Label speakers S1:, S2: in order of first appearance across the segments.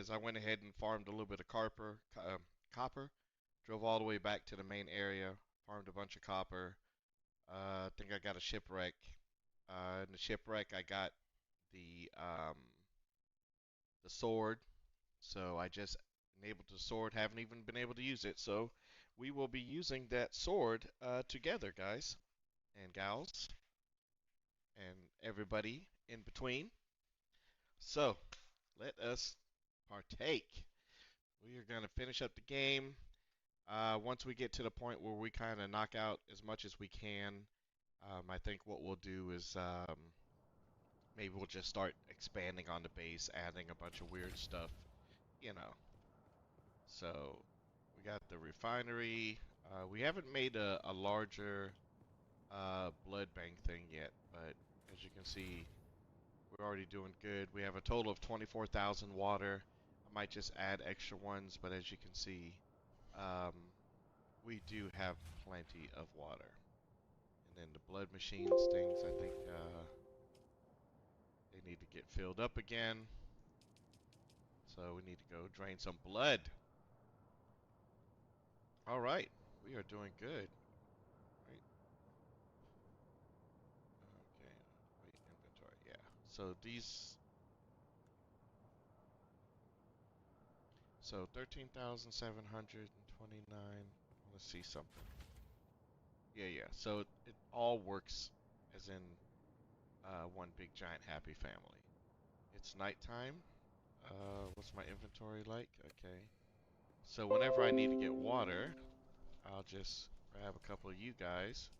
S1: guys, I went ahead and farmed a little bit of copper. Drove all the way back to the main area, farmed a bunch of copper. I think I got a shipwreck. In the shipwreck, I got the sword. So I just enabled the sword. Haven't even been able to use it. So we will be using that sword together, guys and gals, and everybody in between. So let us partake. We are going to finish up the game. Once we get to the point where we kind of knock out as much as we can, I think what we'll do is maybe we'll just start expanding on the base, adding a bunch of weird stuff, you know. So we got the refinery. We haven't made a larger blood bank thing yet, but as you can see, we're already doing good. We have a total of 24,000 water. I might just add extra ones, but as you can see, um, we do have plenty of water. And then the blood machines things, I think they need to get filled up again. So we need to go drain some blood. All right, we are doing good. Right? Okay. Wait, inventory. Yeah. So these. So 13,729. Let's see something. Yeah, yeah. So it all works as in one big giant happy family. It's nighttime. What's my inventory like? Okay. So whenever I need to get water, I'll just grab a couple of you guys,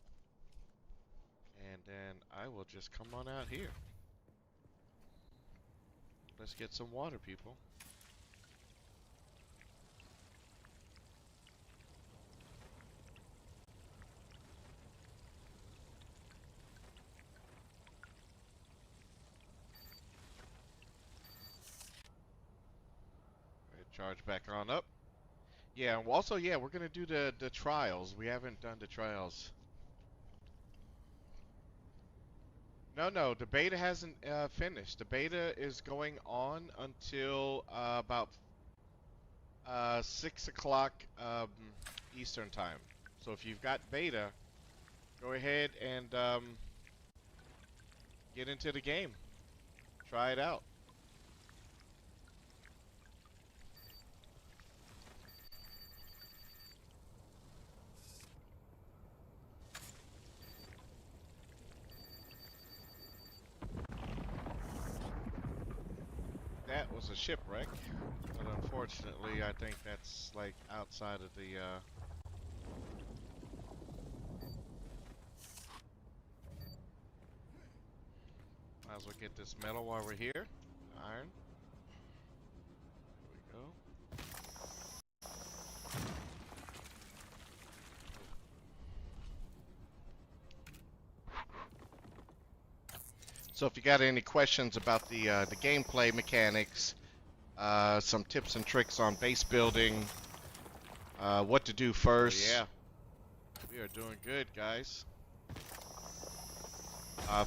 S1: and then I will just come on out here. Let's get some water, people. Right, charge back on up. Yeah, and also, yeah, we're gonna do the trials. We haven't done the trials. No, no, the beta hasn't finished. The beta is going on until about 6 o'clock Eastern time. So if you've got beta, go ahead and get into the game. Try it out. That was a shipwreck, but unfortunately, I think that's like outside of the. Might as well get this metal while we're here. Iron. There we go. So if you got any questions about the gameplay mechanics, some tips and tricks on base building, what to do first. Oh, yeah, we are doing good, guys.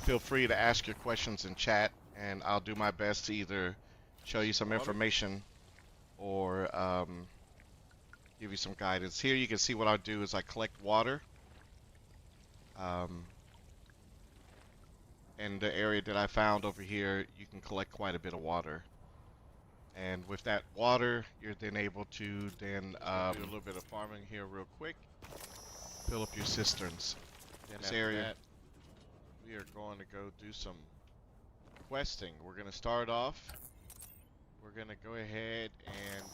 S1: Feel free to ask your questions in chat, and I'll do my best to either show you some information or give you some guidance. Here you can see what I do is I collect water. And the area that I found over here, you can collect quite a bit of water. And with that water, you're then able to then do a little bit of farming here real quick. Fill up your cisterns. In this area, that, we are going to go do some questing. We're going to start off. We're going to go ahead and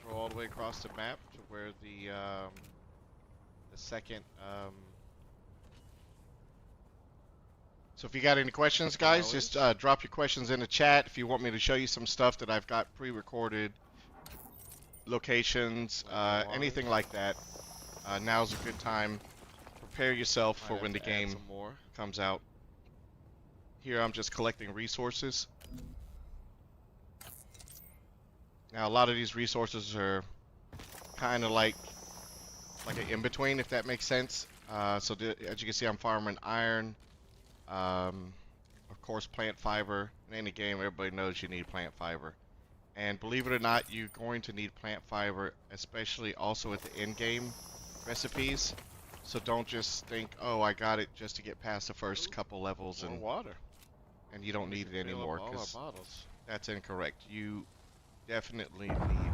S1: go all the way across the map to where the second. So if you got any questions, guys, just drop your questions in the chat. If you want me to show you some stuff that I've got pre-recorded, locations, anything like that, now's a good time. Prepare yourself for when the game comes out. Here I'm just collecting resources. Now a lot of these resources are kind of like an in-between, if that makes sense. So as you can see, I'm farming iron. Of course, plant fiber. In any game, everybody knows you need plant fiber. And believe it or not, you're going to need plant fiber, especially also at the end game recipes. So don't just think, oh, I got it just to get past the first couple levels
S2: More
S1: and
S2: water.
S1: you don't need it
S2: Fill up
S1: anymore,
S2: all our
S1: because
S2: bottles.
S1: that's incorrect. You definitely need.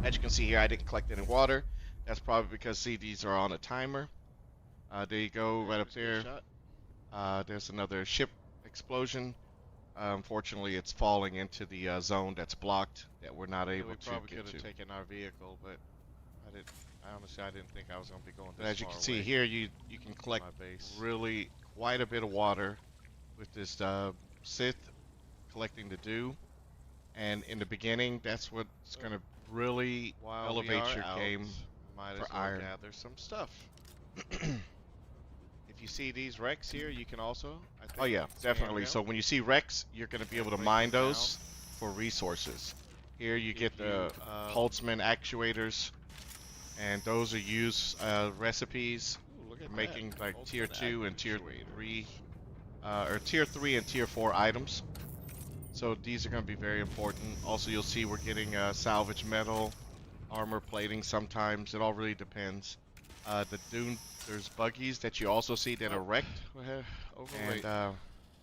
S1: As you can see here, I didn't collect any water. That's probably because, see, these are on a timer. There you go, right up there.
S2: Shot.
S1: There's another ship explosion. Unfortunately, it's falling into the zone that's blocked that we're not able
S2: We
S1: to
S2: probably
S1: get
S2: could
S1: to.
S2: have taken our vehicle, but I didn't. Honestly, I didn't think I was gonna be going
S1: But
S2: this
S1: as you
S2: far
S1: can see
S2: away
S1: here, you can
S2: from
S1: collect
S2: my base.
S1: really quite a bit of water with this Sith collecting the dew. And in the beginning, that's what's going to really
S2: While we
S1: elevate
S2: are
S1: your
S2: out,
S1: game
S2: might
S1: for
S2: as well
S1: iron.
S2: gather some stuff. If you see these wrecks here, you can also, I think,
S1: Oh yeah, definitely.
S2: them.
S1: So when you see wrecks, you're going to be able to
S2: break
S1: mine
S2: them
S1: those for resources. Here you get the
S2: you,
S1: Holtzman actuators, and those are used recipes
S2: Ooh, look at
S1: for
S2: that.
S1: making like tier
S2: Ultimate
S1: 2 and tier
S2: actuators.
S1: 3, or tier 3 and tier 4 items. So these are going to be very important. Also, you'll see we're getting salvage metal, armor plating sometimes. It all really depends. The Dune, there's buggies that you also see that are wrecked.
S2: Overweight.
S1: And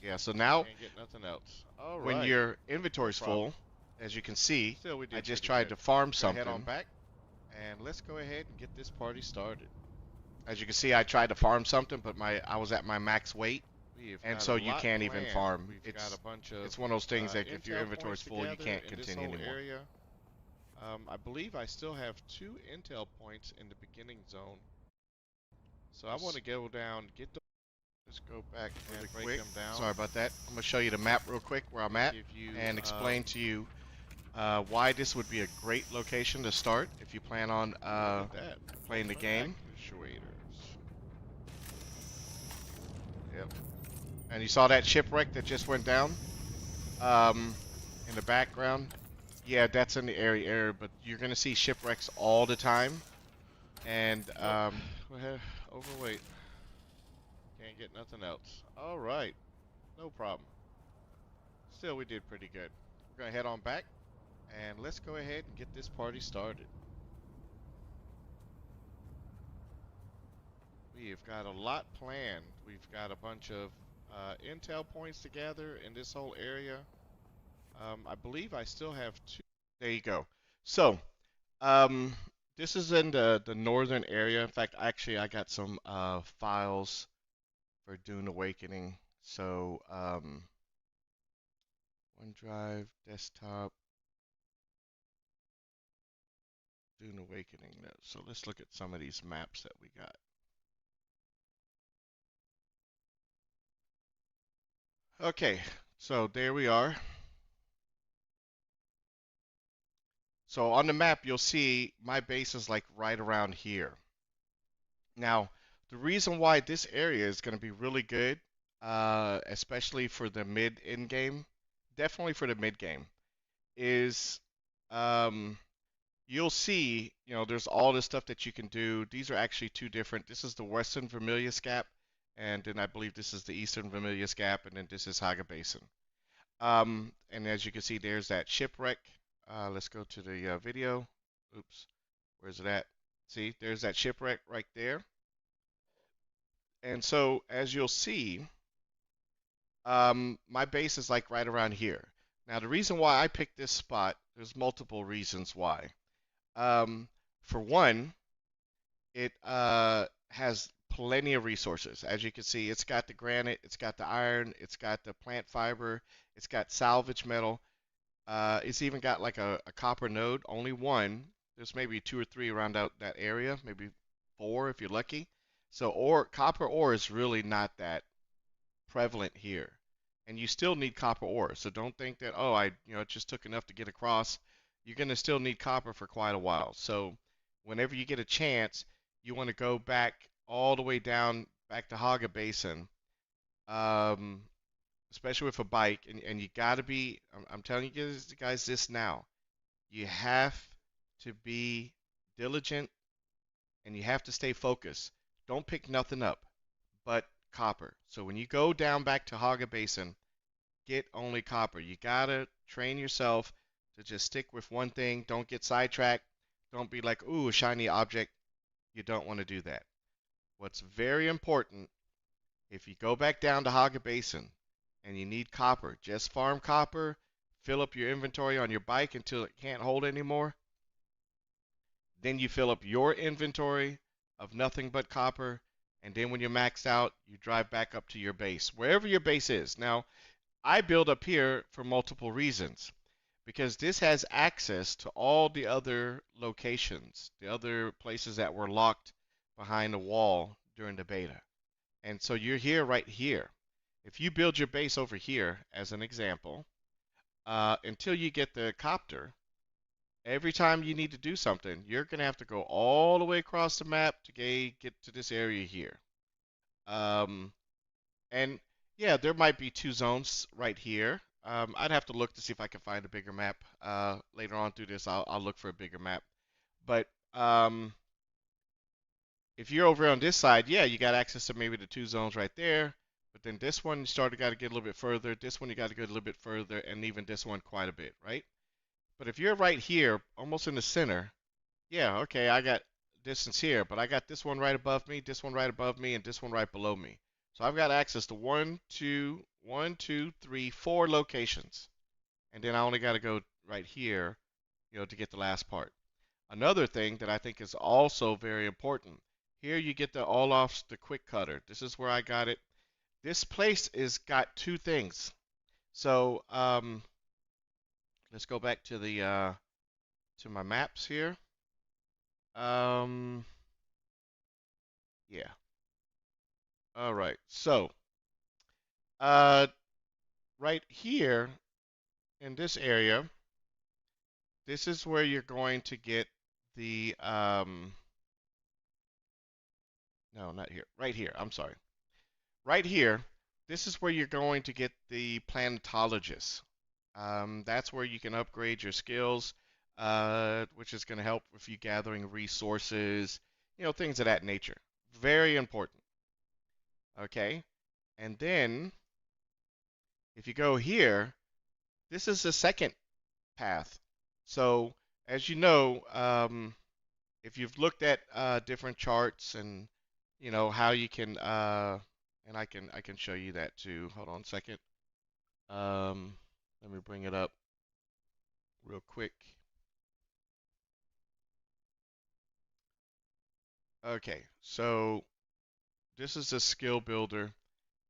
S1: yeah, so now
S2: Can't get nothing else. All
S1: when
S2: right.
S1: your inventory's
S2: No problem.
S1: full, as you can see,
S2: Still, we did
S1: I just
S2: pretty
S1: tried
S2: good.
S1: to farm
S2: Go
S1: something.
S2: head on back, and let's go ahead and get this party started.
S1: As you can see, I tried to farm something, but I was at my max weight,
S2: We've
S1: and
S2: got
S1: so
S2: a
S1: you
S2: lot
S1: can't even
S2: planned.
S1: farm.
S2: We've got a bunch of
S1: It's one of those things that if your
S2: intel
S1: inventory's
S2: points
S1: full, you
S2: together
S1: can't
S2: in this
S1: continue
S2: whole
S1: anymore.
S2: area. I believe I still have 2 intel points in the beginning zone. So I want to go down, get those. Let's go back and
S1: Really
S2: break
S1: quick.
S2: them down.
S1: Sorry about that. I'm gonna show you the map real quick where I'm at,
S2: Give you,
S1: and explain to you why this would be a great location to start if you plan on playing the game. Yep. And you saw that shipwreck that just went down in the background. Yeah, that's in the area, but you're gonna see shipwrecks all the time. And
S2: overweight. Can't get nothing else. All right, no problem. Still, we did pretty good. We're gonna head on back, and let's go ahead and get this party started. We've got a lot planned. We've got a bunch of intel points to gather in this whole area. I believe I still have 2.
S1: there you go. So, this is in the northern area. In fact, actually, I got some files for Dune Awakening. So, OneDrive, desktop, Dune Awakening notes. So let's look at some of these maps that we got. Okay, so there we are. So on the map, you'll see my base is like right around here. Now, the reason why this area is going to be really good, especially for the mid-end game, definitely for the mid game, is um, you'll see, there's all this stuff that you can do. These are actually 2 different. This is the Western Vermilius Gap, and then I believe this is the Eastern Vermilius Gap, and then this is Haga Basin. And as you can see, there's that shipwreck. Let's go to the video. Oops, where's it at? See, there's that shipwreck right there. And so, as you'll see, my base is like right around here. Now, the reason why I picked this spot, there's multiple reasons why. For one, it has plenty of resources. As you can see, it's got the granite, it's got the iron, it's got the plant fiber, it's got salvage metal. It's even got like a copper node, only one. There's maybe 2 or 3 around that area, maybe 4 if you're lucky. So copper ore is really not that prevalent here. And you still need copper ore. So don't think that, oh, it just took enough to get across. You're going to still need copper for quite a while. So whenever you get a chance, you want to go back all the way down back to Haga Basin, especially with a bike. And you got to be, I'm telling you guys this now, you have to be diligent and you have to stay focused. Don't pick nothing up, but copper. So when you go down back to Haga Basin, get only copper. You gotta train yourself to just stick with one thing. Don't get sidetracked. Don't be like, ooh, a shiny object. You don't want to do that. What's very important, if you go back down to Haga Basin and you need copper, just farm copper, fill up your inventory on your bike until it can't hold anymore. Then you fill up your inventory of nothing but copper. And then when you're maxed out, you drive back up to your base, wherever your base is. Now, I build up here for multiple reasons because this has access to all the other locations, the other places that were locked behind the wall during the beta. And so you're here right here. If you build your base over here, as an example, until you get the copter, every time you need to do something, you're going to have to go all the way across the map to get to this area here. Um, and yeah, there might be two zones right here. I'd have to look to see if I can find a bigger map. Later on through this, I'll look for a bigger map. But if you're over on this side, yeah, you got access to maybe the two zones right there. But then this one, you started got to get a little bit further. This one, you got to go a little bit further, and even this one quite a bit, right? But if you're right here, almost in the center, yeah, okay, I got distance here, but I got this one right above me, this one right above me, and this one right below me. So I've got access to one, two, three, four locations. And then I only got to go right here, to get the last part. Another thing that I think is also very important. Here you get the all off the quick cutter. This is where I got it. This place is got two things. So let's go back to the to my maps here. Um, yeah. All right. So uh, right here in this area, this is where you're going to get the no, not here. Right here. I'm sorry. Right here, this is where you're going to get the planetologist. That's where you can upgrade your skills, which is going to help with you gathering resources, things of that nature. Very important. Okay. And then if you go here, this is the second path. So as you know, if you've looked at different charts and how you can and I can show you that too. Hold on a second. Um, Let me bring it up real quick. Okay, so this is a skill builder.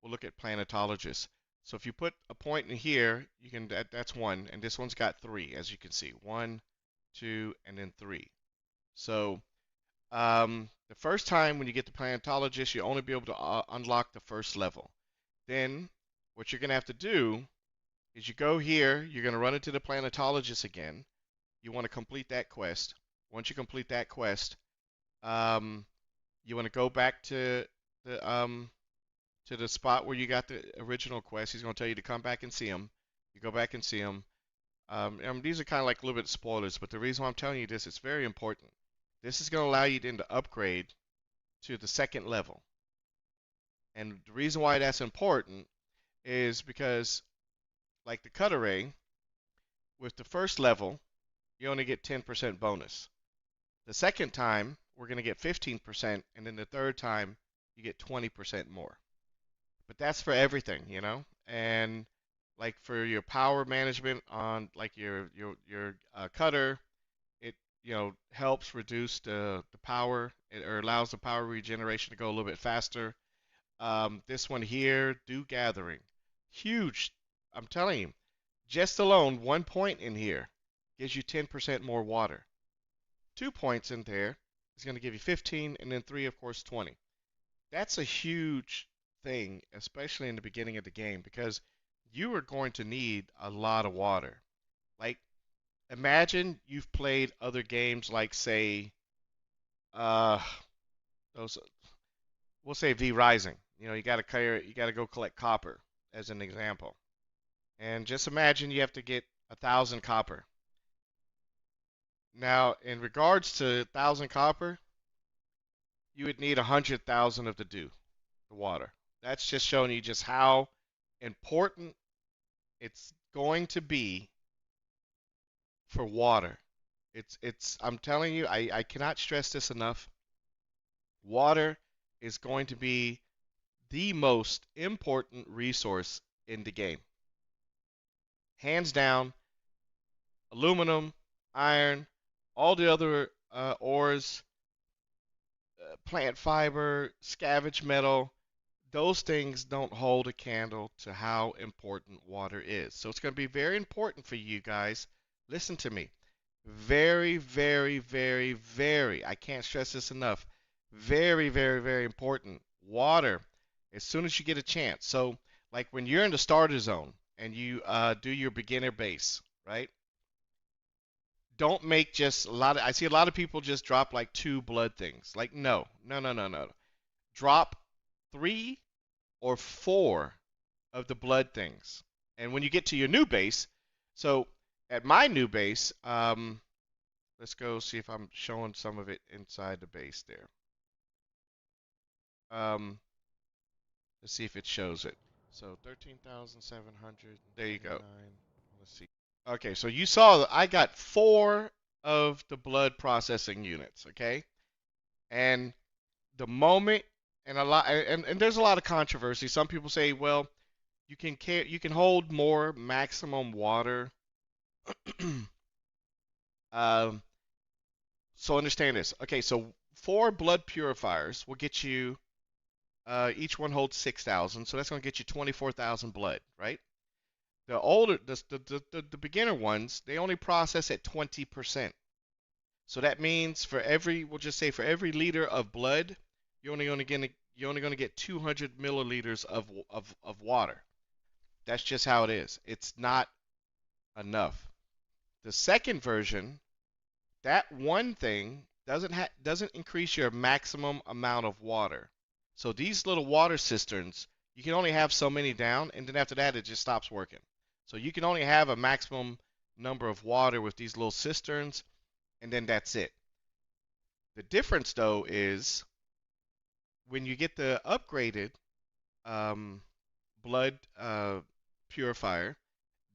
S1: We'll look at planetologist. So if you put a point in here, you can that's one, and this one's got three, as you can see. One, two, and then three. So the first time when you get the planetologist, you only be able to unlock the first level. Then what you're gonna have to do is you go here, you're gonna run into the planetologist again. You want to complete that quest. Once you complete that quest, um, you want to go back to the spot where you got the original quest. He's going to tell you to come back and see him. You go back and see him. These are kind of like a little bit spoilers, but the reason why I'm telling you this, it's very important. This is going to allow you then to upgrade to the second level. And the reason why that's important is because, like the cut array, with the first level, you only get 10% bonus. The second time, we're going to get 15%, and then the third time, you get 20% more. But that's for everything, And like for your power management on like your cutter, it helps reduce the power or allows the power regeneration to go a little bit faster. This one here, dew gathering, huge. I'm telling you, just alone 1 point in here gives you 10% more water. 2 points in there is going to give you 15, and then three, of course, 20. That's a huge thing, especially in the beginning of the game, because you are going to need a lot of water. Like, imagine you've played other games like, say, uh, those, we'll say V Rising. You got to go collect copper, as an example. And just imagine you have to get 1,000 copper. Now, in regards to 1,000 copper, you would need 100,000 of the dew, the water. That's just showing you just how important it's going to be for water. It's I'm telling you, I cannot stress this enough. Water is going to be the most important resource in the game. Hands down, aluminum, iron, all the other ores, plant fiber, scavenge metal, those things don't hold a candle to how important water is. So it's going to be very important for you guys. Listen to me. Very, very, very, very, I can't stress this enough. Very, very, very important. Water, as soon as you get a chance. So, like when you're in the starter zone and you do your beginner base, right? Don't make just a lot of, I see a lot of people just drop like two blood things. Like, no, no, no, no, no. Drop three or four of the blood things. And when you get to your new base, so at my new base, let's go see if I'm showing some of it inside the base there. Um, let's see if it shows it. So 13,700. There you go. Let's see. Okay, so you saw that I got four of the blood processing units. Okay, and the moment and there's a lot of controversy. Some people say, well, you can hold more maximum water. um, so understand this. Okay, so four blood purifiers will get you. Each one holds 6,000, so that's going to get you 24,000 blood, right? The older, the beginner ones, they only process at 20%. So that means for every, we'll just say for every liter of blood, you're only going to get 200 milliliters of water. That's just how it is. It's not enough. The second version, that one thing doesn't increase your maximum amount of water. So these little water cisterns, you can only have so many down, and then after that it just stops working. So you can only have a maximum number of water with these little cisterns, and then that's it. The difference though is when you get the upgraded um, blood purifier,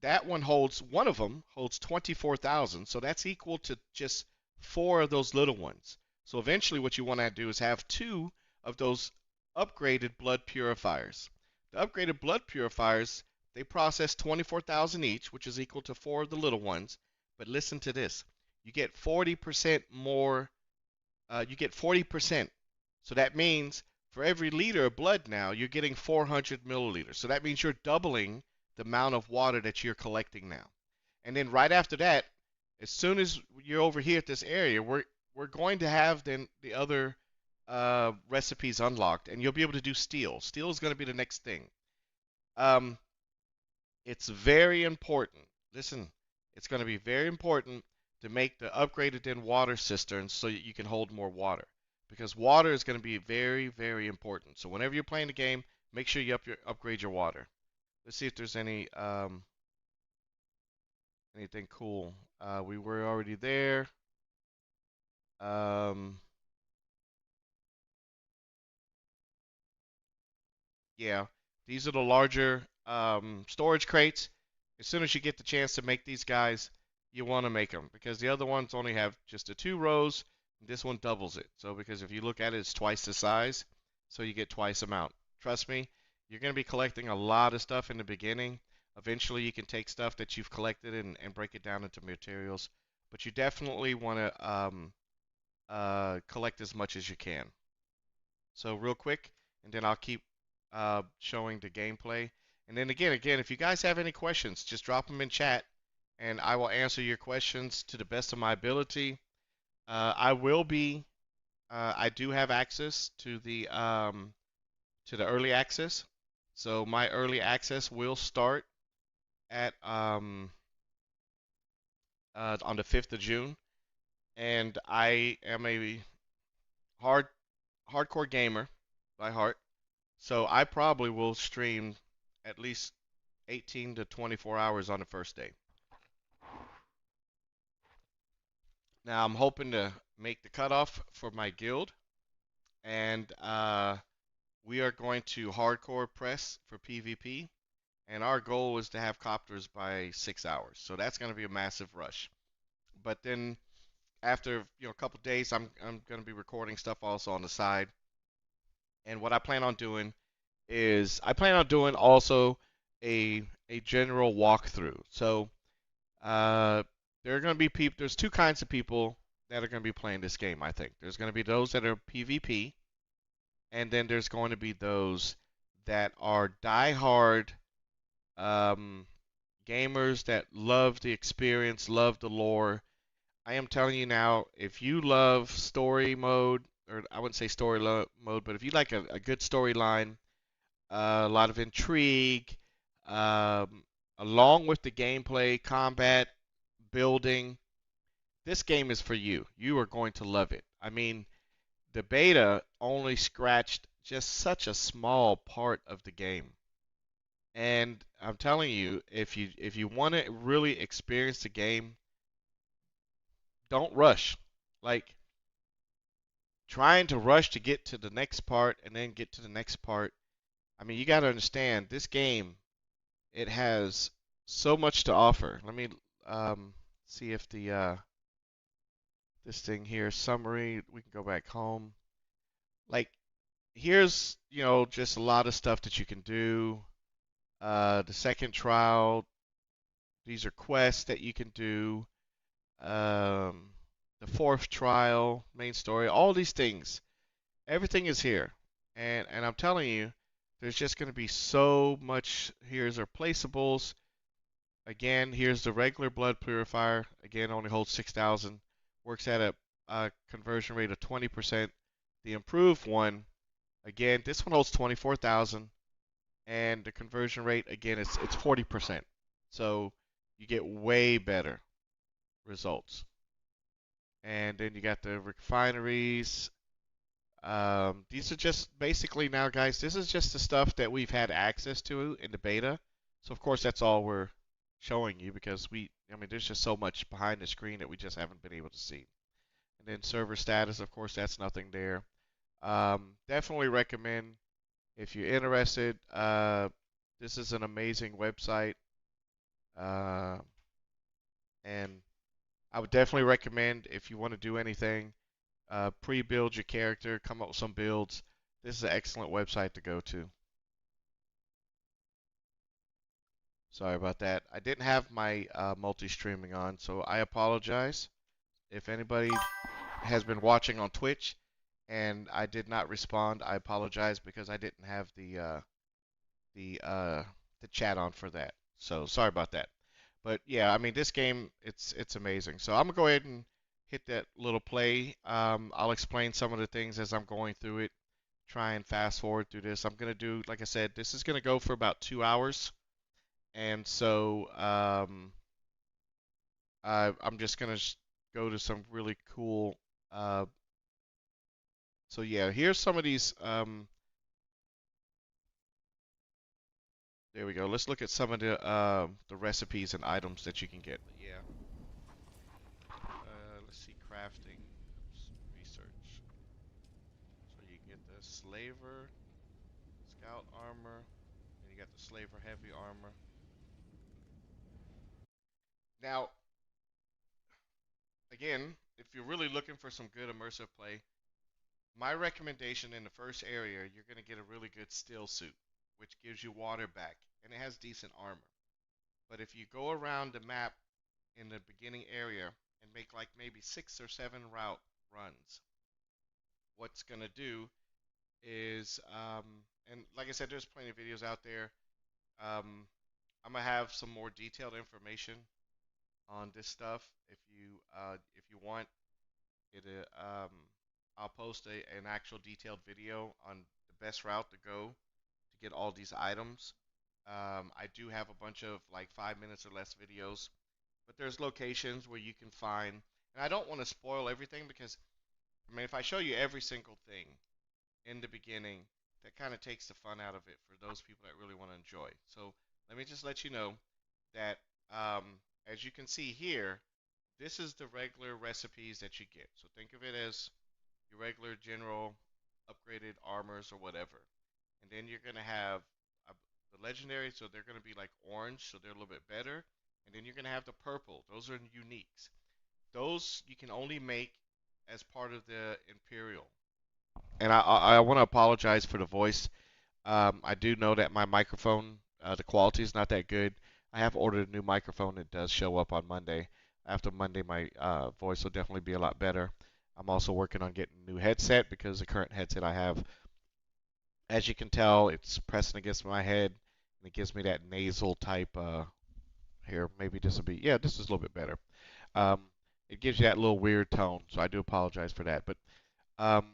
S1: that one of them holds 24,000, so that's equal to just four of those little ones. So eventually what you want to do is have two of those upgraded blood purifiers. The upgraded blood purifiers, they process 24,000 each, which is equal to four of the little ones. But listen to this. You get 40% more, you get 40%. So that means for every liter of blood now, you're getting 400 milliliters. So that means you're doubling the amount of water that you're collecting now. And then right after that, as soon as you're over here at this area, we're going to have then the other recipes unlocked, and you'll be able to do steel. Steel is going to be the next thing. Um, it's very important. Listen, it's going to be very important to make the upgraded in water cisterns so that you can hold more water. Because water is going to be very, very important. So whenever you're playing the game, make sure you upgrade your water. Let's see if there's anything cool. We were already there. Um, yeah, these are the larger storage crates. As soon as you get the chance to make these guys, you want to make them because the other ones only have just the two rows. This one doubles it. So because if you look at it, it's twice the size, so you get twice amount. Trust me, you're going to be collecting a lot of stuff in the beginning. Eventually, you can take stuff that you've collected and break it down into materials. But you definitely want to collect as much as you can. So real quick, and then I'll keep showing the gameplay. And then again, if you guys have any questions, just drop them in chat, and I will answer your questions to the best of my ability. I will be. I do have access to the early access, so my early access will start at on the 5th of June, and I am a hard hardcore gamer by heart. So I probably will stream at least 18 to 24 hours on the first day. Now I'm hoping to make the cutoff for my guild, and we are going to hardcore press for PvP, and our goal is to have copters by 6 hours. So that's going to be a massive rush. But then after a couple days, I'm going to be recording stuff also on the side. And what I plan on doing is I plan on doing also a general walkthrough. So uh, there are going to be people. There's two kinds of people that are going to be playing this game. I think there's going to be those that are PvP, and then there's going to be those that are diehard um, gamers that love the experience, love the lore. I am telling you now, if you love story mode, or I wouldn't say mode, but if you like a good storyline, a lot of intrigue, um, along with the gameplay, combat, building, this game is for you. You are going to love it. I mean, the beta only scratched just such a small part of the game. And I'm telling you, if you want to really experience the game, don't rush. Like trying to rush to get to the next part and then get to the next part. I mean, you got to understand this game, it has so much to offer. Let me see if the this thing here summary, we can go back home. Like here's, just a lot of stuff that you can do. The second trial, these are quests that you can do. Um, the fourth trial, main story, all these things. Everything is here. And I'm telling you, there's just going to be so much. Here's our placeables. Again, here's the regular blood purifier. Again, only holds 6,000. Works at a conversion rate of 20%. The improved one, again, this one holds 24,000, and the conversion rate, again, it's 40%. So you get way better results. And then you got the refineries. These are just basically now, guys, this is just the stuff that we've had access to in the beta. So, of course, that's all we're showing you because I mean, there's just so much behind the screen that we just haven't been able to see. And then server status, of course, that's nothing there. Definitely recommend if you're interested. This is an amazing website. Uh, and I would definitely recommend if you want to do anything, pre-build your character, come up with some builds. This is an excellent website to go to. Sorry about that. I didn't have my multi-streaming on, so I apologize. If anybody has been watching on Twitch and I did not respond, I apologize because I didn't have the uh, the chat on for that. So sorry about that. But yeah, I mean this game, it's amazing. So I'm gonna go ahead and hit that little play. I'll explain some of the things as I'm going through it. Try and fast forward through this. I'm gonna do, like I said, this is gonna go for about 2 hours, and so I'm just gonna go to some really cool. Uh, so yeah, here's some of these. There we go. Let's look at some of the recipes and items that you can get. Yeah. Let's see, crafting. Oops, research. So you get the slaver, scout armor, and you got the slaver heavy armor. Now, again, if you're really looking for some good immersive play, my recommendation in the first area, you're going to get a really good steel suit, which gives you water back, and it has decent armor. But if you go around the map in the beginning area and make like maybe 6 or 7 route runs, what's going to do is, and like I said, there's plenty of videos out there. Um, I'm gonna have some more detailed information on this stuff. If you want it, I'll post an actual detailed video on the best route to go to get all these items. I do have a bunch of like 5 minutes or less videos, but there's locations where you can find, and I don't want to spoil everything because I mean if I show you every single thing in the beginning, that kind of takes the fun out of it for those people that really want to enjoy. So let me just let you know that as you can see here, this is the regular recipes that you get. So think of it as your regular general upgraded armors or whatever. and then you're gonna have the legendary, so they're gonna be like orange, so they're a little bit better, and then you're gonna have the purple. Those are uniques. Those you can only make as part of the Imperial. And I want to apologize for the voice. I do know that my microphone, the quality is not that good. I have ordered a new microphone. It does show up on Monday. After Monday, my voice will definitely be a lot better. I'm also working on getting a new headset because the current headset I have, as you can tell, it's pressing against my head and it gives me that nasal type. Here, maybe this will be, yeah, this is a little bit better. Um, it gives you that little weird tone, so I do apologize for that. But um,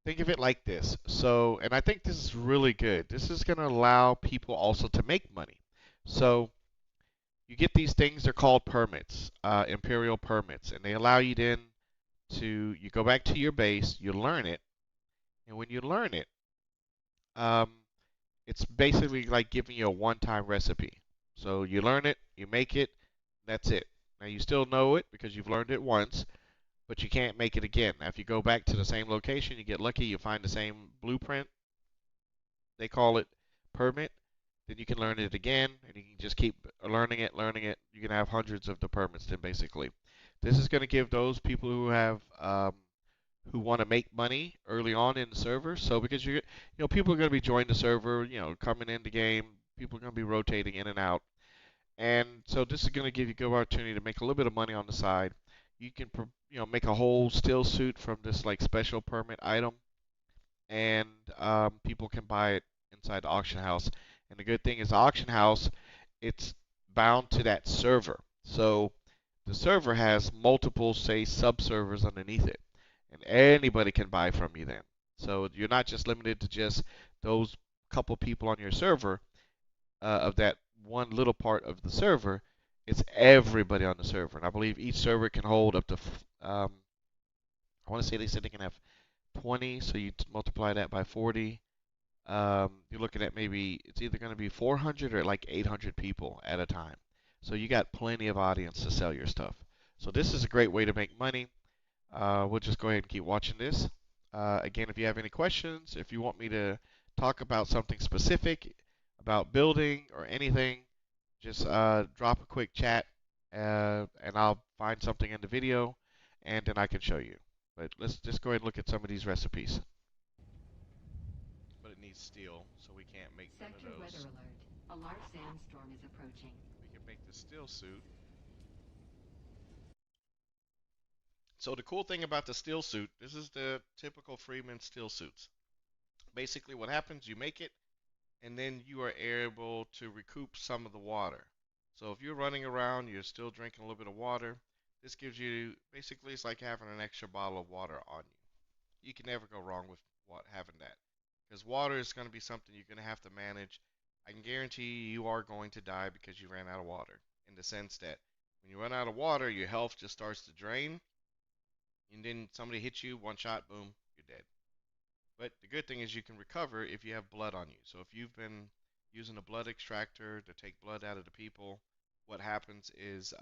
S1: think of it like this. So, and I think this is really good. This is going to allow people also to make money. So, you get these things, they're called permits, imperial permits, and they allow you then to, you go back to your base, you learn it, and when you learn it, um, it's basically like giving you a one-time recipe. So you learn it, you make it, that's it. Now you still know it because you've learned it once, but you can't make it again. Now if you go back to the same location, you get lucky, you find the same blueprint, they call it permit, then you can learn it again, and you can just keep learning it, learning it. You can have hundreds of the permits then basically. This is going to give those people who have who want to make money early on in the server. So because people are going to be joining the server, coming in the game, people are going to be rotating in and out, and so this is going to give you a good opportunity to make a little bit of money on the side. You can make a whole still suit from this like special permit item, and people can buy it inside the auction house. And the good thing is, the auction house, it's bound to that server. So the server has multiple, say, sub-servers underneath it, and anybody can buy from you then. So you're not just limited to just those couple people on your server of that one little part of the server. It's everybody on the server, and I believe each server can hold up to. I want to say they said they can have 20, so you multiply that by 40. You're looking at maybe it's either going to be 400 or like 800 people at a time. So you got plenty of audience to sell your stuff. So this is a great way to make money. We'll just go ahead and keep watching this. Again, if you have any questions, if you want me to talk about something specific about building or anything, just drop a quick chat and I'll find something in the video and then I can show you. But let's just go ahead and look at some of these recipes. But it needs steel, so we can't make none of
S3: Sector weather
S1: those.
S3: alert. A large sandstorm is approaching.
S1: We can make the steel suit. So the cool thing about the steel suit, this is the typical Freeman steel suits. Basically what happens, you make it, and then you are able to recoup some of the water. So if you're running around, you're still drinking a little bit of water, this gives you, basically it's like having an extra bottle of water on you. You can never go wrong with having that. Because water is going to be something you're going to have to manage. I can guarantee you are going to die because you ran out of water. In the sense that when you run out of water, your health just starts to drain, and then somebody hits you, one shot, boom, you're dead. But the good thing is you can recover if you have blood on you. So if you've been using a blood extractor to take blood out of the people, what happens is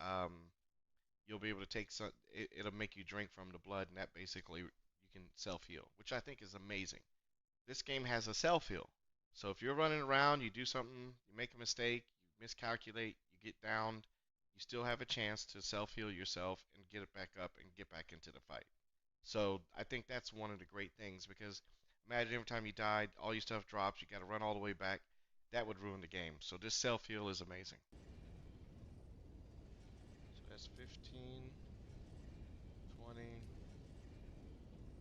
S1: you'll be able to take some. It'll make you drink from the blood, and that basically you can self heal, which I think is amazing. This game has a self heal. So if you're running around, you do something, you make a mistake, you miscalculate, you get downed, you still have a chance to self heal yourself and get it back up and get back into the fight. So I think that's one of the great things because imagine every time you died, all your stuff drops, you got to run all the way back. That would ruin the game. So this self heal is amazing. So that's 15, 20,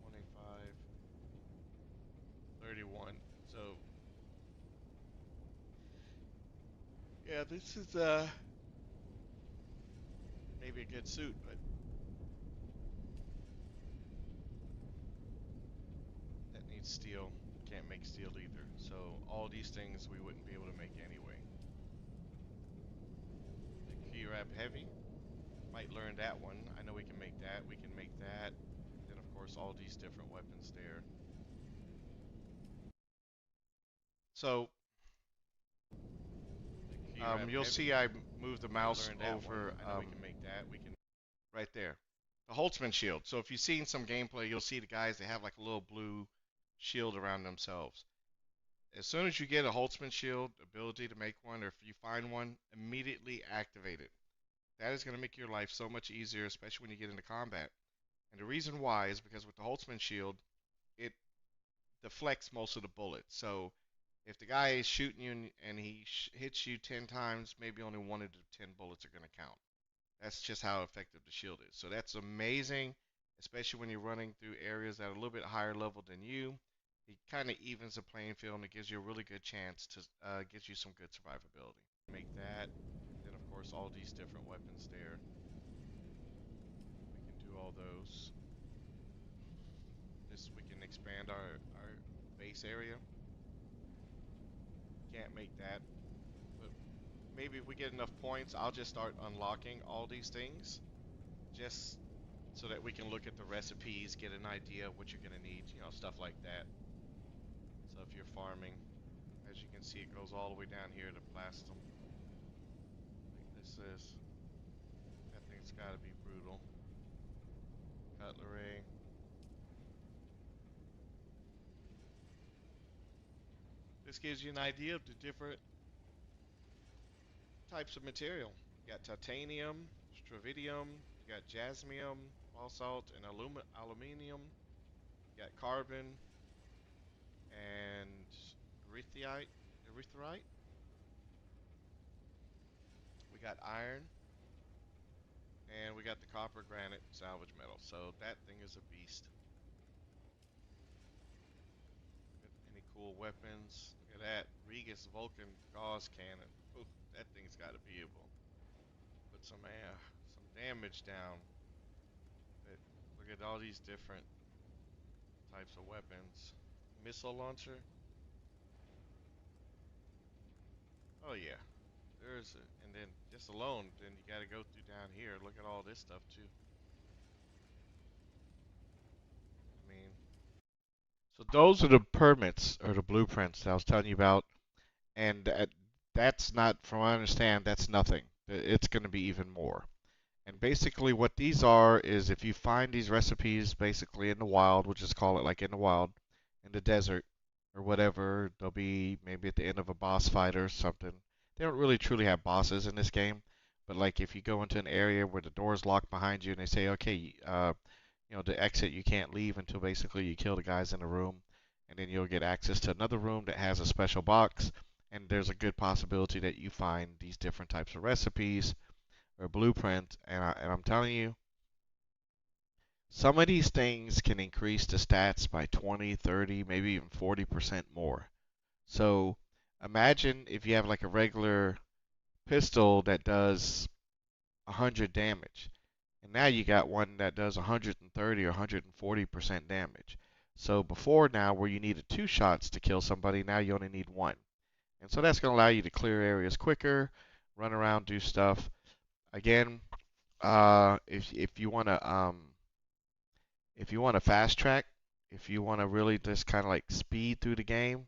S1: 25, 31. So yeah, this is maybe a good suit, but that needs steel. Can't make steel either. So all these things we wouldn't be able to make anyway. The key wrap heavy. Might learn that one. I know we can make that. We can make that. And then of course all these different weapons there. So you'll see I moved the mouse over right there. The Holtzman shield. So if you've seen some gameplay, you'll see the guys, they have like a little blue shield around themselves. as soon as you get a Holtzman shield ability to make one, or if you find one, immediately activate it. That is going to make your life so much easier, especially when you get into combat. And the reason why is because with the Holtzman shield, it deflects most of the bullets. So if the guy is shooting you and he hits you 10 times, maybe only one of the 10 bullets are going to count. That's just how effective the shield is. So that's amazing, especially when you're running through areas that are a little bit higher level than you. It kind of evens the playing field and it gives you a really good chance to get you some good survivability. Make that, and then of course all these different weapons there. We can do all those. This we can expand our base area. Can't make that, but maybe if we get enough points, I'll just start unlocking all these things, just so that we can look at the recipes, get an idea of what you're gonna need, stuff like that. So if you're farming, as you can see, it goes all the way down here to Plastum. Like this is, that thing's gotta be brutal. Cutlery. This gives you an idea of the different types of material. You got titanium, stravidium, you got jasmium, basalt, and aluminium. You got carbon and erythite. Erythrite. We got iron, and we got the copper, granite, and salvage metal. So that thing is a beast. Any cool weapons? Look at that. Regis Vulcan Gauss Cannon. Ooh, that thing's got to be able to put some damage down. But look at all these different types of weapons. Missile launcher. Oh yeah. And then just alone, then you got to go through down here. Look at all this stuff too. I mean, so those are the permits or the blueprints that I was telling you about, and that's not, from what I understand, that's nothing. It's going to be even more. And basically, what these are is if you find these recipes basically in the wild, we'll just call it like in the wild, in the desert, or whatever, they'll be maybe at the end of a boss fight or something. They don't really truly have bosses in this game, but like if you go into an area where the door's locked behind you and they say, okay, the exit, you can't leave until basically you kill the guys in the room, and then you'll get access to another room that has a special box, and there's a good possibility that you find these different types of recipes or blueprint, and I'm telling you, some of these things can increase the stats by 20, 30, maybe even 40% more. So imagine if you have like a regular pistol that does 100 damage, and now you got one that does 130 or 140% damage. So before now, where you needed 2 shots to kill somebody, now you only need 1. And so that's going to allow you to clear areas quicker, run around, do stuff. Again, if you want to fast track, if you want to really just kind of like speed through the game,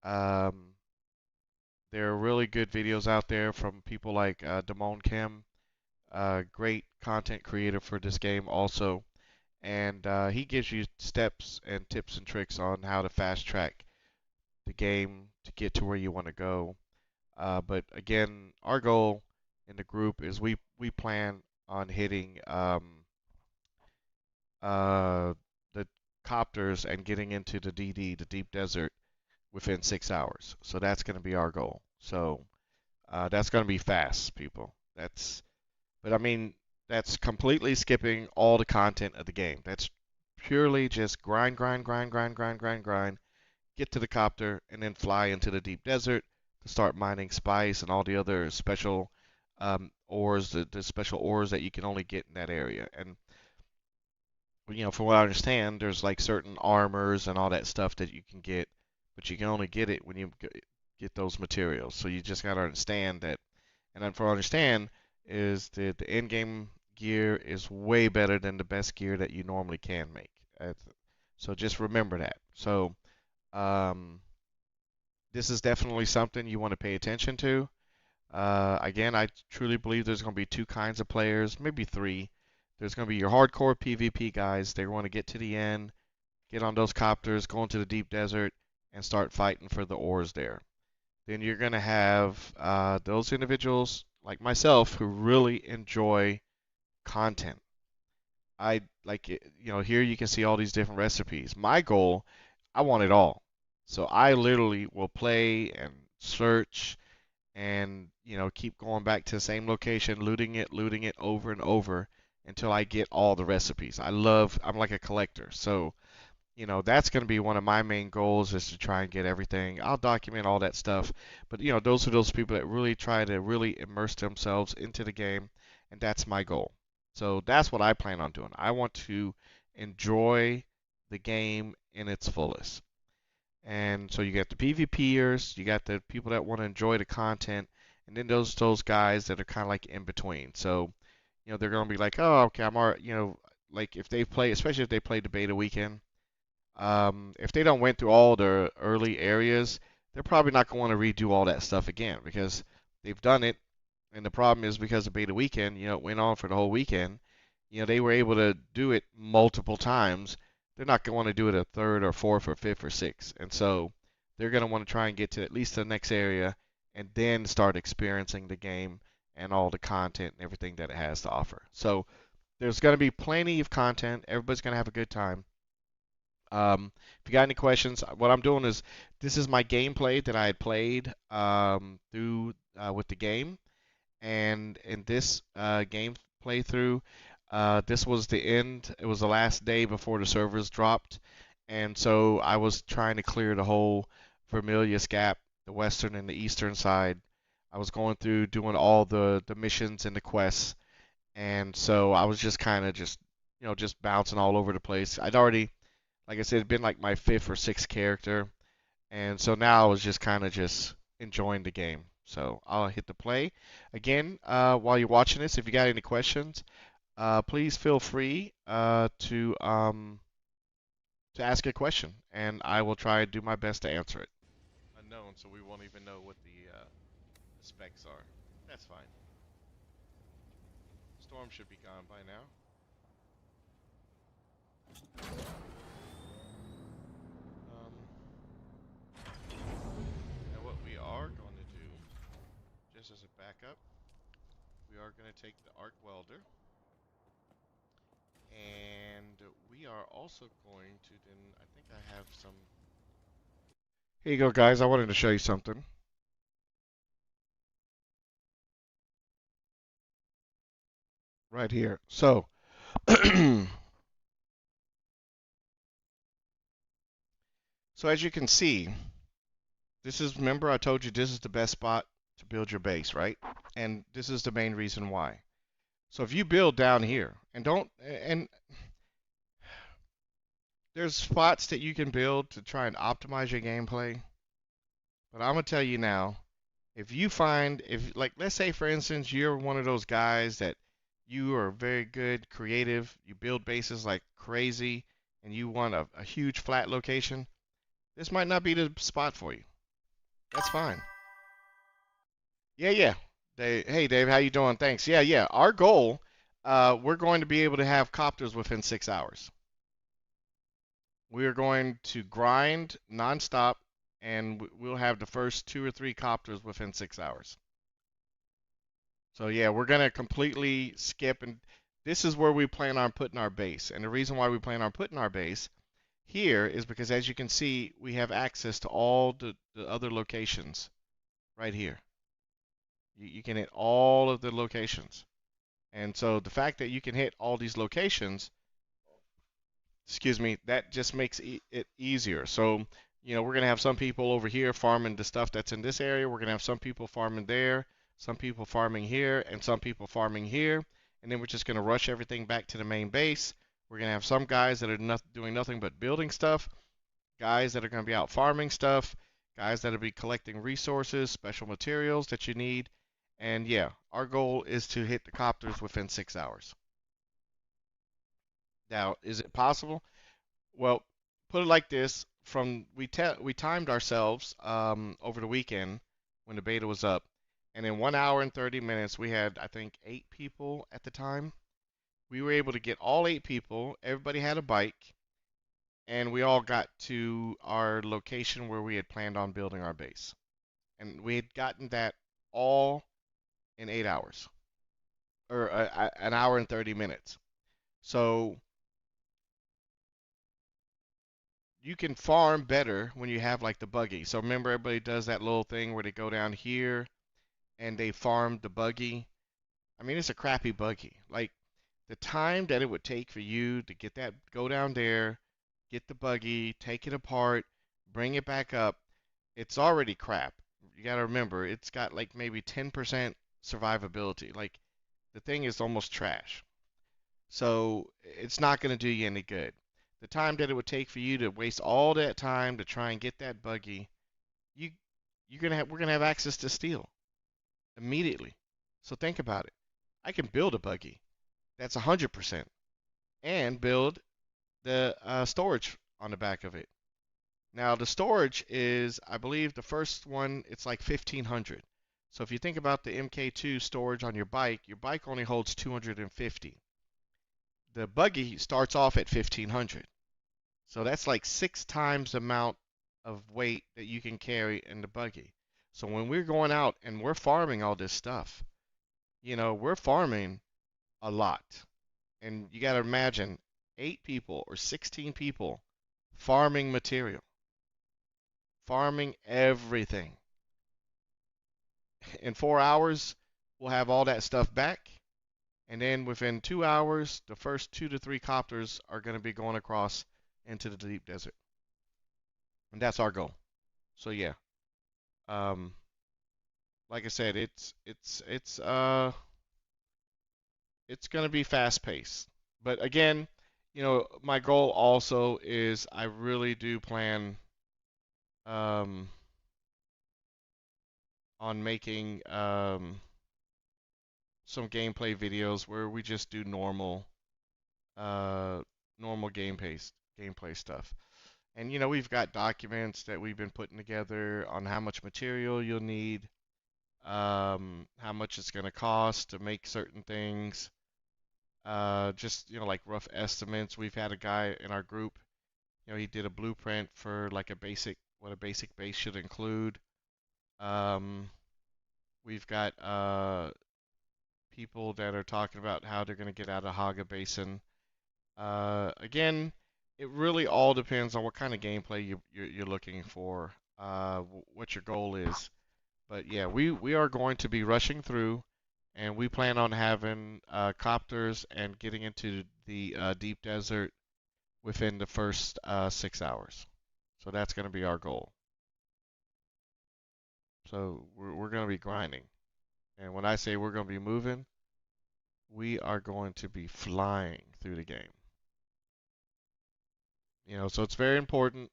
S1: um, there are really good videos out there from people like Damone Kim, great content creator for this game also, and he gives you steps and tips and tricks on how to fast track the game to get to where you want to go. But again, our goal in the group is we plan on hitting uh, the copters and getting into the DD, the deep desert, within 6 hours. So that's going to be our goal. So that's going to be fast, people. But I mean, that's completely skipping all the content of the game. That's purely just grind, grind, grind, grind, grind, grind, grind. Get to the copter and then fly into the deep desert to start mining spice and all the other special ores, the special ores that you can only get in that area. And from what I understand, there's like certain armors and all that stuff that you can get, but you can only get it when you get those materials. So you just gotta understand that. And then for understand is that the end game gear is way better than the best gear that you normally can make. So just remember that. So um, this is definitely something you want to pay attention to. Again, I truly believe there's going to be 2 kinds of players, maybe 3. There's going to be your hardcore PvP guys. They want to get to the end, get on those copters, go into the deep desert, and start fighting for the ores there. Then you're going to have those individuals like myself who really enjoy content. I like it, here you can see all these different recipes. My goal, I want it all. So I literally will play and search and keep going back to the same location, looting it over and over until I get all the recipes. I'm like a collector. So that's going to be one of my main goals is to try and get everything. I'll document all that stuff, but those are those people that really try to really immerse themselves into the game, and that's my goal. So that's what I plan on doing. I want to enjoy the game in its fullest. And so you got the PvPers, you got the people that want to enjoy the content, and then those guys that are kind of like in between. So they're going to be like, oh, okay, I'm already, like if they play, especially if they play the beta weekend, if they don't went through all the early areas, they're probably not going to want to redo all that stuff again because they've done it. And the problem is because of beta weekend, it went on for the whole weekend. They were able to do it multiple times. They're not going to want to do it a third or fourth or fifth or sixth. And so they're going to want to try and get to at least the next area and then start experiencing the game and all the content and everything that it has to offer. So there's going to be plenty of content. Everybody's going to have a good time. If you got any questions, what I'm doing is this is my gameplay that I had played through with the game, and in this game playthrough, this was the end. It was the last day before the servers dropped, and so I was trying to clear the whole Vermilius Gap, the western and the eastern side. I was going through doing all the missions and the quests, and so I was just kind of just bouncing all over the place. I'd already like I said, it'd been like my fifth or sixth character, and so now I was just kind of just enjoying the game. So I'll hit the play again. While you're watching this, if you got any questions, please feel free to ask a question, and I will try and do my best to answer it.
S2: Unknown, so we won't even know what the specs are. That's fine. Storm should be gone by now. Um, Now what we are going to do, just as a backup, we are going to take the arc welder, and we are also going to then, I think I have some.
S1: Here you go, guys. I wanted to show you something right here. So, so as you can see, remember I told you this is the best spot to build your base, right? And this is the main reason why. So if you build down here and there's spots that you can build to try and optimize your gameplay, but I'm gonna tell you now, if like let's say for instance you're one of those guys that you are very good, creative, you build bases like crazy, and you want a huge flat location, this might not be the spot for you. That's fine. Yeah, yeah. Hey, Dave, how you doing? Thanks. Yeah, yeah. Our goal, we're going to be able to have copters within 6 hours. We are going to grind nonstop, and we'll have the first two or three copters within 6 hours. So yeah, we're gonna completely skip, and this is where we plan on putting our base. And the reason why we plan on putting our base here is because, as you can see, we have access to all the other locations right here. You can hit all of the locations. And so the fact that you can hit all these locations, excuse me, that just makes it easier. So, we're going to have some people over here farming the stuff that's in this area. We're going to have some people farming there, some people farming here, and some people farming here. And then we're just going to rush everything back to the main base. We're going to have some guys that are doing nothing but building stuff, guys that are going to be out farming stuff, guys that will be collecting resources, special materials that you need. And yeah, our goal is to hit the copters within 6 hours. Now, is it possible? Well, put it like this: we timed ourselves over the weekend when the beta was up, and in 1 hour and 30 minutes, we had I think 8 people at the time. We were able to get all 8 people. Everybody had a bike, and we all got to our location where we had planned on building our base. And we had gotten that all in 8 hours, or an hour and 30 minutes. So you can farm better when you have like the buggy. So remember, everybody does that little thing where they go down here and they farm the buggy. I mean, it's a crappy buggy. Like the time that it would take for you to get that, go down there, get the buggy, take it apart, bring it back up, it's already crap. You got to remember, it's got like maybe 10% survivability. Like the thing is almost trash. So it's not going to do you any good. The time that it would take for you to waste all that time to try and get that buggy, you we're gonna have access to steel immediately. So think about it. I can build a buggy that's 100% and build the storage on the back of it. Now the storage is, I believe, the first one it's like 1500. So if you think about the MK2 storage on your bike only holds 250. The buggy starts off at 1500. So that's like 6 times the amount of weight that you can carry in the buggy. So when we're going out and we're farming all this stuff, we're farming a lot. And you got to imagine 8 people or 16 people farming material, farming everything. In 4 hours, we'll have all that stuff back. And then within 2 hours, the first 2 to 3 copters are going to be going across into the deep desert. And that's our goal. So yeah, um, like I said, it's gonna be fast paced. But again, my goal also is I really do plan um, on making some gameplay videos where we just do uh, normal gameplay stuff. And we've got documents that we've been putting together on how much material you'll need, how much it's going to cost to make certain things. Just like rough estimates. We've had a guy in our group, he did a blueprint for like what a basic base should include. Um, we've got people that are talking about how they're going to get out of Haga Basin. Again, it really all depends on what kind of gameplay you're looking for, what your goal is. But yeah, we are going to be rushing through, and we plan on having copters and getting into the deep desert within the first 6 hours. So that's going to be our goal. So we're going to be grinding. And when I say we're going to be moving, we are going to be flying through the game. So it's very important.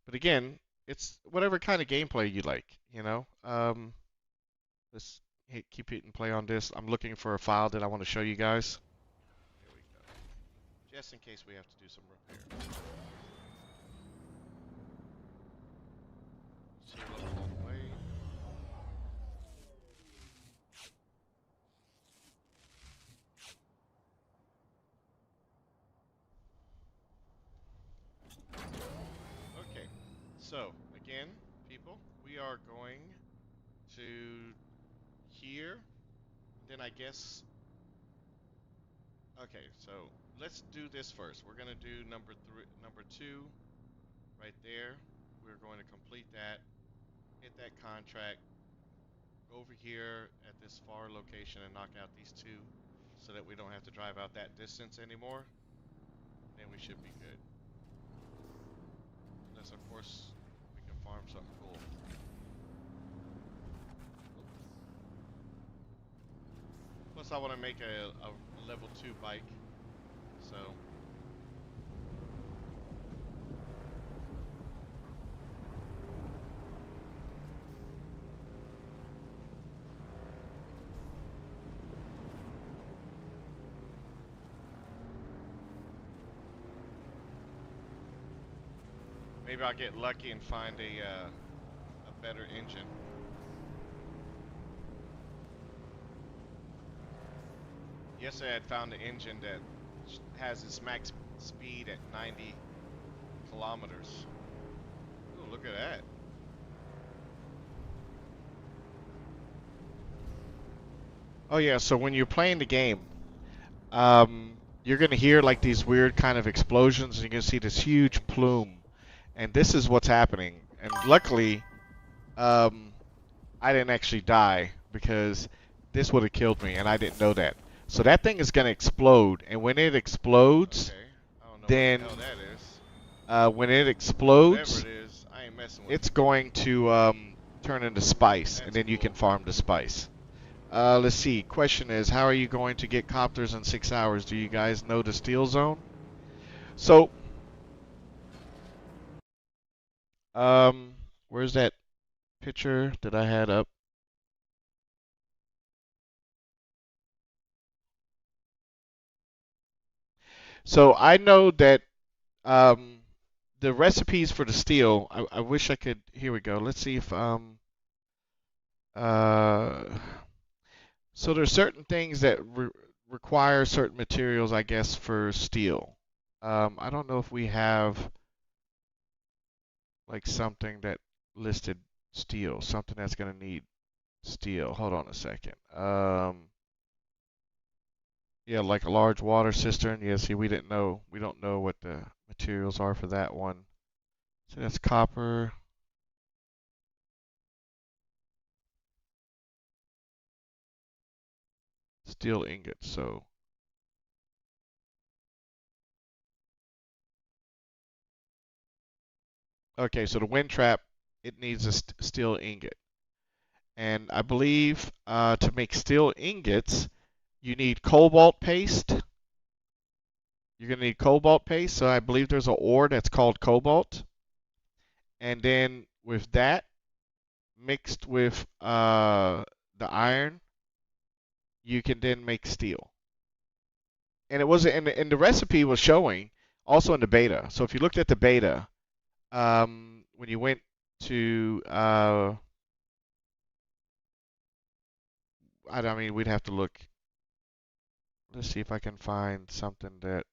S1: But again, it's whatever kind of gameplay you like, let's keep hitting play on this. I'm looking for a file that I want to show you guys. Here we go. Just in case we have to do some repair. See a little along the way. Okay. So, again, people, we are going to here. Then I guess. Okay, so let's do this first. We're gonna do number 2, right there. We're going to complete that, hit that contract, go over here at this far location and knock out these 2, so that we don't have to drive out that distance anymore. Then we should be good. Unless, of course, we can farm something cool. Plus, I want to make a level 2 bike, so. Maybe I'll get lucky and find a better engine. Yesterday I found an engine that has its max speed at 90
S2: kilometers. Ooh, look at that.
S1: Oh yeah, so when you're playing the game, you're gonna hear like these weird kind of explosions, and you're gonna see this huge plume, and this is what's happening. And luckily, um, I didn't actually die because this would have killed me, and I didn't know that. So that thing is gonna explode, and when it explodes,
S2: Okay. I don't know what the
S1: then
S2: hell that is.
S1: when it
S2: But whatever
S1: explodes,
S2: it is, I ain't messing with
S1: it's
S2: it.
S1: going to turn into spice, and
S2: That's
S1: then you can
S2: cool.
S1: farm the spice. Let's see. Question is, how are you going to get copters in 6 hours? Do you guys know the steel zone? So, um, where's that picture that I had up? So I know that um, the recipes for the steel. I wish I could. Here we go. Let's see if uh. So there's certain things that require certain materials, I guess, for steel. I don't know if we have like something that listed steel, something that's gonna need steel. Hold on a second. Yeah, like a large water cistern. Yeah, see, we didn't know. We don't know what the materials are for that one. So that's copper, steel ingots. So, okay, so the wind trap, it needs a steel ingot. And I believe to make steel ingots, you need cobalt paste. You're going to need cobalt paste. So I believe there's an ore that's called cobalt. And then with that, mixed with the iron, you can then make steel. And it was and the recipe was showing also in the beta. So if you looked at the beta, when you went to I mean we'd have to look. Let's see if I can find something that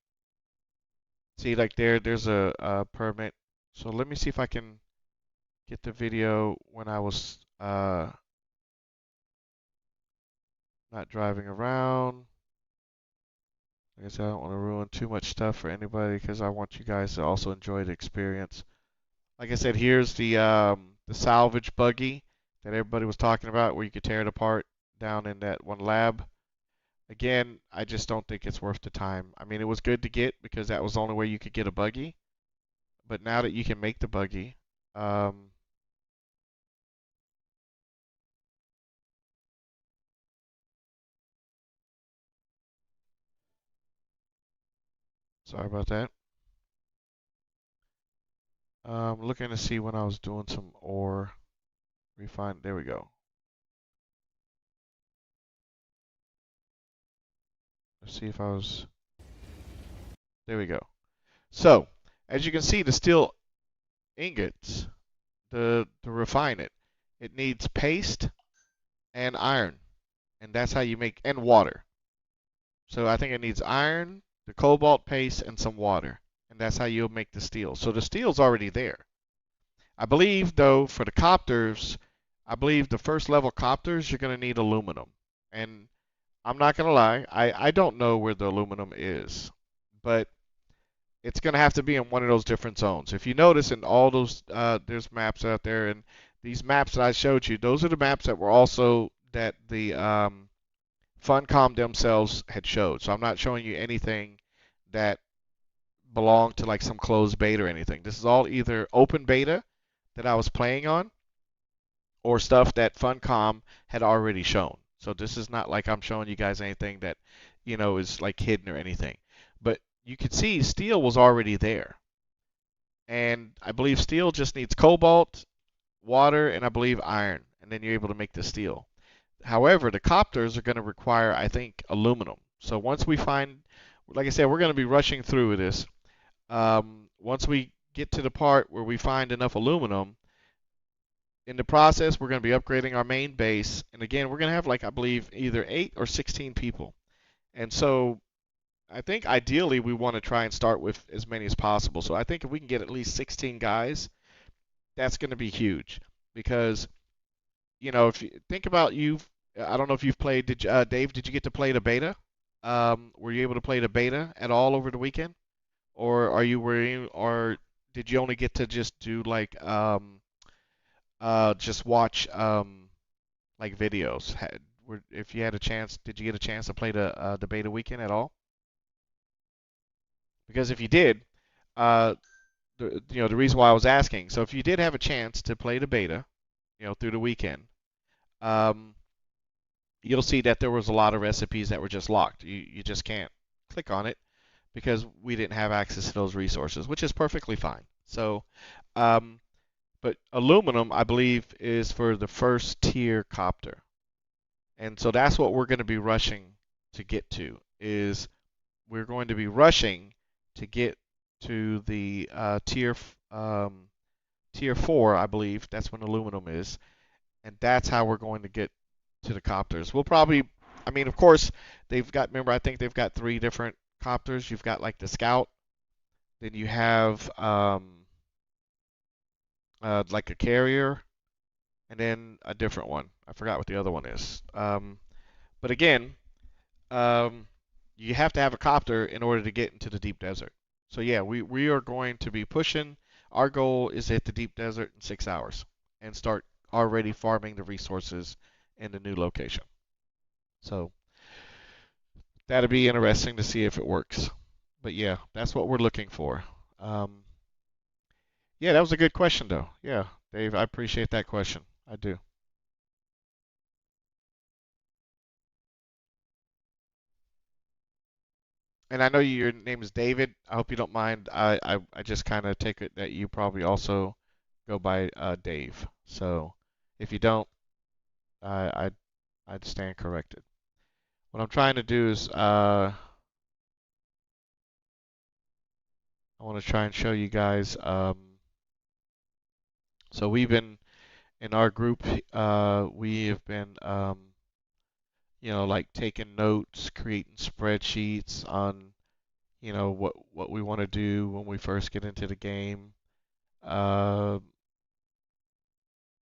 S1: see like there's a permit. So let me see if I can get the video when I was not driving around. Like I said, I don't want to ruin too much stuff for anybody because I want you guys to also enjoy the experience. Like I said, here's the salvage buggy that everybody was talking about, where you could tear it apart down in that one lab. Again, I just don't think it's worth the time. I mean, it was good to get because that was the only way you could get a buggy. But now that you can make the buggy, um, sorry about that. Looking to see when I was doing some ore refine. There we go. Let's see if I was. There we go. So, as you can see, the steel ingots, to refine it, it needs paste and iron, and that's how you make and water. So I think it needs iron, the cobalt paste, and some water, and that's how you'll make the steel. So the steel's already there. I believe though for the copters, I believe the first level copters you're going to need aluminum, and I'm not going to lie, I don't know where the aluminum is, but it's going to have to be in one of those different zones. If you notice in all those, there's maps out there, and these maps that I showed you, those are the maps that were also that the Funcom themselves had showed. So I'm not showing you anything that belonged to like some closed beta or anything. This is all either open beta that I was playing on or stuff that Funcom had already shown. So this is not like I'm showing you guys anything that, is like hidden or anything. But you can see steel was already there. And I believe steel just needs cobalt, water, and I believe iron. And then you're able to make the steel. However, the copters are going to require, I think, aluminum. So once we find, like I said, we're going to be rushing through this. Once we get to the part where we find enough aluminum, in the process, we're going to be upgrading our main base. And again, we're going to have, like, I believe, either 8 or 16 people. And so I think ideally we want to try and start with as many as possible. So I think if we can get at least 16 guys, that's going to be huge because if you think about I don't know if you've played. Dave? Did you get to play the beta? Were you able to play the beta at all over the weekend, or or did you only get to just do like just watch like videos? If you had a chance, did you get a chance to play the beta weekend at all? Because if you did, uh, the reason why I was asking. So if you did have a chance to play the beta, through the weekend, um, you'll see that there was a lot of recipes that were just locked. You just can't click on it because we didn't have access to those resources, which is perfectly fine. So, um, but aluminum, I believe, is for the first tier copter, and so that's what we're going to be rushing to get to. Is we're going to be rushing to get to the tier 4, I believe. That's when aluminum is, and that's how we're going to get to the copters. We'll probably, I mean, of course, they've got. Remember, I think they've got three different copters. You've got like the Scout, then you have like a carrier, and then a different one. I forgot what the other one is. But again, um, you have to have a copter in order to get into the deep desert. So yeah, we are going to be pushing. Our goal is to hit the deep desert in 6 hours and start already farming the resources in the new location. So that'll be interesting to see if it works. But yeah, that's what we're looking for. Um, yeah, that was a good question though. Yeah, Dave, I appreciate that question. I do. And I know your name is David. I hope you don't mind. I just kind of take it that you probably also go by Dave. So if you don't, I I'd stand corrected. What I'm trying to do is I want to try and show you guys. So we've been in our group. We have been like taking notes, creating spreadsheets on what we want to do when we first get into the game. Uh,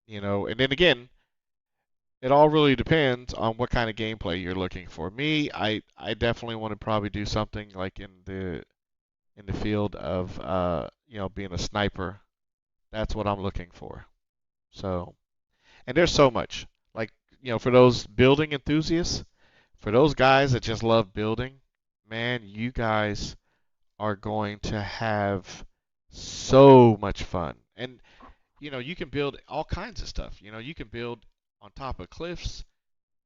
S1: and then again, it all really depends on what kind of gameplay you're looking for. Me, I definitely want to probably do something like in the field of being a sniper. That's what I'm looking for. So, and there's so much. Like, for those building enthusiasts, for those guys that just love building, man, you guys are going to have so much fun. And you can build all kinds of stuff. You can build on top of cliffs,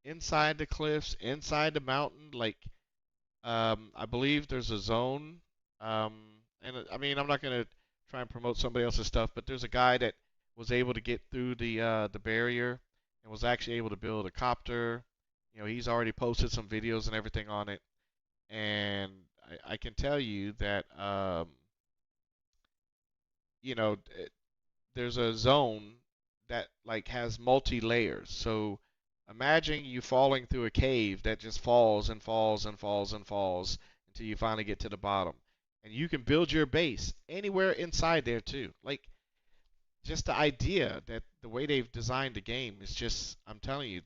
S1: inside the cliffs, inside the mountain. Like, I believe there's a zone. Um, and I mean, I'm not gonna try and promote somebody else's stuff, but there's a guy that was able to get through the barrier and was actually able to build a copter. He's already posted some videos and everything on it, and I can tell you that you know there's a zone that like has multi layers. So imagine you falling through a cave that just falls and falls and falls and falls until you finally get to the bottom. And you can build your base anywhere inside there too. Like just the idea that the way they've designed the game is just I'm telling you,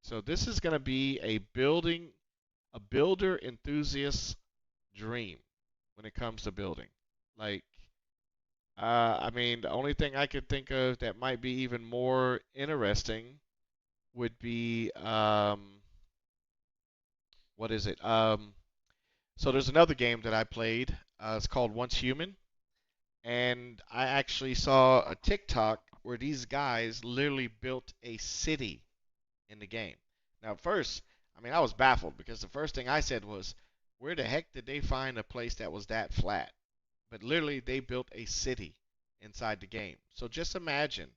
S1: so this is going to be a builder enthusiast dream when it comes to building. Like I mean, the only thing I could think of that might be even more interesting would be what is it? So there's another game that I played. It's called Once Human, and I actually saw a TikTok where these guys literally built a city in the game. Now, at first, I mean, I was baffled because the first thing I said was, where the heck did they find a place that was that flat? But literally, they built a city inside the game. So just imagine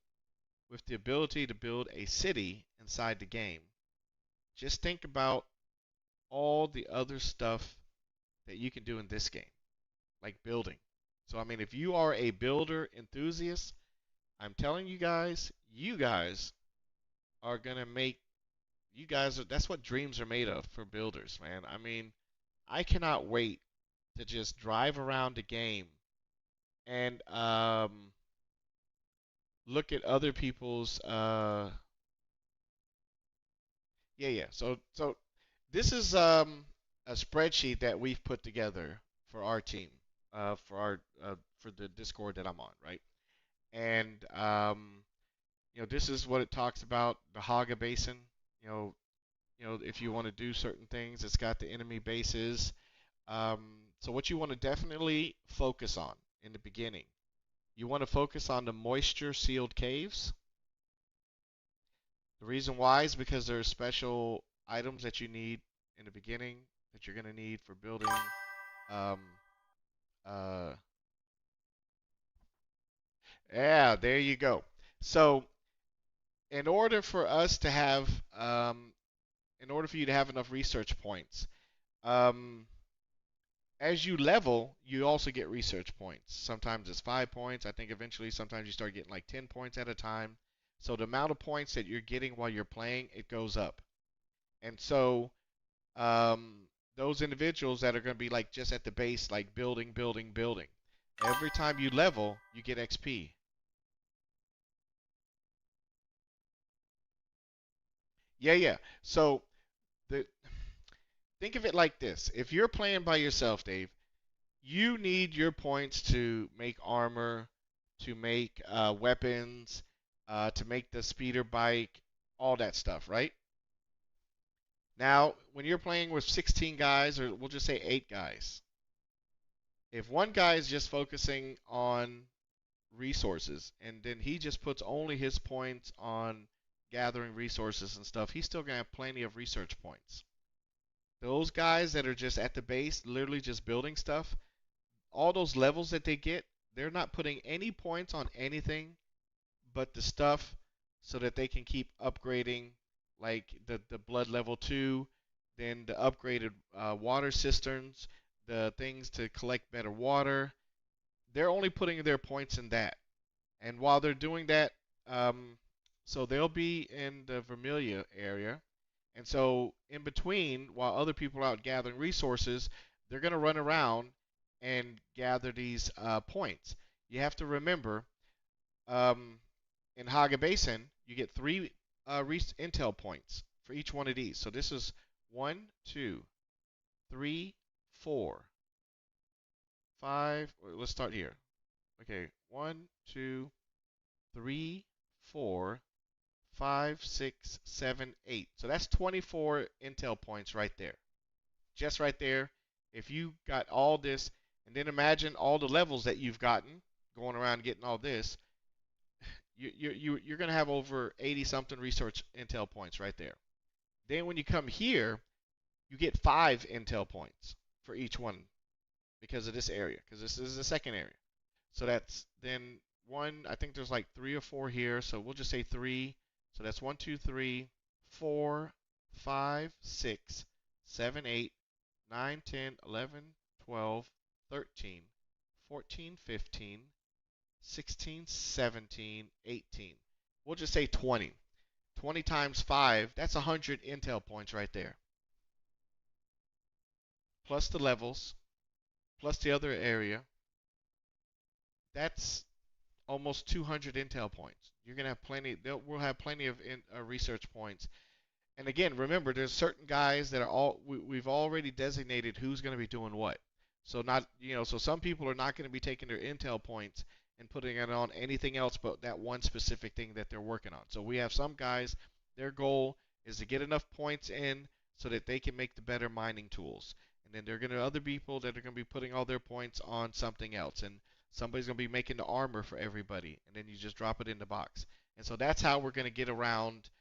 S1: with the ability to build a city inside the game. Just think about all the other stuff that you can do in this game, like building. So, I mean, if you are a builder enthusiast, I'm telling you guys are going to make, that's what dreams are made of for builders, man. I mean,
S2: I cannot wait to just drive around the game and look at other people's yeah. So this is a spreadsheet that we've put together for our team, for our for the Discord that I'm on, right? And this is what it talks about the Haga Basin. You know, if you want to do certain things, it's got the enemy bases. So what you want to definitely focus on in the beginning, you want to focus on the moisture sealed caves. The reason why is because there are special items that you need in the beginning that you're going to need for building. Um, uh, yeah, there you go. So, in order for us to have, in order for you to have enough research points, um, as you level, you also get research points. Sometimes it's 5 points. I think eventually, sometimes you start getting like 10 points at a time. So the amount of points that you're getting while you're playing, it goes up. And so those individuals that are going to be like just at the base, like building, building, building. Every time you level, you get XP. Yeah, yeah. So the think of it like this: if you're playing by yourself, Dave, you need your points to make armor, to make weapons, to make the speeder bike, all that stuff, right? Now, when you're playing with 16 guys, or we'll just say 8 guys, if one guy is just focusing on resources and then he just puts only his points on gathering resources and stuff, he's still going to have plenty of research points. Those guys that are just at the base, literally just building stuff, all those levels that they get, they're not putting any points on anything but the stuff so that they can keep upgrading, like the blood level 2, then the upgraded water cisterns, the things to collect better water. They're only putting their points in that. And while they're doing that, so they'll be in the Vermilia area. And so in between, while other people are out gathering resources, they're going to run around and gather these points. You have to remember, um, in Haga Basin, you get 3 intel points for each one of these. So this is 1, 2, 3, 4, 5. Let's start here. Okay, 1, 2, 3, 4, 5, 6, 7, 8. So that's 24 intel points right there. Just right there. If you got all this, and then imagine all the levels that you've gotten going around getting all this, you're going to have over 80 something research intel points right there. Then when you come here, you get 5 intel points for each one because of this area, because this is the second area. So that's then one, I think there's like 3 or 4 here, so we'll just say 3. So that's 1, 2, 3, 4, 5, 6, 7, 8, 9, 10, 11, 12, 13, 14, 15, 16, 17, 18. We'll just say 20. 20 times 5, that's 100 intel points right there. Plus the levels, plus the other area. That's almost 200 intel points. You're gonna have plenty. We'll have plenty of research points. And again, remember, there's certain guys that are we've already designated who's going to be doing what. So not so some people are not going to be taking their intel points and putting it on anything else but that one specific thing that they're working on. So we have some guys, their goal is to get enough points in so that they can make the better mining tools. And then there are going to be other people that are going to be putting all their points on something else. And somebody's going to be making the armor for everybody. And then you just drop it in the box. And so that's how we're going to get around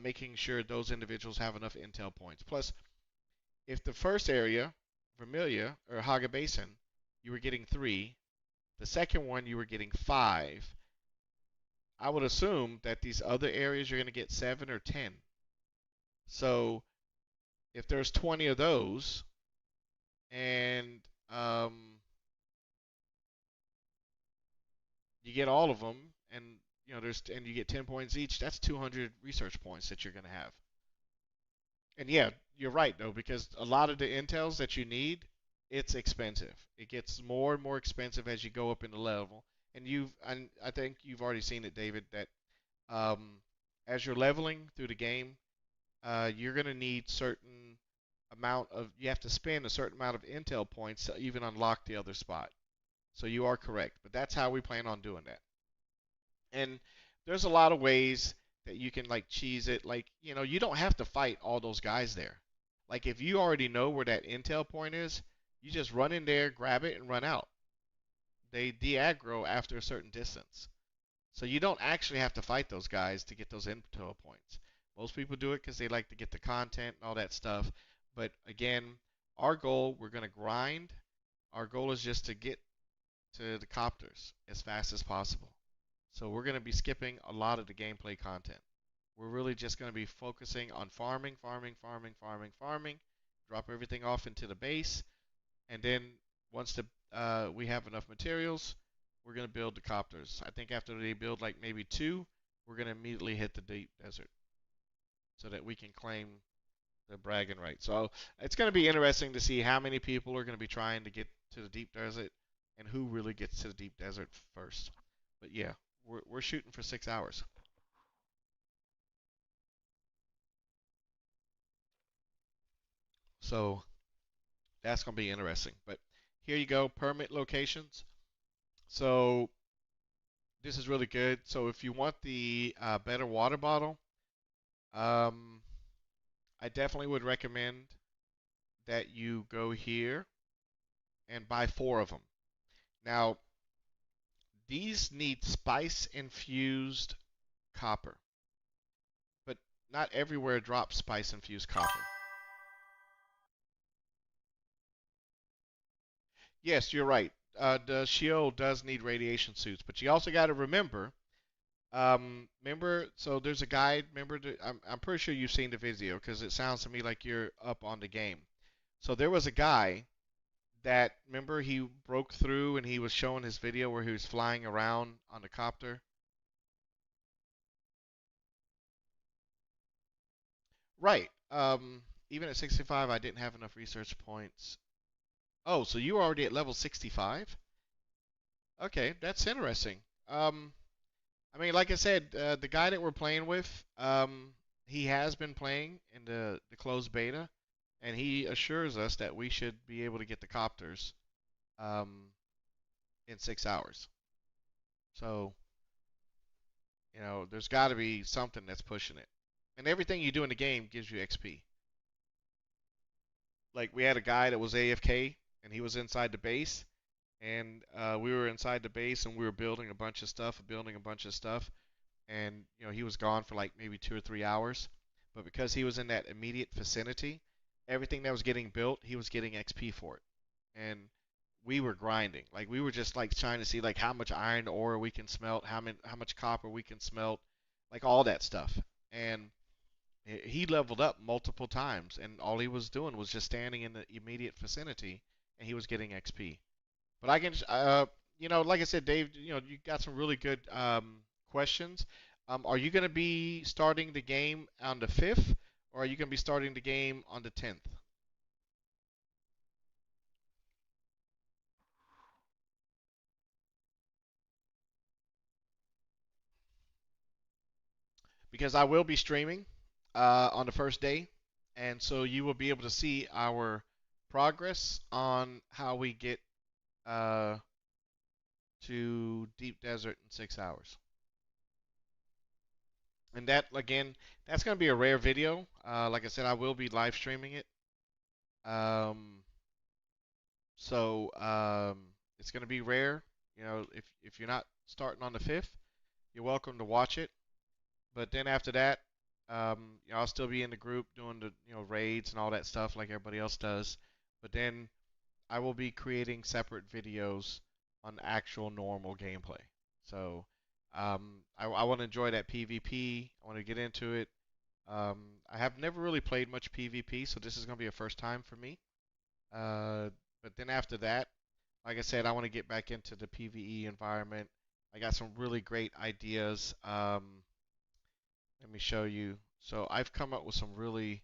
S2: making sure those individuals have enough intel points. Plus, if the first area, Vermilia or Haga Basin, you were getting 3, the second one you were getting 5, I would assume that these other areas you're going to get 7 or 10. So if there's 20 of those, and you get all of them, and you get 10 points each, that's 200 research points that you're going to have. And yeah, you're right though, because a lot of the intels that you need, it's expensive. It gets more and more expensive as you go up in the level. And I think you've already seen it, David, that um, as you're leveling through the game, you're gonna need certain amount of you have to spend a certain amount of intel points to even unlock the other spot. So you are correct, but that's how we plan on doing that. And there's a lot of ways that you can like cheese it. Like, you don't have to fight all those guys there. Like if you already know where that intel point is, you just run in there, grab it, and run out. They de-aggro after a certain distance. So you don't actually have to fight those guys to get those intel points. Most people do it because they like to get the content and all that stuff. But again, our goal, we're going to grind. Our goal is just to get to the copters as fast as possible. So we're going to be skipping a lot of the gameplay content. We're really just going to be focusing on farming, farming, farming, farming, farming. Drop everything off into the base, and then once we have enough materials, we're going to build the copters. I think after they build like maybe two, we're going to immediately hit the deep desert so that we can claim the bragging right. So it's going to be interesting to see how many people are going to be trying to get to the deep desert and who really gets to the deep desert first. But yeah, we're shooting for 6 hours. So that's going to be interesting. But here you go, permit locations. So this is really good. So if you want the better water bottle, um, I definitely would recommend that you go here and buy 4 of them. Now, these need spice infused copper, but not everywhere drops spice infused copper. Yes, you're right. The Sheol does need radiation suits, but you also got to remember. So there's a guide. I'm pretty sure you've seen the video because it sounds to me like you're up on the game. So there was a guy that, remember, he broke through and he was showing his video where he was flying around on the copter. Right. Even at 65, I didn't have enough research points. Oh, so you were already at level 65? Okay, that's interesting. I mean, like I said, the guy that we're playing with, he has been playing in the closed beta, and he assures us that we should be able to get the copters um, in 6 hours. So, there's got to be something that's pushing it. And everything you do in the game gives you XP. Like we had a guy that was AFK, and he was inside the base, and we were inside the base, and we were building a bunch of stuff, and he was gone for like maybe 2 or 3 hours. But because he was in that immediate vicinity, everything that was getting built, he was getting XP for it. And we were grinding. Like we were just like trying to see like how much iron ore we can smelt, how much copper we can smelt, like all that stuff. And he leveled up multiple times, and all he was doing was just standing in the immediate vicinity, and he was getting XP. But I can, like I said, Dave, you got some really good questions. Are you going to be starting the game on the 5th, or are you going to be starting the game on the 10th? Because I will be streaming on the first day, and so you will be able to see our progress on how we get uh, to Deep Desert in 6 hours. And that again, that's going to be a rare video. Like I said, I will be live streaming it. Um, so it's going to be rare. If you're not starting on the 5th, you're welcome to watch it. But then after that, I'll still be in the group doing the raids and all that stuff like everybody else does. But then I will be creating separate videos on actual normal gameplay. So I want to enjoy that PvP. I want to get into it. I have never really played much PvP, so this is going to be a first time for me. Uh, but then after that, like I said, I want to get back into the PvE environment. I got some really great ideas. Let me show you. So I've come up with some really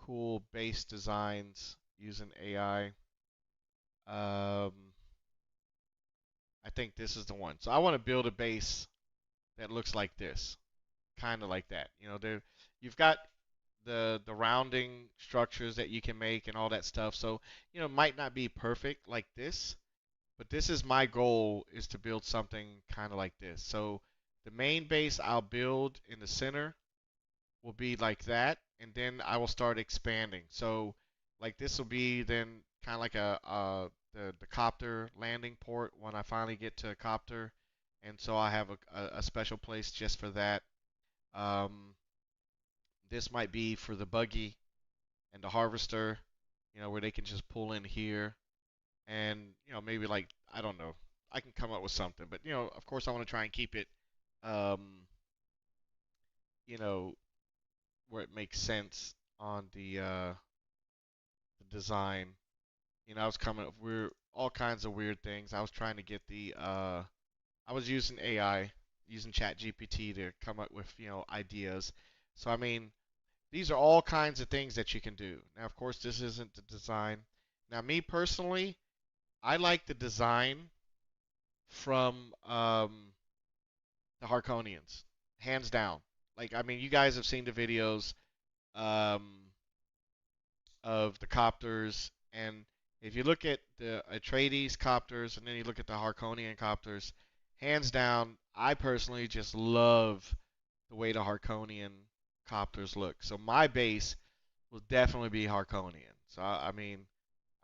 S2: cool base designs using AI. I think this is the one. So I want to build a base that looks like this, kind of like that. There you've got the rounding structures that you can make and all that stuff. So it might not be perfect like this, but this is my goal is to build something kind of like this. So the main base I'll build in the center will be like that, and then I will start expanding. So like this will be then kind of like the copter landing port when I finally get to a copter, and so I have a special place just for that. Um, this might be for the buggy and the harvester, where they can just pull in here, and maybe like I don't know, I can come up with something, but of course I want to try and keep it, um, you know, where it makes sense on the design. I was coming up with all kinds of weird things. I was trying to get I was using AI, using Chat GPT to come up with, ideas. So I mean, these are all kinds of things that you can do. Now, of course, this isn't the design. Now, me personally, I like the design from the Harkonians, hands down. Like, I mean, you guys have seen the videos. Um, of the copters. And if you look at the Atreides copters and then you look at the Harkonian copters, hands down, I personally just love the way the Harkonian copters look. So my base will definitely be Harkonian. So I mean,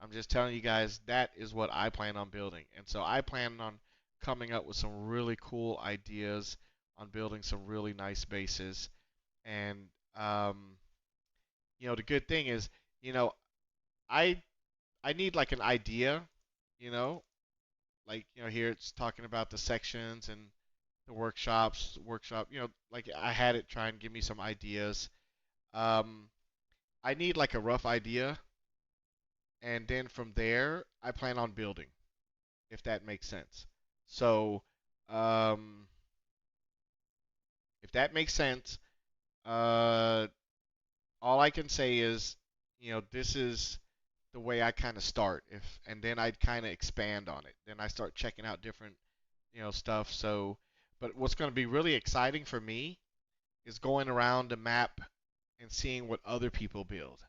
S2: I'm just telling you guys that is what I plan on building. And so I plan on coming up with some really cool ideas on building some really nice bases. And the good thing is, you know, I I need like an idea, you know, like here it's talking about the sections and the workshop, like I had it try and give me some ideas. Um, I need like a rough idea, and then from there I plan on building, if that makes sense. So, um, if that makes sense, uh, all I can say is, this is the way I kind of start. And then I kind of expand on it. Then I start checking out different, stuff. So, but what's going to be really exciting for me is going around the map and seeing what other people build,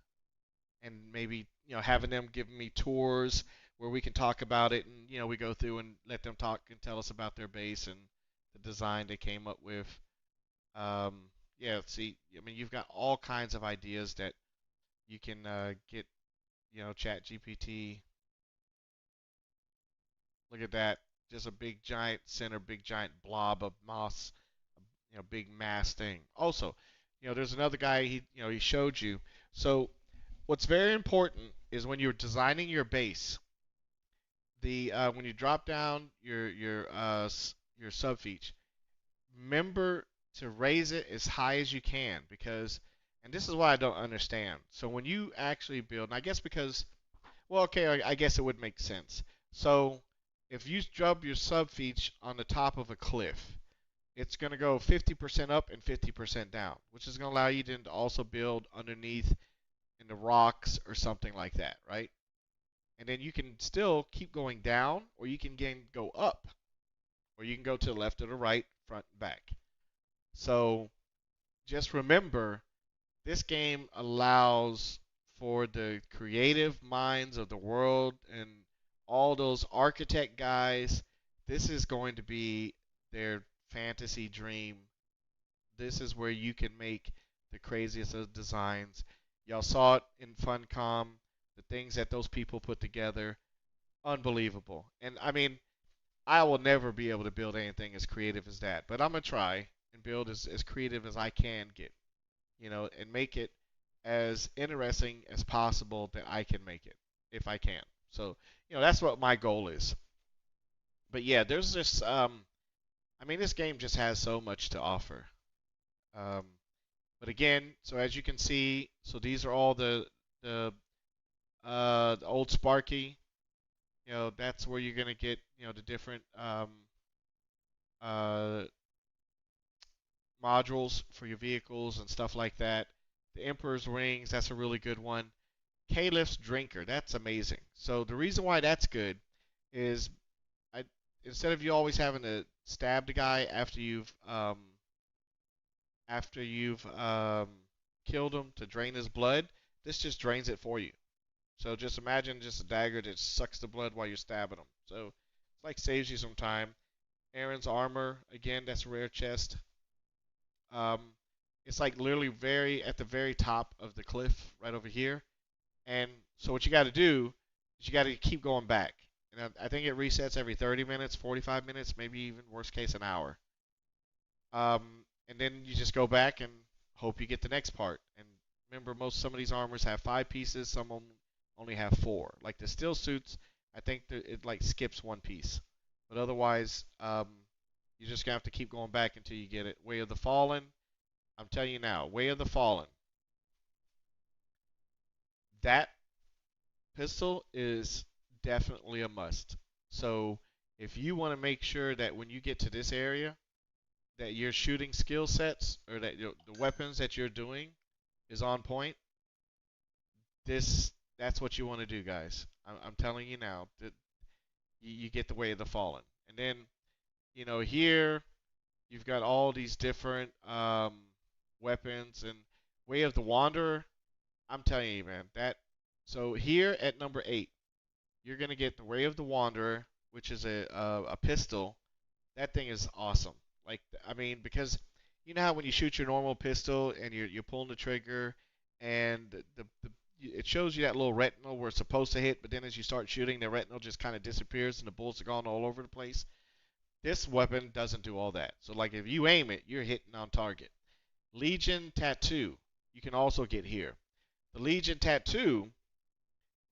S2: and maybe having them give me tours where we can talk about it, and we go through and let them talk and tell us about their base and the design they came up with. Um, yeah, see, I mean, you've got all kinds of ideas that you can get, Chat GPT. Look at that. Just a big giant center, big giant blob of moss, big mass thing. Also, there's another guy he showed you. So what's very important is when you're designing your base, the when you drop down your subfeature, remember to raise it as high as you can because, and this is what I don't understand. So when you actually build, and I guess because, well, okay, I guess it would make sense. So if you drop your subfeature on the top of a cliff, it's going to go 50% up and 50% down, which is going to allow you to also build underneath in the rocks or something like that, right? And then you can still keep going down, or you can go up, or you can go to the left or the right, front and back. So just remember, this game allows for the creative minds of the world and all those architect guys. This is going to be their fantasy dream. This is where you can make the craziest of designs. Y'all saw it in Funcom, the things that those people put together. Unbelievable. And I mean, I will never be able to build anything as creative as that, but I'm going to try and build as creative as I can get, and make it as interesting as possible that I can make it, if I can. So, that's what my goal is. But yeah, there's this, I mean, this game just has so much to offer. Um, but again, so as you can see, so these are all the, the old Sparky. That's where you're gonna get, the different uh, modules for your vehicles and stuff like that.
S1: The Emperor's Rings, that's a really good one. Caliph's Drinker, that's amazing. So the reason why that's good is I instead of you always having to stab the guy after you've killed him to drain his blood, this just drains it for you. So just imagine just a dagger that sucks the blood while you're stabbing him. So it's like saves you some time. Aaron's armor, again, that's a rare chest. Um, it's like literally very at the very top of the cliff right over here. And so what you got to do is you got to keep going back. And I think it resets every 30 minutes, 45 minutes, maybe even worst case an hour. And then you just go back and hope you get the next part. And remember, some of these armors have 5 pieces, some of them only have 4. Like the steel suits, I think that it like skips 1 piece. But otherwise, you're just gonna have to keep going back until you get it. Way of the Fallen, I'm telling you now, Way of the Fallen. That pistol is definitely a must. So if you want to make sure that when you get to this area, that your shooting skill sets or that the weapons that you're doing is on point, this that's what you want to do, guys. I'm telling you now that you get the Way of the Fallen, and then here you've got all these different weapons and Way of the Wanderer. I'm telling you, man, that so here at number 8, you're gonna get the Way of the Wanderer, which is a pistol. That thing is awesome. Like, I mean, because you know how when you shoot your normal pistol and you're pulling the trigger and it shows you that little retinal where it's supposed to hit, but then as you start shooting, the retinal just kind of disappears and the bullets are gone all over the place. This weapon doesn't do all that. So, like, if you aim it, you're hitting on target. Legion Tattoo, you can also get here. The Legion Tattoo,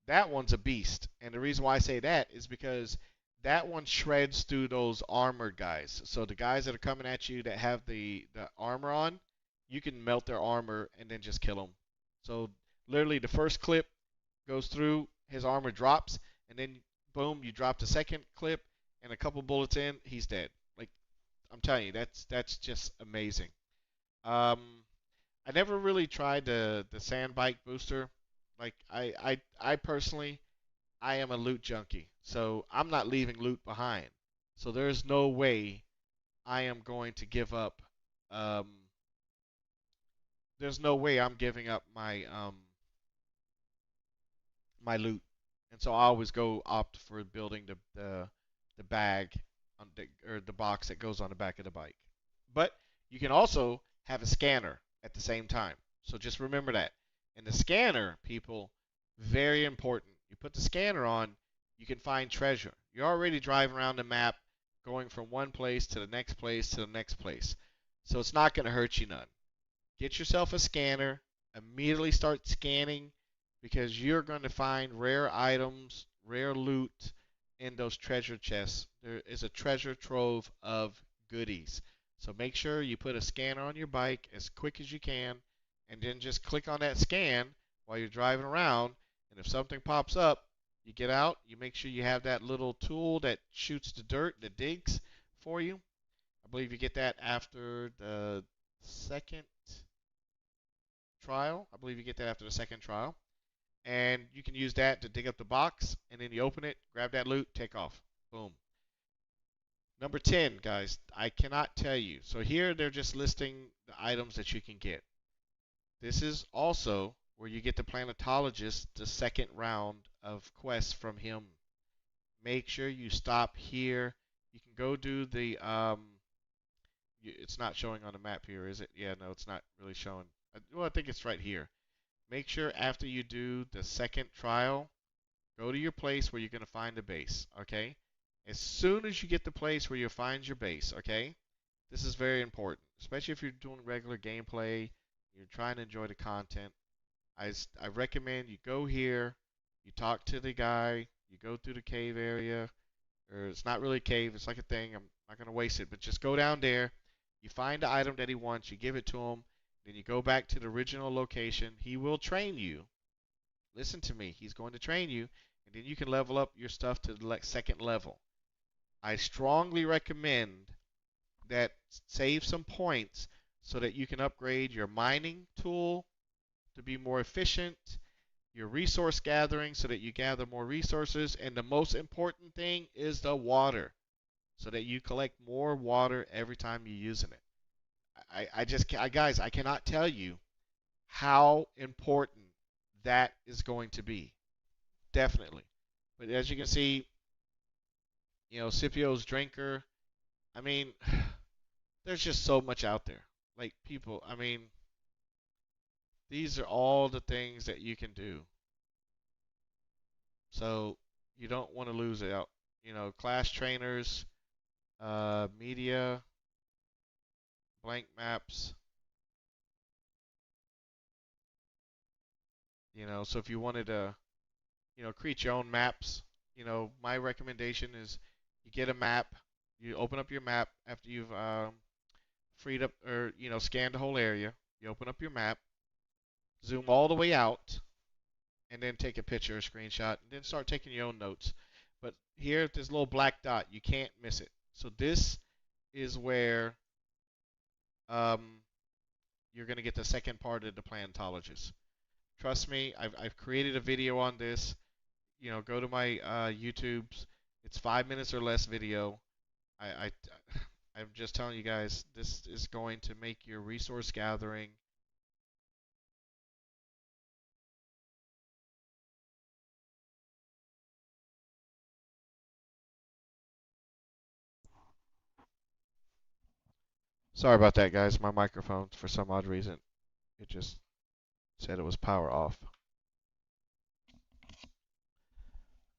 S1: that one's a beast. And the reason why I say that is because that one shreds through those armored guys. So the guys that are coming at you that have the armor on, you can melt their armor and then just kill them. So literally the first clip goes through, his armor drops, and then boom, you drop the second clip, and a couple bullets in, he's dead. Like, I'm telling you, that's just amazing. Um, I never really tried the sand bike booster. Like I personally, I am a loot junkie, so I'm not leaving loot behind. So there's no way I am going to give up. Um, there's no way I'm giving up my loot, and so I always go opt for building the bag on or the box that goes on the back of the bike. But you can also have a scanner at the same time. So just remember that. And the scanner, people, very important. You put the scanner on, you can find treasure. You're already driving around the map, going from one place to the next place to the next place. So it's not going to hurt you none. Get yourself a scanner, immediately start scanning because you're going to find rare items, rare loot in those treasure chests. There is a treasure trove of goodies. So make sure you put a scanner on your bike as quick as you can and then just click on that scan while you're driving around. And if something pops up, you get out, you make sure you have that little tool that shoots the dirt, that digs for you. I believe you get that after the second trial. I believe you get that after the second trial. And you can use that to dig up the box, and then you open it, grab that loot, take off. Boom. Number 10, guys, I cannot tell you. So here they're just listing the items that you can get. This is also where you get the planetologist, the second round of quests from him. Make sure you stop here. You can go do the it's not showing on the map here, is it? Yeah, no, it's not really showing. Well, I think it's right here. Make sure after you do the second trial, go to your place where you're going to find the base, okay? As soon as you get the place where you find your base, okay? This is very important, especially if you're doing regular gameplay, you're trying to enjoy the content. I recommend you go here, you talk to the guy, you go through the cave area, or it's not really a cave, it's like a thing. I'm not going to waste it, but just go down there. You find the item that he wants, you give it to him, then you go back to the original location. He will train you. Listen to me. He's going to train you, and then you can level up your stuff to the second level. I strongly recommend that save some points so that you can upgrade your mining tool to be more efficient, your resource gathering so that you gather more resources, and the most important thing is the water so that you collect more water every time you're using it. Guys, I cannot tell you how important that is going to be. Definitely. But as you can see, Scipio's drinker. I mean, there's just so much out there. Like people, I mean, these are all the things that you can do. So you don't want to lose out. Class trainers, media, blank maps. So if you wanted to, create your own maps, my recommendation is you get a map, you open up your map after you've freed up or scanned the whole area. You open up your map, zoom all the way out, and then take a picture, a screenshot, and then start taking your own notes. But here, this little black dot, you can't miss it. So this is where um, you're going to get the second part of the plantologist. Trust me, I've created a video on this. Go to my YouTube's. It's 5 minutes or less video. I I'm just telling you guys, this is going to make your resource gathering. Sorry about that, guys. My microphone, for some odd reason, it just said it was power off.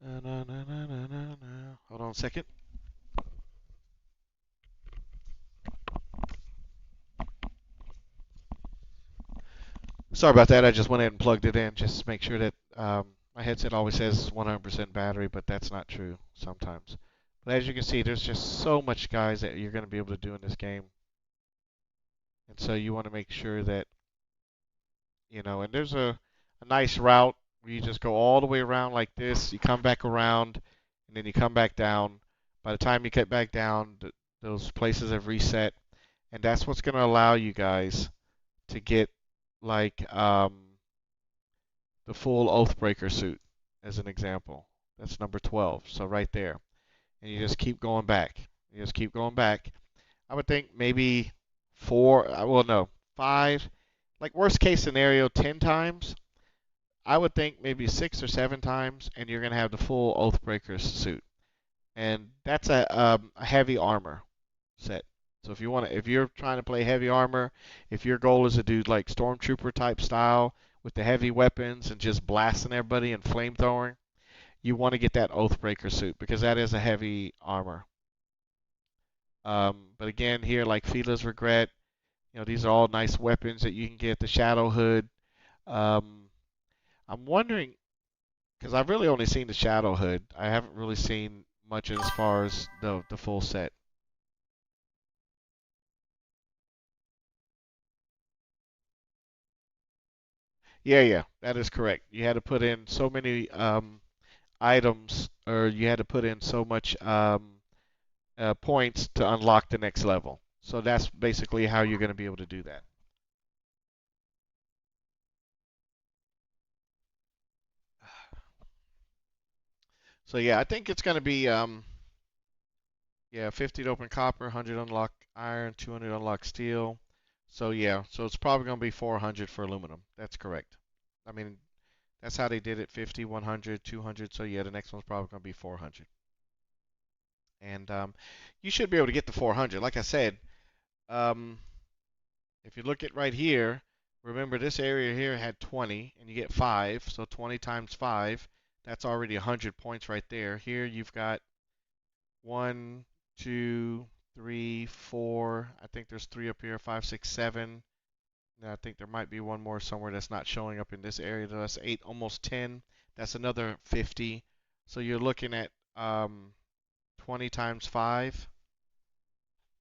S1: Na, na, na, na, na, na. Hold on a second. Sorry about that. I just went ahead and plugged it in just to make sure that my headset always says 100% battery, but that's not true sometimes. But as you can see, there's just so much, guys, that you're going to be able to do in this game. And so you want to make sure that, and there's a nice route where you just go all the way around like this. You come back around, and then you come back down. By the time you get back down, those places have reset. And that's what's going to allow you guys to get, like, the full Oathbreaker suit, as an example. That's number 12. So right there. And you just keep going back. You just keep going back. I would think maybe four, well, no, five, like worst case scenario, 10 times. I would think maybe 6 or 7 times, and you're going to have the full Oathbreaker suit. And that's a heavy armor set. So if you're trying to play heavy armor, if your goal is to do like stormtrooper type style with the heavy weapons and just blasting everybody and flamethrowing, you want to get that Oathbreaker suit because that is a heavy armor. But again, here like Fila's Regret, these are all nice weapons that you can get. The Shadow Hood. Um, I'm wondering because I've really only seen the Shadow Hood. I haven't really seen much as far as the full set. Yeah, yeah, that is correct. You had to put in so many items, or you had to put in so much points to unlock the next level. So that's basically how you're going to be able to do that. So yeah, I think it's going to be yeah, 50 to open copper, 100 unlock iron, 200 unlock steel. So yeah, so it's probably going to be 400 for aluminum. That's correct. I mean, that's how they did it, 50, 100, 200. So yeah, the next one's probably going to be 400. And you should be able to get the 400. Like I said, um, if you look at right here, remember this area here had 20, and you get 5. So 20 times 5, that's already 100 points right there. Here you've got 1, 2, 3, 4. I think there's 3 up here. 5, 6, 7. And I think there might be one more somewhere that's not showing up in this area. That's 8, almost 10. That's another 50. So you're looking at 20 times 5.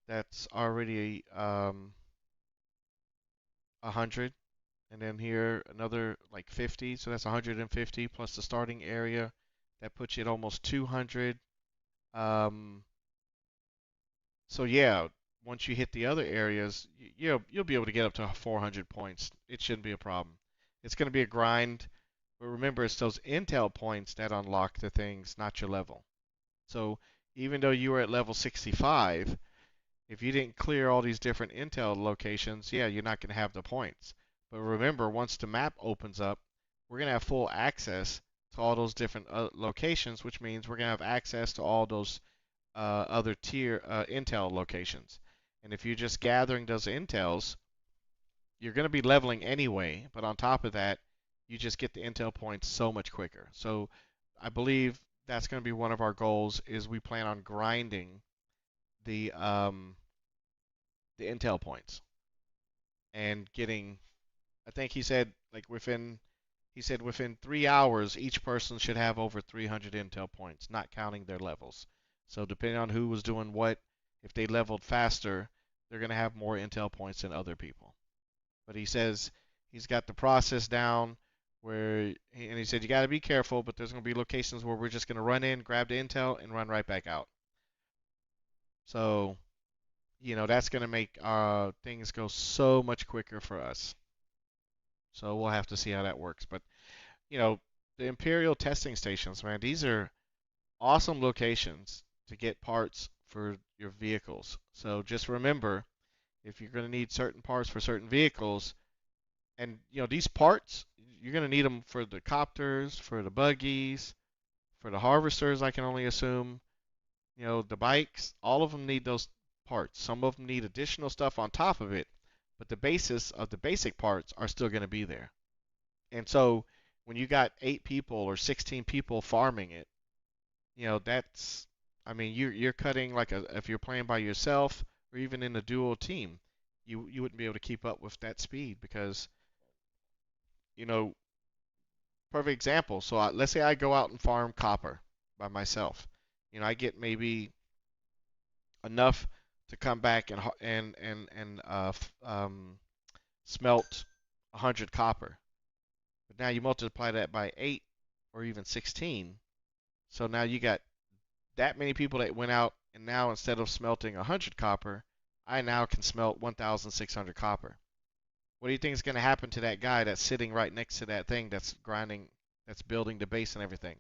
S1: That's already 100. And then here another like 50. So that's 150 plus the starting area. That puts you at almost 200. Um, So yeah, once you hit the other areas, you'll be able to get up to 400 points. It shouldn't be a problem. It's going to be a grind. But remember, it's those intel points that unlock the things, not your level. So even though you were at level 65, if you didn't clear all these different intel locations, yeah, you're not going to have the points. But remember, once the map opens up, we're going to have full access to all those different locations, which means we're going to have access to all those other tier intel locations. And if you're just gathering those intels, you're going to be leveling anyway. But on top of that, you just get the intel points so much quicker. So I believe that's going to be one of our goals. Is we plan on grinding the um, the intel points and getting. I think he said like within. He said within 3 hours, each person should have over 300 intel points, not counting their levels. So depending on who was doing what, if they leveled faster, they're going to have more intel points than other people. But he says he's got the process down where, and he said you got to be careful, but there's going to be locations where we're just going to run in, grab the intel, and run right back out. So, that's going to make things go so much quicker for us. So we'll have to see how that works. But, you know, the Imperial testing stations, man, these are awesome locations to get parts for your vehicles. So just remember, if you're going to need certain parts for certain vehicles, and these parts, you're going to need them for the copters, for the buggies, for the harvesters, I can only assume. The bikes, all of them need those parts. Some of them need additional stuff on top of it, but the basis of the basic parts are still going to be there. And so when you got 8 people or 16 people farming it, that's, I mean, you're cutting like if you're playing by yourself or even in a duo team, you wouldn't be able to keep up with that speed because, you know, perfect example. So let's say I go out and farm copper by myself. I get maybe enough to come back and smelt 100 copper. But now you multiply that by 8 or even 16. So now you got that many people that went out, and now instead of smelting 100 copper, I now can smelt 1,600 copper. What do you think is going to happen to that guy that's sitting right next to that thing that's grinding, that's building the base and everything?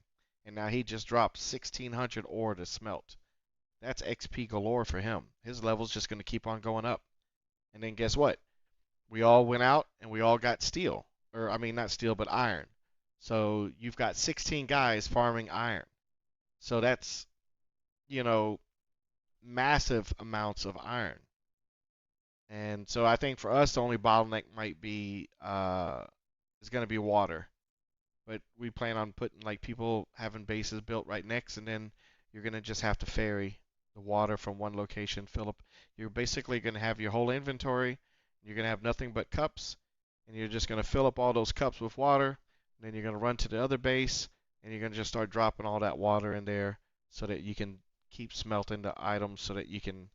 S1: And now he just dropped 1,600 ore to smelt. That's XP galore for him. His level's just going to keep on going up. And then guess what? We all went out and we all got steel. Or, I mean, not steel, but iron. So you've got 16 guys farming iron. So that's, you know, massive amounts of iron. And so I think for us, the only bottleneck might be is going to be water. But we plan on putting like people having bases built right next, and then you're going to just have to ferry the water from one location, fill up. You're basically going to have your whole inventory. You're going to have nothing but cups, and you're just going to fill up all those cups with water. And then you're going to run to the other base, and you're going to just start dropping all that water in there so that you can keep smelting the items so that you can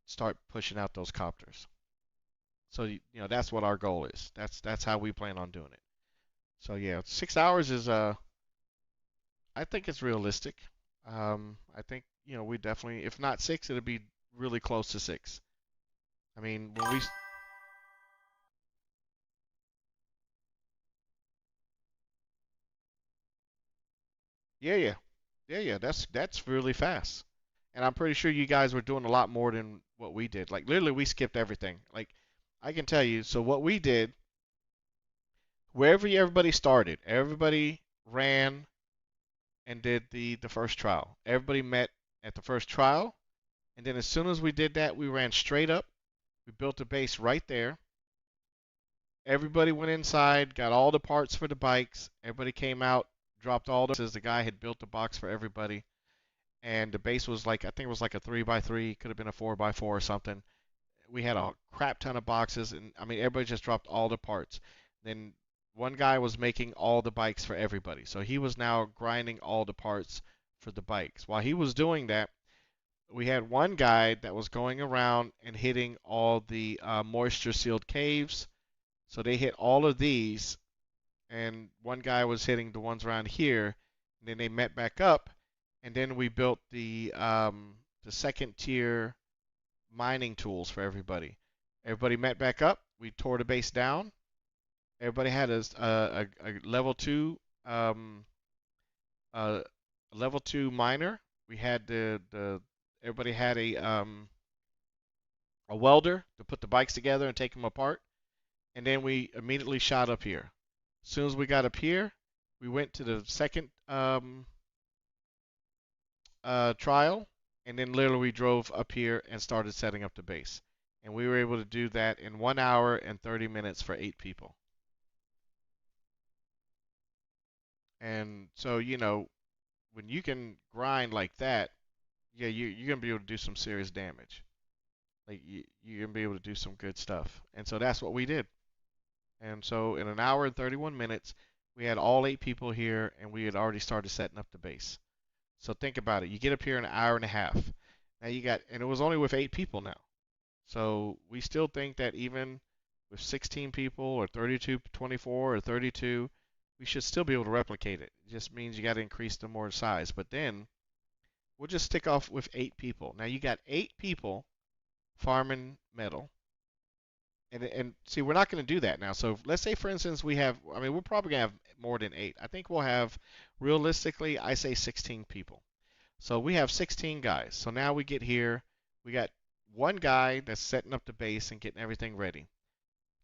S1: start pushing out those copters. So that's what our goal is. That's how we plan on doing it. So yeah, 6 hours is I think it's realistic. I think we definitely, if not six, it'll be really close to six. I mean, when we yeah, yeah, yeah, yeah, that's really fast. And I'm pretty sure you guys were doing a lot more than what we did. Like literally, we skipped everything. Like I can tell you. So what we did, wherever everybody started, everybody ran and did the first trial. Everybody met at the first trial, and then as soon as we did that, we ran straight up. We built a base right there. Everybody went inside, got all the parts for the bikes. Everybody came out, dropped all the. The guy had built the box for everybody, and the base was like I think it was like a 3x3, could have been a 4x4 or something. We had a crap ton of boxes, and I mean everybody just dropped all the parts. Then one guy was making all the bikes for everybody, so he was now grinding all the parts for the bikes. While he was doing that, we had one guy that was going around and hitting all the moisture sealed caves. So they hit all of these, and one guy was hitting the ones around here. And then they met back up, and then we built the second tier mining tools for everybody. Everybody met back up. We tore the base down. Everybody had a level two um, uh, level two miner. We had the everybody had a welder to put the bikes together and take them apart, and then we immediately shot up here. As soon as we got up here, we went to the second trial, and then literally we drove up here and started setting up the base. And we were able to do that in 1 hour and 30 minutes for 8 people. And so, when you can grind like that, yeah, you're gonna be able to do some serious damage. Like you're gonna be able to do some good stuff. And so that's what we did. And so in an hour and 31 minutes, we had all 8 people here, and we had already started setting up the base. So think about it. You get up here in an hour and a half. Now and it was only with 8 people now. So we still think that even with 16 people or 32, 24 or 32, we should still be able to replicate it. It just means you got to increase the more size. But then we'll just stick off with 8 people. Now you got 8 people farming metal. And see, we're not going to do that now. So let's say, for instance, I mean, we're probably going to have more than 8. I think we'll have, realistically, I say 16 people. So we have 16 guys. So now we get here, we got one guy that's setting up the base and getting everything ready.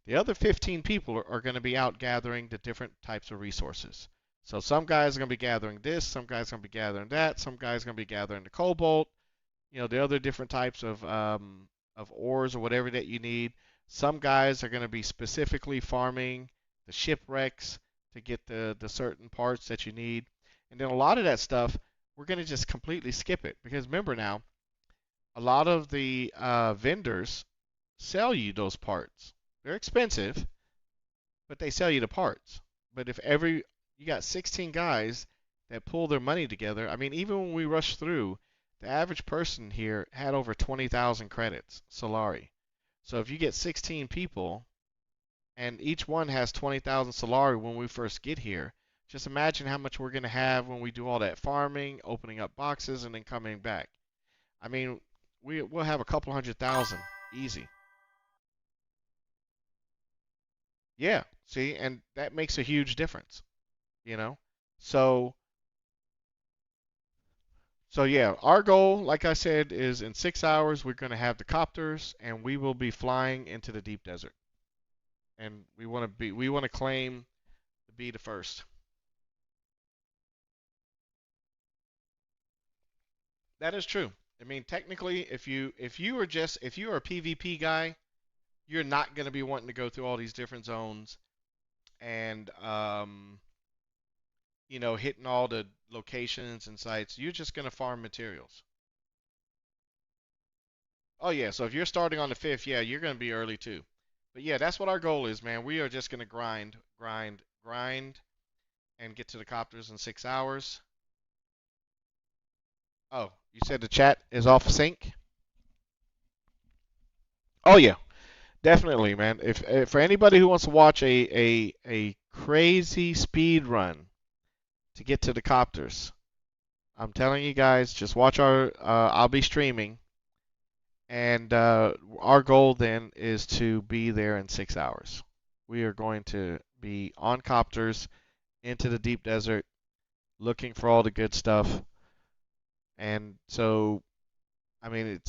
S1: The other 15 people are going to be out gathering the different types of resources. So some guys are going to be gathering this, some guys are going to be gathering that, some guys are going to be gathering the cobalt, the other different types of ores or whatever that you need. Some guys are going to be specifically farming the shipwrecks to get the certain parts that you need. And then a lot of that stuff, we're going to just completely skip it. Because remember now, a lot of the vendors sell you those parts. They're expensive, but they sell you the parts. But if you got 16 guys that pull their money together, I mean, even when we rushed through, the average person here had over 20,000 credits, Solari. So if you get 16 people and each one has 20,000 Solari when we first get here, just imagine how much we're going to have when we do all that farming, opening up boxes, and then coming back. I mean, we'll have a couple 100,000 easy. Yeah, see, and that makes a huge difference, you know? So, so yeah, our goal, like I said, is in 6 hours we're going to have the copters and we will be flying into the deep desert. And we want to claim to be the first. That is true. I mean, technically, if you are a PvP guy, you're not going to be wanting to go through all these different zones and hitting all the locations and sites. You're just going to farm materials. Oh yeah, so if you're starting on the 5th, yeah, you're going to be early too. But yeah, that's what our goal is, man. We are just going to grind, grind, grind, and get to the copters in 6 hours. Oh, you said the chat is off sync? Oh yeah, definitely, man. If for anybody who wants to watch a crazy speed run to get to the copters, I'm telling you guys, just watch our. I'll be streaming, and our goal then is to be there in 6 hours. We are going to be on copters into the deep desert, looking for all the good stuff, and so I mean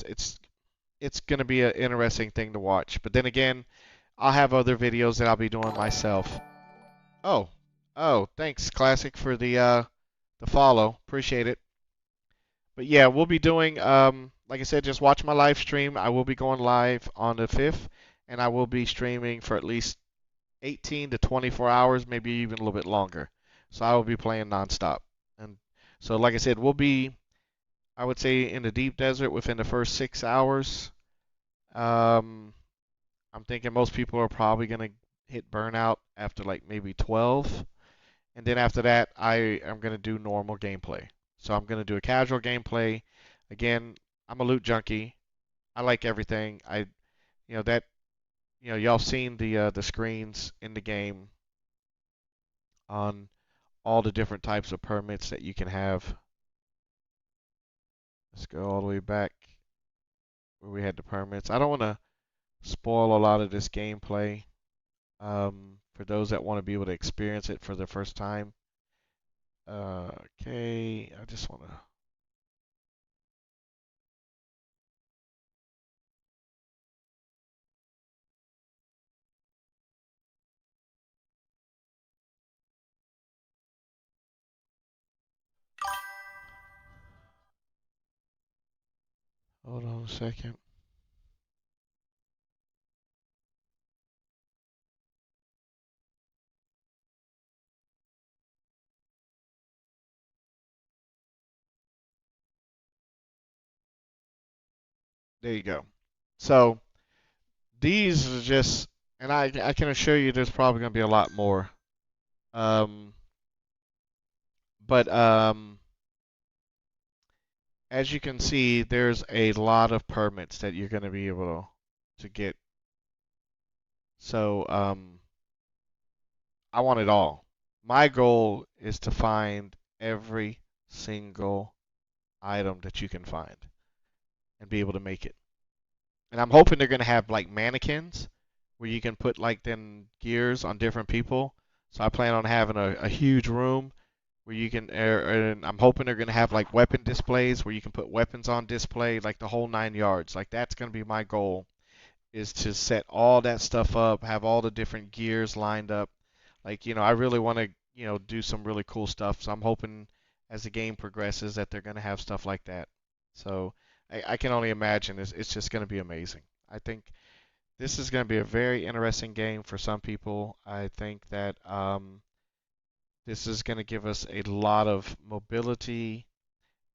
S1: it's going to be an interesting thing to watch. But then again, I'll have other videos that I'll be doing myself. Oh, oh, thanks, Classic, for the follow. Appreciate it. But yeah, we'll be doing like I said, just watch my live stream. I will be going live on the 5th, and I will be streaming for at least 18 to 24 hours, maybe even a little bit longer. So I will be playing nonstop. And so, like I said, we'll be, I would say, in the deep desert within the first 6 hours. Um, I'm thinking most people are probably gonna hit burnout after like maybe 12. And then after that, I am going to do normal gameplay. So I'm going to do a casual gameplay. Again, I'm a loot junkie. I like everything. You know that, y'all seen the screens in the game on all the different types of permits that you can have. Let's go all the way back where we had the permits. I don't want to spoil a lot of this gameplay for those that want to be able to experience it for the first time. Okay, I just want to hold on a second. There you go. So these are just, and I can assure you, there's probably going to be a lot more. Um, but as you can see, there's a lot of permits that you're going to be able to get. So I want it all. My goal is to find every single item that you can find and be able to make it. And I'm hoping they're going to have like mannequins where you can put like then gears on different people. So I plan on having a huge room where you can, and I'm hoping they're going to have like weapon displays where you can put weapons on display, like the whole 9 yards. Like that's going to be my goal, is to set all that stuff up, have all the different gears lined up. Like, I really want to, do some really cool stuff. So I'm hoping as the game progresses that they're going to have stuff like that. So I can only imagine it's just going to be amazing. I think this is going to be a very interesting game for some people. I think that this is going to give us a lot of mobility.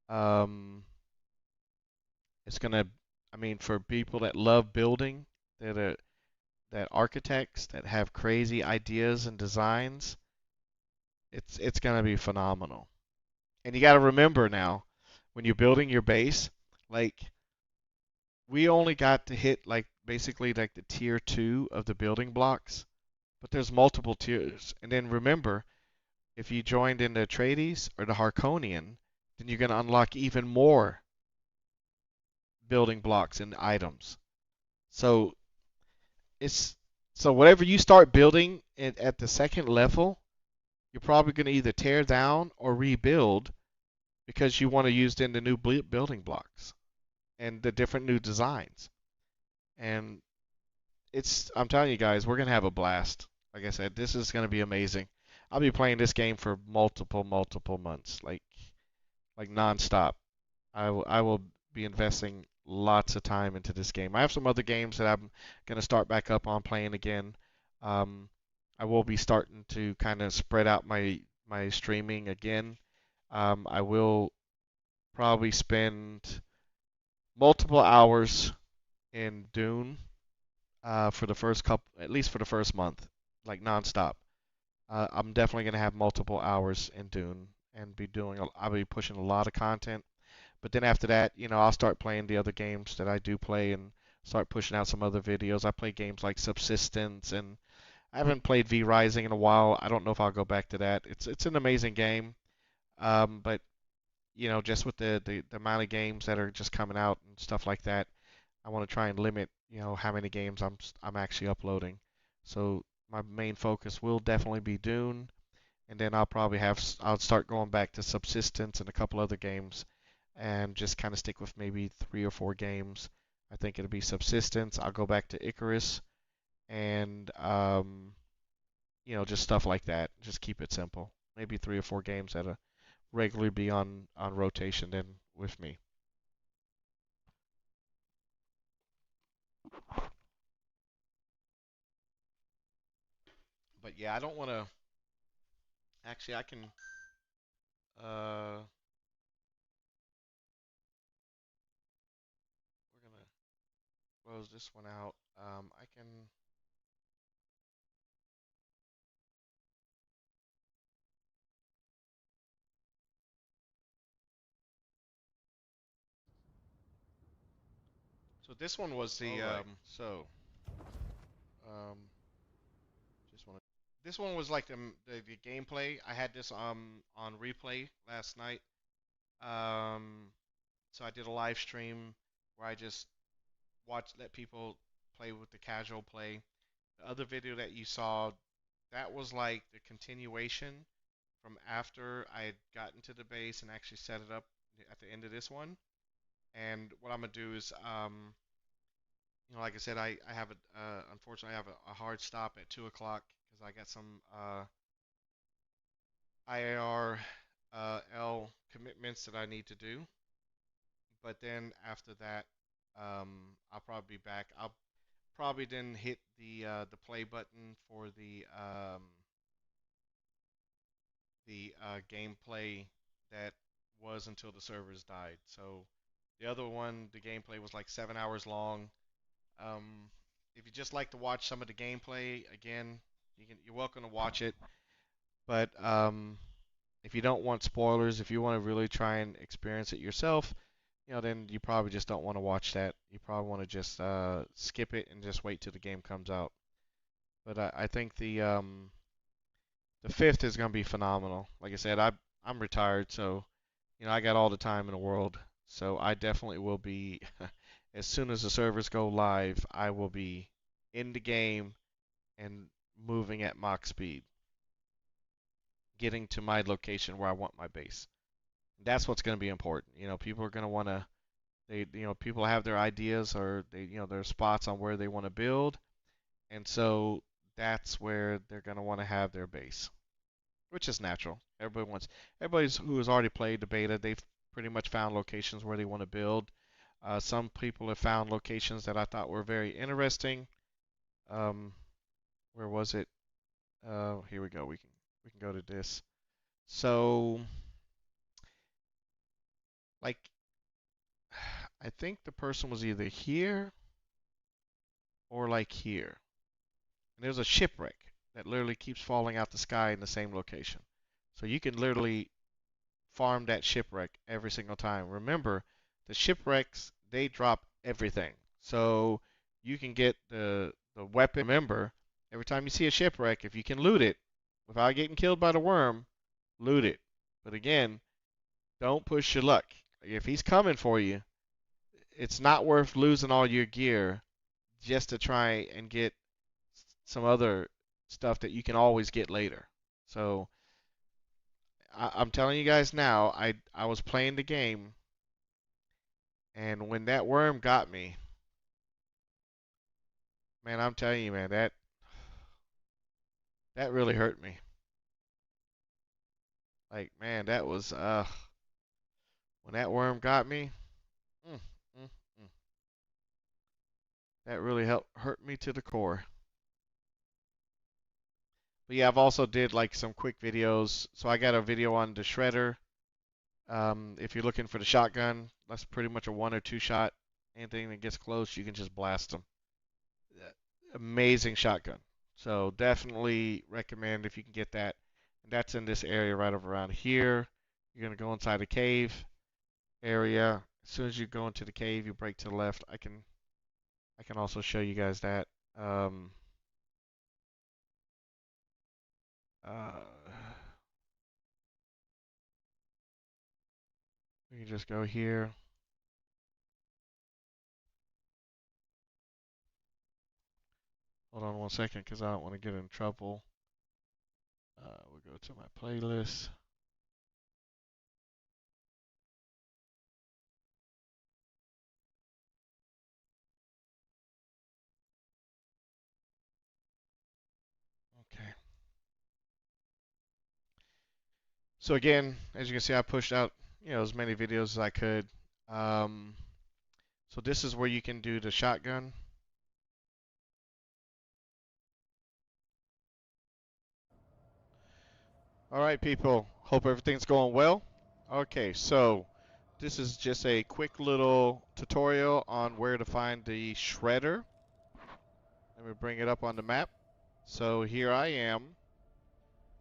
S1: Um, it's going to, I mean, for people that love building, that that architects that have crazy ideas and designs, it's going to be phenomenal. And you got to remember now, when you're building your base, like we only got to hit like basically like the tier 2 of the building blocks, but there's multiple tiers. And then remember, if you joined in the Atreides or the Harkonian, then you're going to unlock even more building blocks and items. So it's so whatever you start building at the second level, you're probably going to either tear down or rebuild because you want to use then the new building blocks and the different new designs. And I'm telling you guys, we're going to have a blast. Like I said, this is going to be amazing. I'll be playing this game for multiple months, like nonstop. I will be investing lots of time into this game. I have some other games that I'm going to start back up on playing again. Um, I will be starting to kind of spread out my streaming again. I will probably spend multiple hours in Dune for the first couple, at least for the first month, like nonstop. I'm definitely going to have multiple hours in Dune and I'll be pushing a lot of content. But then after that, I'll start playing the other games that I do play and start pushing out some other videos. I play games like Subsistence, and I haven't played V Rising in a while. I don't know if I'll go back to that. It's an amazing game, but just with the amount of games that are just coming out and stuff like that, I want to try and limit, how many games I'm actually uploading. So my main focus will definitely be Dune, and then I'll start going back to Subsistence and a couple other games, and just kind of stick with maybe 3 or 4 games. I think it'll be Subsistence. I'll go back to Icarus, and just stuff like that. Just keep it simple. Maybe 3 or 4 games that'll regularly be on rotation then with me. But yeah, I don't want to. Actually, I can. We're gonna close this one out. I can. So this one was
S2: All
S1: the
S2: right.
S1: um just want to. This one was like the gameplay. I had this on replay last night. Um, so I did a live stream where I just let people play with the casual play. The other video that you saw, that was like the continuation from after I had gotten to the base and actually set it up at the end of this one. And what I'm gonna do is, like I said, I have unfortunately I have a hard stop at 2 o'clock because I got some IAR L commitments that I need to do. But then after that, I'll probably be back. I'll probably then hit the play button for the gameplay that was until the servers died. So the other one, the gameplay was like 7 hours long. Um, if you just like to watch some of the gameplay, again, you're welcome to watch it. But if you don't want spoilers, if you want to really try and experience it yourself, then you probably just don't want to watch that. You probably want to just skip it and just wait till the game comes out. But I think the fifth is gonna be phenomenal. Like I said, I'm retired, so I got all the time in the world. So I definitely will be as soon as the servers go live, I will be in the game and moving at Mach speed, getting to my location where I want my base. That's what's going to be important. People are going to want to people have their ideas or their spots on where they want to build, and so that's where they're going to want to have their base, which is natural. Everybody's who has already played the beta, they've pretty much found locations where they want to build. Some people have found locations that I thought were very interesting. Um, where was it? Here we go. We can go to this. So, like, I think the person was either here or like here. And there's a shipwreck that literally keeps falling out the sky in the same location. So you can literally farm that shipwreck every single time. Remember, the shipwrecks they drop everything. So you can get the weapon. Remember, every time you see a shipwreck, if you can loot it without getting killed by the worm, loot it. But again, don't push your luck. If he's coming for you, it's not worth losing all your gear just to try and get some other stuff that you can always get later. So I'm telling you guys now, I was playing the game, and when that worm got me, man, I'm telling you, man, that really hurt me. Like, man, that was when that worm got me, mm, mm, mm, that really helped hurt me to the core. But yeah, I've also did like some quick videos. So I got a video on the shredder. If you're looking for the shotgun, that's pretty much a one or two shot. Anything that gets close, you can just blast them. Amazing shotgun. So definitely recommend if you can get that. And that's in this area right over around here. You're gonna go inside a cave area. As soon as you go into the cave, you break to the left. I can also show you guys that. Um, uh, we can just go here. Hold on one second, because I don't want to get in trouble. We'll go to my playlist. Okay. So again, as you can see, I pushed out as many videos as I could. Um, so this is where you can do the shotgun. All right, people. Hope everything's going well. Okay, so this is just a quick little tutorial on where to find the shredder. Let me bring it up on the map. So here I am.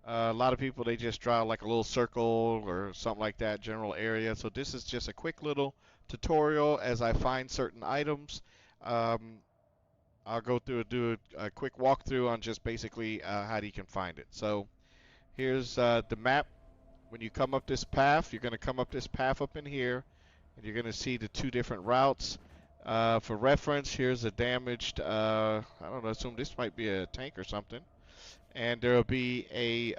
S1: A lot of people, they just draw like a little circle or something like that, general area. So this is just a quick little tutorial as I find certain items. Um, I'll go through do a quick walkthrough on just basically how you can find it. So here's the map. When you come up this path, you're going to come up this path up in here, and you're going to see the two different routes. For reference, here's a damaged, I don't know, assume this might be a tank or something.
S2: and there will be a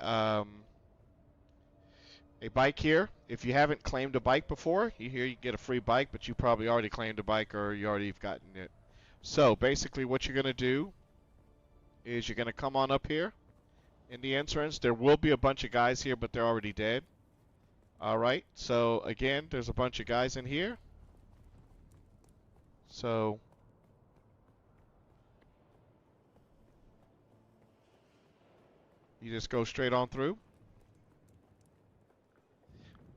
S2: bike here. If you haven't claimed a bike before, you get a free bike, but you probably already claimed a bike or you already have gotten it. So basically what you're going to do is you're going to come on up here in the entrance. There will be a bunch of guys here, but they're already dead. All right. So again, there's a bunch of guys in here. So you just go straight on through.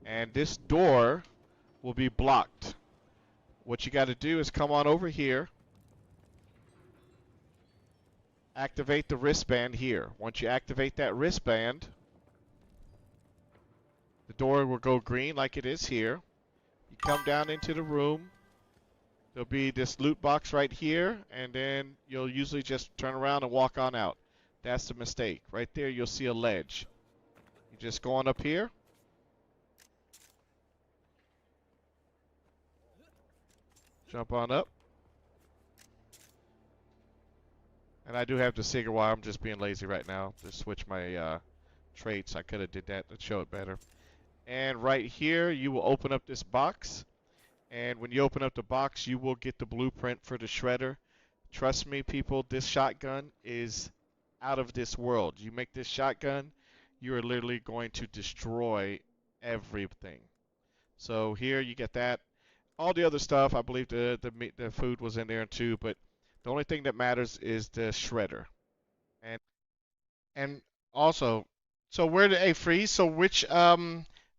S2: And this door will be blocked. What you got to do is come on over here, activate the wristband here. Once you activate that wristband, the door will go green like it is here. You come down into the room. There'll be this loot box right here, and then you'll usually just turn around and walk on out. That's the mistake. Right there, you'll see a ledge. You just go on up here. Jump on up. And I do have the Sigurd wire. I'm just being lazy right now. Just switch my traits. I could have did that to show it better. And right here, you will open up this box. And when you open up the box, you will get the blueprint for the shredder. Trust me, people, this shotgun is out of this world. You make this shotgun, you are literally going to destroy everything. So here you get that. All the other stuff, I believe the food was in there too, but the only thing that matters is the shredder. And and also, so where did a freeze? So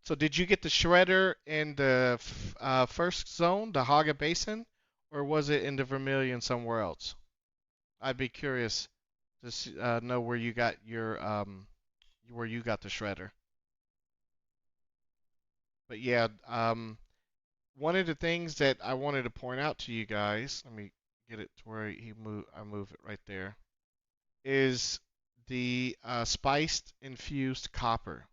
S2: so did you get the shredder in the first zone, the Haga Basin, or was it in the Vermilion somewhere else? I'd be curious to know where you got your where you got the shredder. But yeah, one of the things that I wanted to point out to you guys, let me get it to where I move it right there, is the spiced infused copper.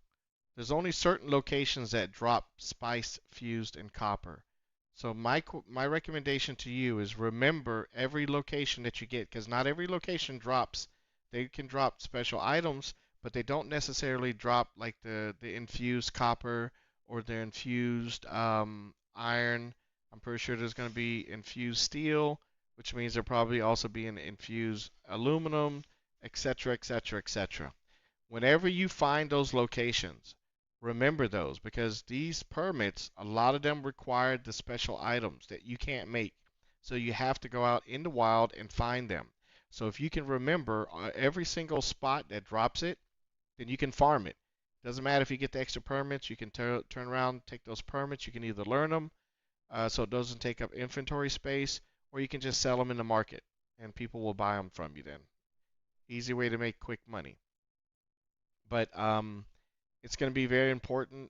S2: There's only certain locations that drop spice fused in copper. So my recommendation to you is remember every location that you get, because not every location drops. They can drop special items, but they don't necessarily drop like the infused copper or the infused iron. I'm pretty sure there's going to be infused steel, which means there'll probably also be an infused aluminum, etc., etc., etc. Whenever you find those locations, remember those, because these permits, a lot of them require the special items that you can't make. So you have to go out in the wild and find them. So if you can remember every single spot that drops it, then you can farm it. Doesn't matter if you get the extra permits, you can turn around, take those permits. You can either learn them so it doesn't take up inventory space, or you can just sell them in the market and people will buy them from you then. Easy way to make quick money. But it's going to be very important.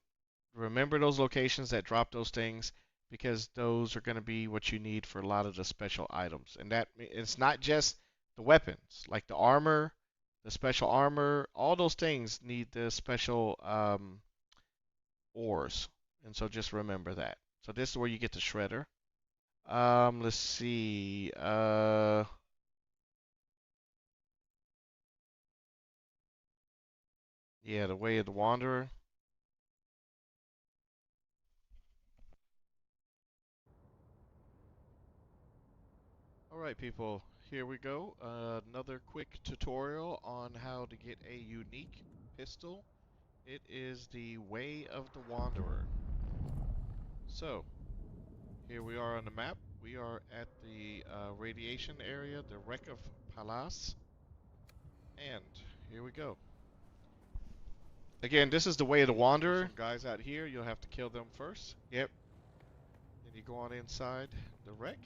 S2: Remember those locations that drop those things, because those are going to be what you need for a lot of the special items. And that it's not just the weapons, like the armor, the special armor, all those things need the special ores. And so just remember that. So this is where you get the shredder. Let's see. Yeah, the way of the wanderer. All right, people, here we go. Another quick tutorial on how to get a unique pistol. It is the Way of the Wanderer. So, here we are on the map. We are at the radiation area, the wreck of Palas. And here we go. Again, this is the Way of the Wanderer. Some guys out here, you'll have to kill them first. Yep. Then you go on inside the wreck.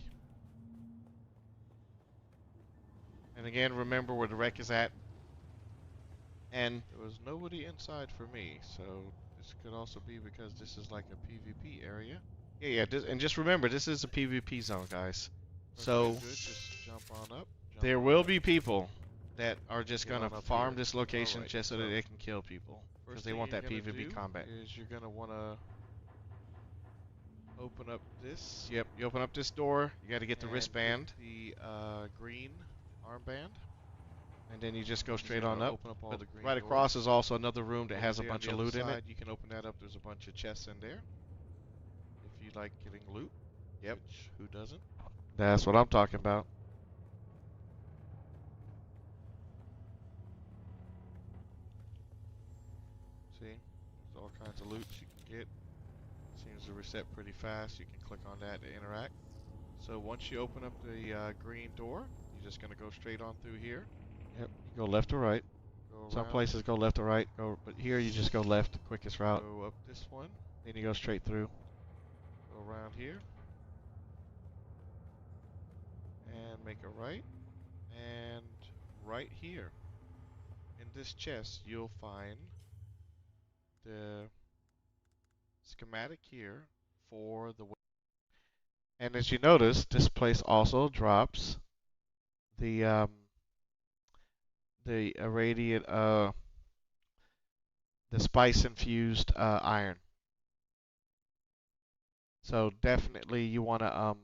S2: And again, remember where the wreck is at. And there was nobody inside for me, so this could also be because this is like a PvP area. Yeah, and just remember, this is a PvP zone, guys. So,
S1: good. Just jump on up.
S2: there will be people that are just
S1: Get
S2: going
S1: on
S2: to
S1: up
S2: farm
S1: here.
S2: this location
S1: Alright,
S2: just so that
S1: so
S2: they can kill people. Because
S1: First
S2: they
S1: thing
S2: want
S1: you're
S2: that
S1: gonna
S2: PvP
S1: do
S2: combat.
S1: is you're gonna wanna open up this.
S2: Yep, you open up this door, you got to get the
S1: and
S2: wristband.
S1: get the green armband.
S2: And then you just go
S1: It's
S2: straight on
S1: gonna
S2: up.
S1: open up all
S2: But
S1: the green
S2: right
S1: doors.
S2: across is also another room that
S1: Over
S2: has a
S1: there on
S2: bunch
S1: the
S2: of
S1: other
S2: loot in it.
S1: side, you can open that up. There's a bunch of chests in there. If you like getting loot,
S2: Yep.
S1: which who doesn't?
S2: That's what I'm talking about.
S1: See, there's all kinds of loot you can get. Seems to reset pretty fast. You can click on that to interact. So once you open up the green door, you're just gonna go straight on through here.
S2: Yep. You go left or right.
S1: Go
S2: Some
S1: around.
S2: places go left or right. But here you just go left, the quickest route.
S1: Go up this one.
S2: Then you go straight through.
S1: Go around here. And make a right. And right here. In this chest, you'll find the schematic here for the.
S2: And as you notice, this place also drops the irradiant the spice infused iron. So definitely you want to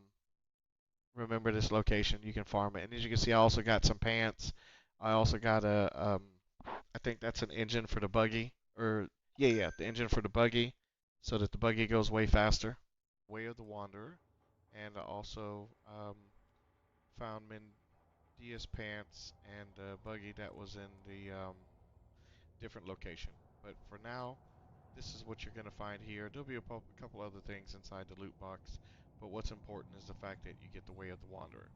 S2: remember this location. You can farm it. And as you can see, I also got some pants. I also got I think that's an engine for the buggy. Or yeah, the engine for the buggy, so that the buggy goes way faster.
S1: Way of the Wanderer, and I also found Mendia's pants and the buggy that was in the different location. But for now, this is what you're going to find here. There'll be a couple other things inside the loot box, but what's important is the fact that you get the Way of the Wanderer.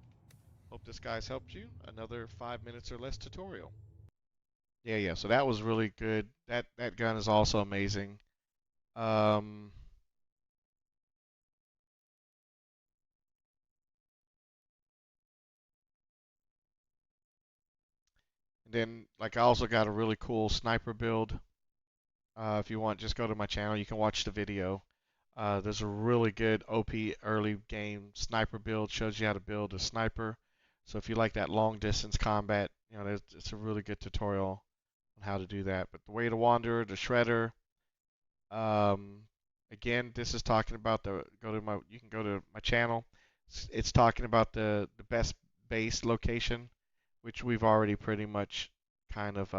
S1: Hope this guy's helped you. Another 5 minutes or less tutorial.
S2: Yeah. So that was really good. That gun is also amazing. Um, and then like I also got a really cool sniper build. If you want, just go to my channel. You can watch the video. There's a really good OP early game sniper build. Shows you how to build a sniper. So if you like that long distance combat, it's a really good tutorial on how to do that. But the Way to Wander, the Shredder. Um, Again, this is talking about the go to my. You can go to my channel. It's talking about the best base location, which we've already pretty much kind of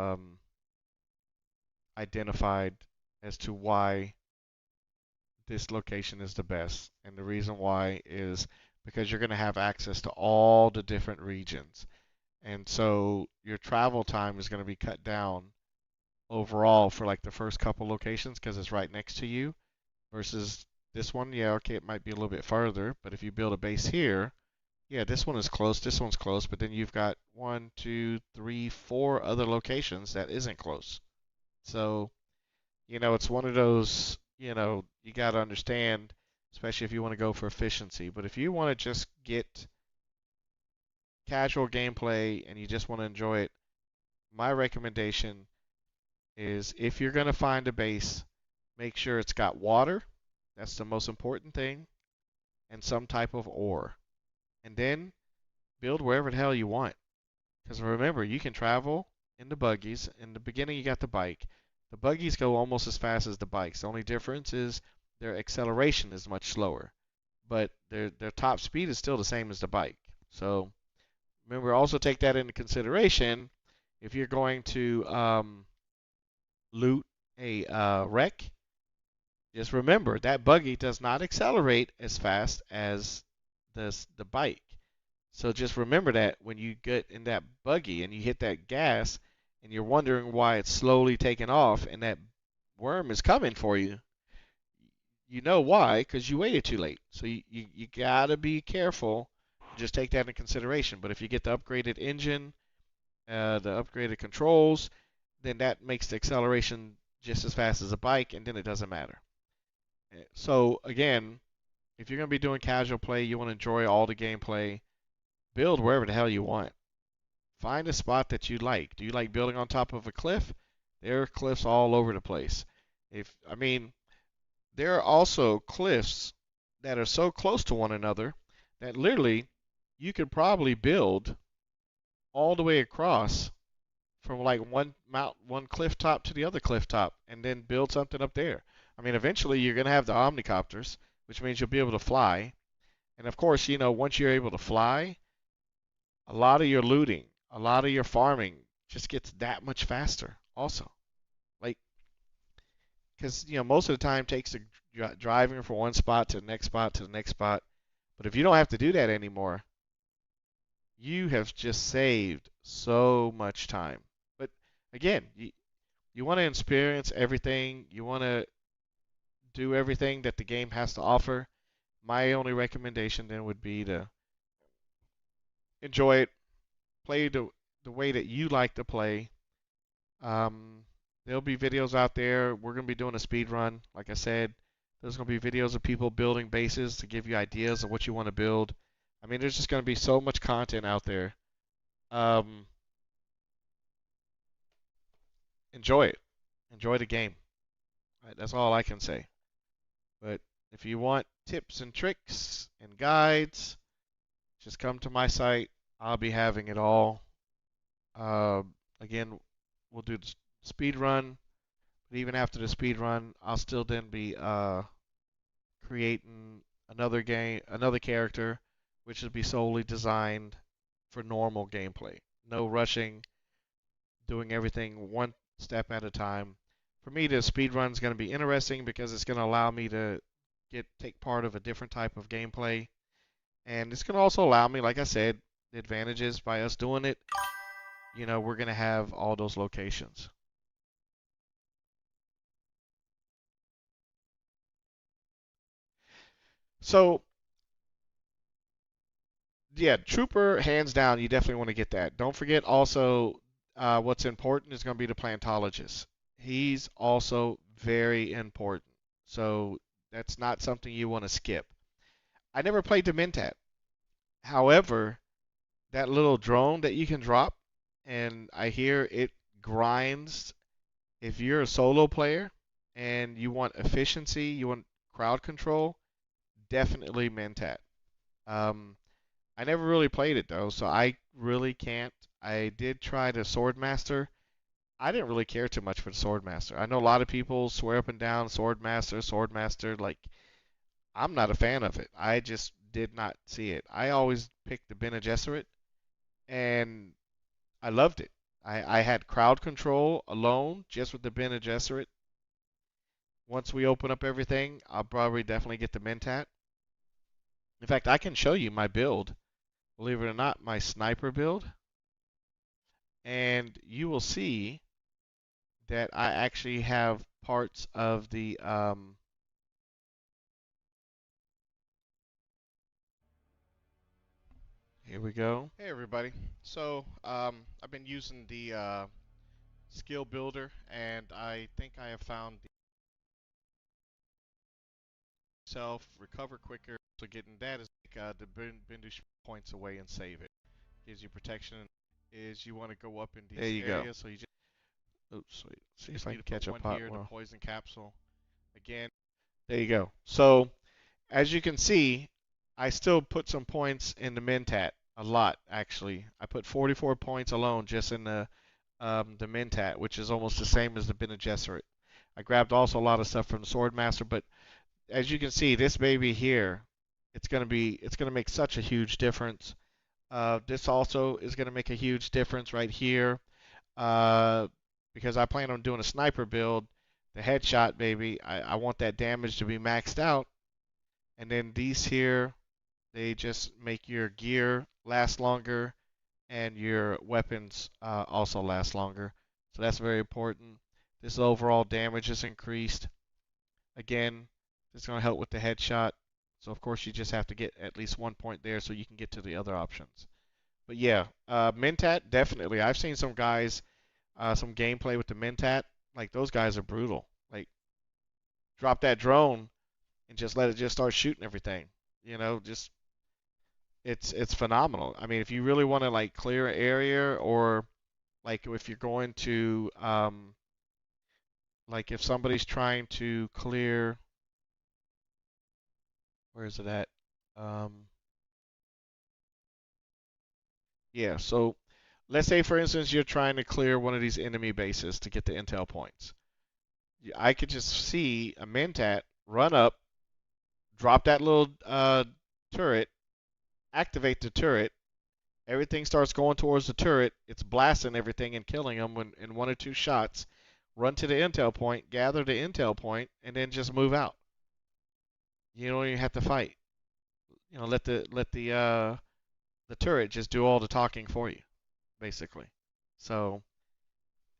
S2: identified as to why this location is the best. And the reason why is because you're going to have access to all the different regions. And so your travel time is going to be cut down overall for like the first couple locations because it's right next to you versus this one. Yeah, okay, it might be a little bit farther, but if you build a base here, yeah, this one is close, this one's close, but then you've got 1, 2, 3, 4 other locations that isn't close. So it's one of those, you got to understand, especially if you want to go for efficiency. But if you want to just get casual gameplay and you just want to enjoy it, my recommendation is if you're going to find a base, make sure it's got water. That's the most important thing, and some type of ore. And then build wherever the hell you want. Because remember, you can travel in the buggies. In the beginning, you got the bike. The buggies go almost as fast as the bikes. The only difference is their acceleration is much slower, but their top speed is still the same as the bike. So remember, also take that into consideration if you're going to loot a wreck. Just remember that buggy does not accelerate as fast as the bike. So just remember that when you get in that buggy and you hit that gas and you're wondering why it's slowly taking off and that worm is coming for you, you know why, because you waited too late. So you got to be careful. Just take that into consideration. But if you get the upgraded engine, the upgraded controls, then that makes the acceleration just as fast as a bike, and then it doesn't matter. So again, if you're going to be doing casual play, you want to enjoy all the gameplay, build wherever the hell you want. Find a spot that you like. Do you like building on top of a cliff? There are cliffs all over the place. There are also cliffs that are so close to one another that literally you could probably build all the way across from like one cliff top to the other cliff top, and then build something up there. Eventually you're going to have the omnicopters, which means you'll be able to fly. And of course, once you're able to fly, a lot of your looting, a lot of your farming
S1: just gets that much faster. Also, like, because most of the time it takes driving from one spot to the next spot to the next spot. But if you don't have to do that anymore, you have just saved so much time. But again, you want to experience everything. You want to do everything that the game has to offer. My only recommendation then would be to enjoy it, play the way that you like to play. Um, there'll be videos out there. We're gonna be doing a speed run, like I said. There's gonna be videos of people building bases to give you ideas of what you want to build. I mean, there's just gonna be so much content out there. Um, enjoy it. Enjoy the game. Right, that's all I can say. But if you want tips and tricks and guides, just come to my site. I'll be having it all. Uh, Again, we'll do the speed run, but even after the speed run, I'll still then be creating another game, another character, which will be solely designed for normal gameplay. No rushing, doing everything one step at a time. For me, the speed run is going to be interesting because it's going to allow me to take part of a different type of gameplay, and it's going to also allow me, like I said, the advantages by us doing it. We're going to have all those locations. So yeah, Trooper, hands down, you definitely want to get that. Don't forget also what's important is going to be the plantologist. He's also very important. So that's not something you want to skip. I never played the Mentat. However, that little drone that you can drop, and I hear it grinds. If you're a solo player and you want efficiency, you want crowd control, definitely Mentat. Um, I never really played it though, so I really can't. I did try the Swordmaster. I didn't really care too much for the Swordmaster. I know a lot of people swear up and down Swordmaster, Swordmaster. Like, I'm not a fan of it. I just did not see it. I always picked the Bene Gesserit, and I loved it. I had crowd control alone just with the Bene Gesserit. Once we open up everything, I'll probably definitely get the Mentat. In fact, I can show you my build. Believe it or not, my sniper build. And you will see that I actually have parts of the here we go.
S2: Hey everybody. So I've been using the skill builder, and I think I have found the self recover quicker. So getting that is like the Bindu points away and save it. Gives you protection. Is you want to go up in
S1: There
S2: these
S1: you go.
S2: areas, so you
S1: Oops, wait. See if
S2: just
S1: I
S2: need
S1: can
S2: to put
S1: catch a
S2: one
S1: pot.
S2: here, the
S1: Well,
S2: poison capsule. Again,
S1: there you go. So as you can see, I still put some points in the Mentat. A lot actually. I put 44 points alone just in the Mentat, which is almost the same as the Bene Gesserit. I grabbed also a lot of stuff from the Swordmaster, but as you can see, this baby here, it's gonna make such a huge difference. This also is gonna make a huge difference right here, uh, because I plan on doing a sniper build. The headshot, baby, I want that damage to be maxed out, and then these here, they just make your gear last longer and your weapons also last longer. So that's very important. This overall damage is increased. Again, it's going to help with the headshot. So of course you just have to get at least 1 point there so you can get to the other options. But yeah, Mentat definitely. I've seen some guys, some gameplay with the Mentat. Like those guys are brutal. Like drop that drone and just let it just start shooting everything. Just it's phenomenal. I mean, if you really want to like clear an area, or like if you're going to like if somebody's trying to clear, where is it at? Um, yeah, so let's say for instance you're trying to clear one of these enemy bases to get the intel points. I could just see a Mentat run up, drop that little turret, activate the turret, Everything starts going towards the turret. It's blasting everything and killing them when, in one or two shots. Run to the intel point, gather the intel point, and then just move out. You don't even have to fight. Let the turret just do all the talking for you, basically. So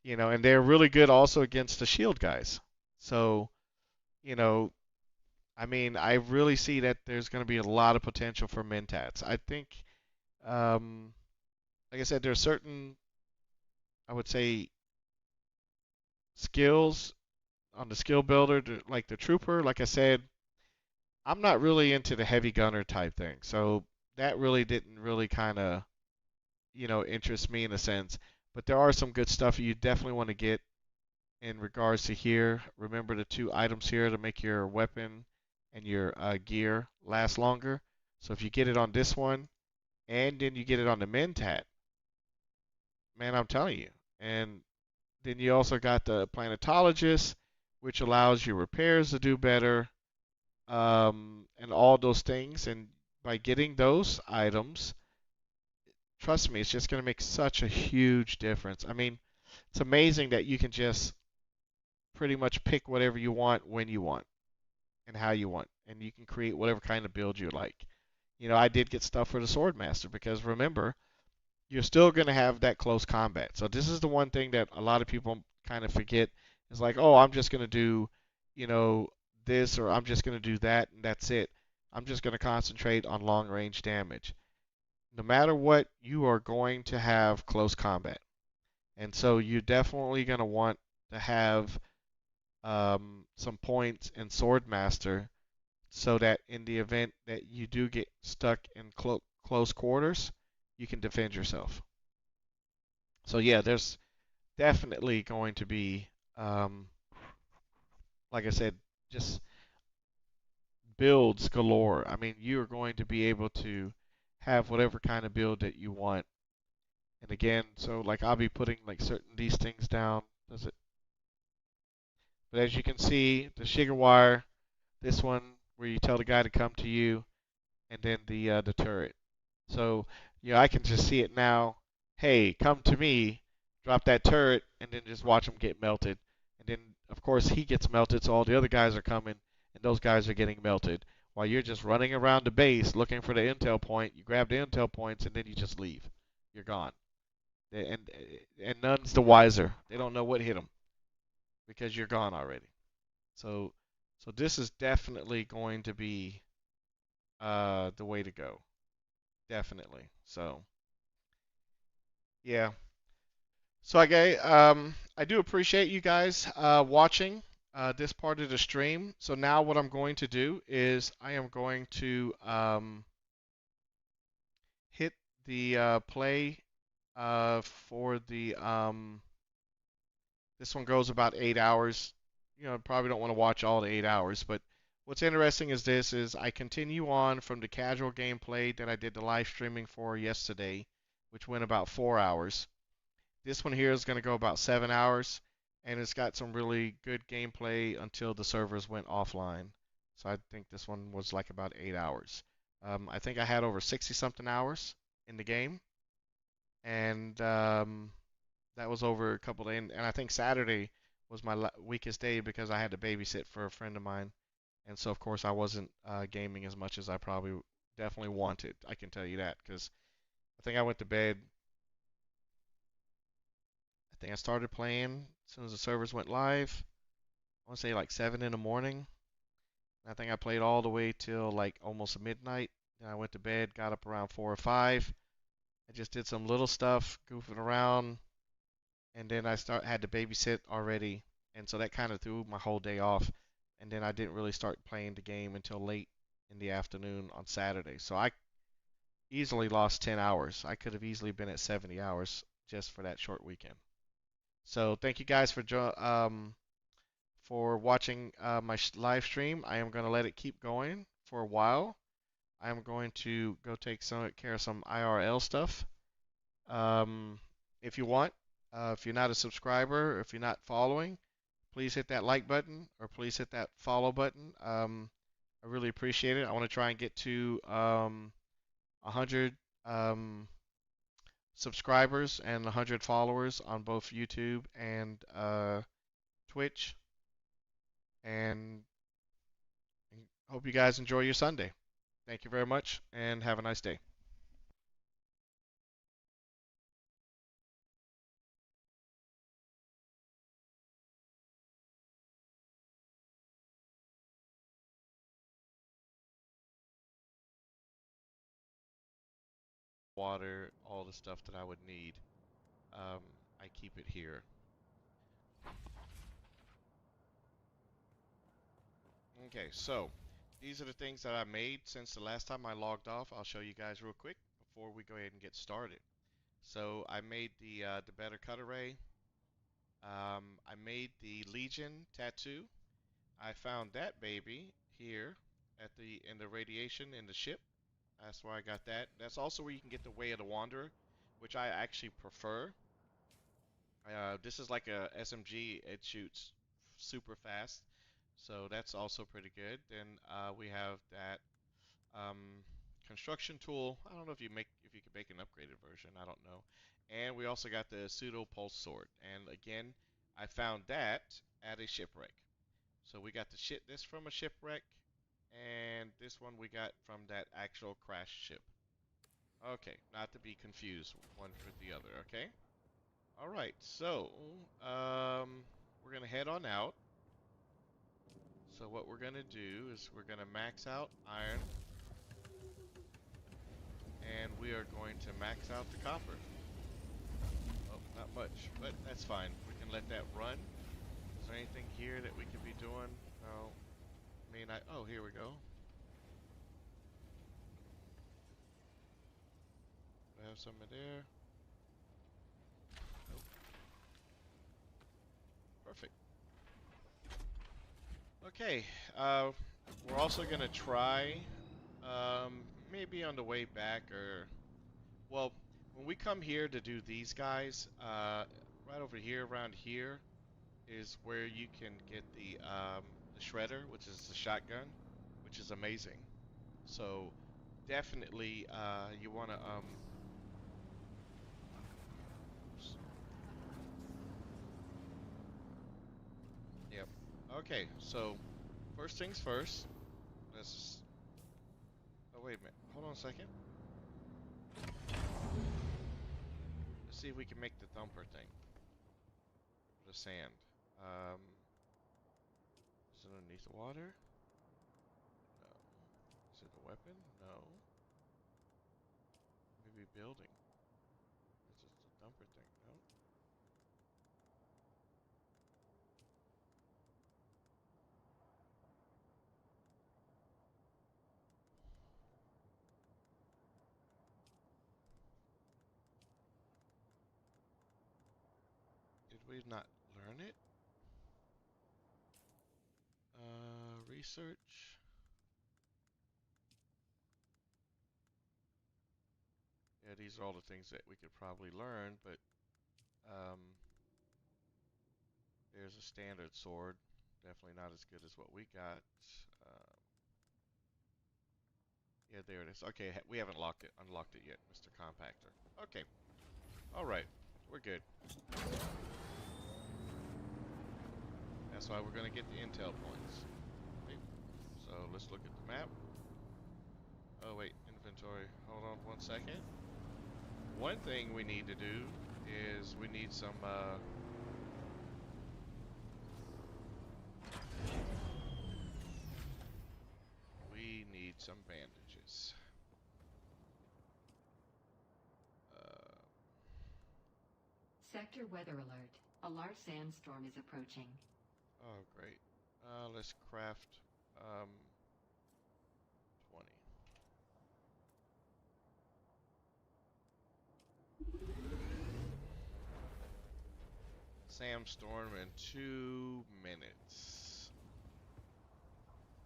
S1: and they're really good also against the shield guys. So you know, I mean, I really see that there's going to be a lot of potential for Mentats. I think, um, like I said, there's certain, I would say, skills on the skill builder, like the trooper. Like I said, I'm not really into the heavy gunner type thing, so that really didn't really kind of, interest me in a sense. But there are some good stuff you definitely want to get in regards to here. Remember the two items here to make your weapon and your gear last longer. So if you get it on this one and then you get it on the Mentat, man, I'm telling you. And then you also got the planetologist, which allows your repairs to do better, and all those things. And by getting those items, trust me, it's just going to make such a huge difference. I mean, it's amazing that you can just pretty much pick whatever you want when you want and how you want, and you can create whatever kind of build you like. I did get stuff for the Swordmaster because remember, you're still going to have that close combat. So this is the one thing that a lot of people kind of forget is like, oh, I'm just going to do, you know, this or I'm just going to do that and that's it. I'm just going to concentrate on long range damage. No matter what, you are going to have close combat. And so you're definitely going to want to have some points in Swordmaster so that in the event that you do get stuck in close quarters, you can defend yourself. So yeah, there's definitely going to be, um, like I said, just builds galore. I mean, you are going to be able to have whatever kind of build that you want. And again, so like I'll be putting like certain these things down. Does it? But as you can see, the Shiga wire, this one where you tell the guy to come to you, and then the turret. So I can just see it now. Hey, come to me, drop that turret, and then just watch him get melted. And then of course he gets melted, so all the other guys are coming, and those guys are getting melted. While you're just running around the base looking for the intel point, you grab the intel points and then you just leave. You're gone. And none's the wiser. They don't know what hit them because you're gone already. So so this is definitely going to be the way to go. Definitely. So yeah. So I do appreciate you guys watching this part of the stream. So now what I'm going to do is I am going to hit the play for the this one goes about 8 hours. Probably don't want to watch all the 8 hours, but what's interesting is this is I continue on from the casual gameplay that I did the live streaming for yesterday, which went about 4 hours. This one here is going to go about 7 hours, and it's got some really good gameplay until the servers went offline. So I think this one was like about 8 hours. I think I had over 60 something hours in the game, and that was over a couple days. And I think Saturday was my weakest day because I had to babysit for a friend of mine, and so of course I wasn't gaming as much as I probably definitely wanted. I can tell you that because I think I went to bed. I think I started playing as soon as the servers went live. I want to say like 7 in the morning. I think I played all the way till like almost midnight. Then I went to bed, got up around 4 or 5. I just did some little stuff, goofing around, and then I had to babysit already, and so that kind of threw my whole day off. And then I didn't really start playing the game until late in the afternoon on Saturday. So I easily lost 10 hours. I could have easily been at 70 hours just for that short weekend. So thank you guys for watching my live stream. I am going to let it keep going for a while. I am going to go take some care of some IRL stuff. Um, if you want, if you're not a subscriber, or if you're not following, please hit that like button or please hit that follow button. I really appreciate it. I want to try and get to 100 subscribers and 100 followers on both YouTube and Twitch. And hope you guys enjoy your Sunday. Thank you very much, and have a nice day. Water, all the stuff that I would need. Um, I keep it here. Okay, so these are the things that I made since the last time I logged off. I'll show you guys real quick before we go ahead and get started. So I made the better cut array. I made the Legion tattoo. I found that baby here at the in the radiation in the ship. That's where I got that. That's also where you can get the Way of the Wanderer, which I actually prefer. This is like a SMG. It shoots super fast, so that's also pretty good. Then we have that construction tool. I don't know if you could make an upgraded version. I don't know. And we also got the pseudo pulse sword. And again, I found that at a shipwreck. So we got the shit this from a shipwreck, and this one we got from that actual crash ship. Okay, not to be confused one with the other. Okay. All right. So we're gonna head on out. So what we're gonna do is we're gonna max out iron, and we are going to max out the copper. Oh, not much, but that's fine. We can let that run. Is there anything here that we could be doing? No. I mean, oh, here we go. We have some in there. Nope. Perfect. Okay. We're also gonna try, maybe on the way back, or well, when we come here to do these guys, right over here, around here, is where you can get the shredder, which is the shotgun, which is amazing. So definitely, you wanna oops. Yep. Okay, so first things first. Let's. Oh wait a minute. Hold on a second. Let's see if we can make the thumper thing. The sand. Um, is it underneath the water? No. Is it a weapon? No. Maybe building. Is it the thumper thing? No. Did we not learn it? Research. Yeah, these are all the things that we could probably learn, but um, there's a standard sword. Definitely not as good as what we got. Uh, yeah, there it is. Okay, we haven't unlocked it yet, Mr. Compactor. Okay, all right, we're good. That's why we're gonna get the intel points. Okay. So let's look at the map. Oh wait, inventory. Hold on 1 second. One thing we need to do is we need some bandages. Uh,
S3: Sector weather alert. A large sandstorm is approaching.
S1: oh great. Let's craft 20. Sandstorm in 2 minutes.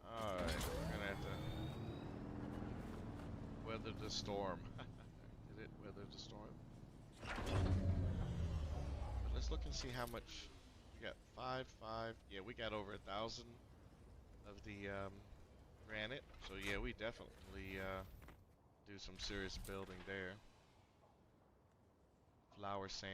S1: Alright, we're gonna have to weather the storm. Did it weather the storm? But let's look and see how much we got. 5. Yeah, we got over 1,000 of the granite. So yeah, we definitely do some serious building there.
S2: flower sand.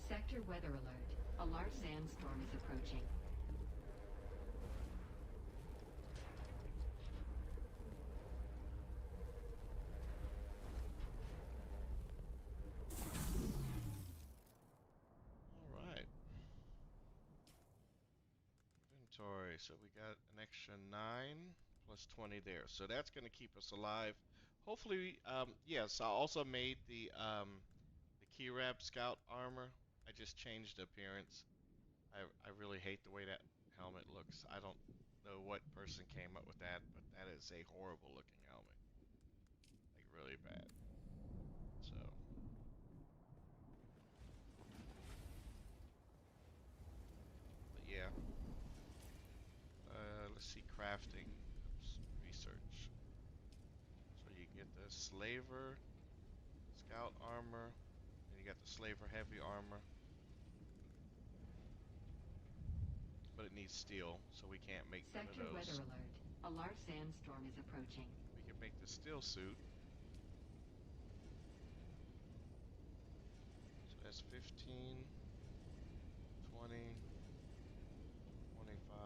S3: Sector weather alert. A large sandstorm is approaching.
S2: All right. Inventory. So we got an extra 9 plus 20 there. So that's going to keep us alive. Hopefully, yes, I also made the key wrap scout armor. I just changed the appearance. I really hate the way that helmet looks. I don't know what person came up with that, but that is a horrible looking helmet. Like really bad. So, but yeah. Let's see crafting. Oops, research. So you can get the slaver scout armor, and you got the slaver heavy armor, but it needs steel, so we can't make none of
S3: Sector weather
S2: those.
S3: alert. A large sandstorm is approaching.
S2: We can make the steel suit. So that's 15, 20, 25,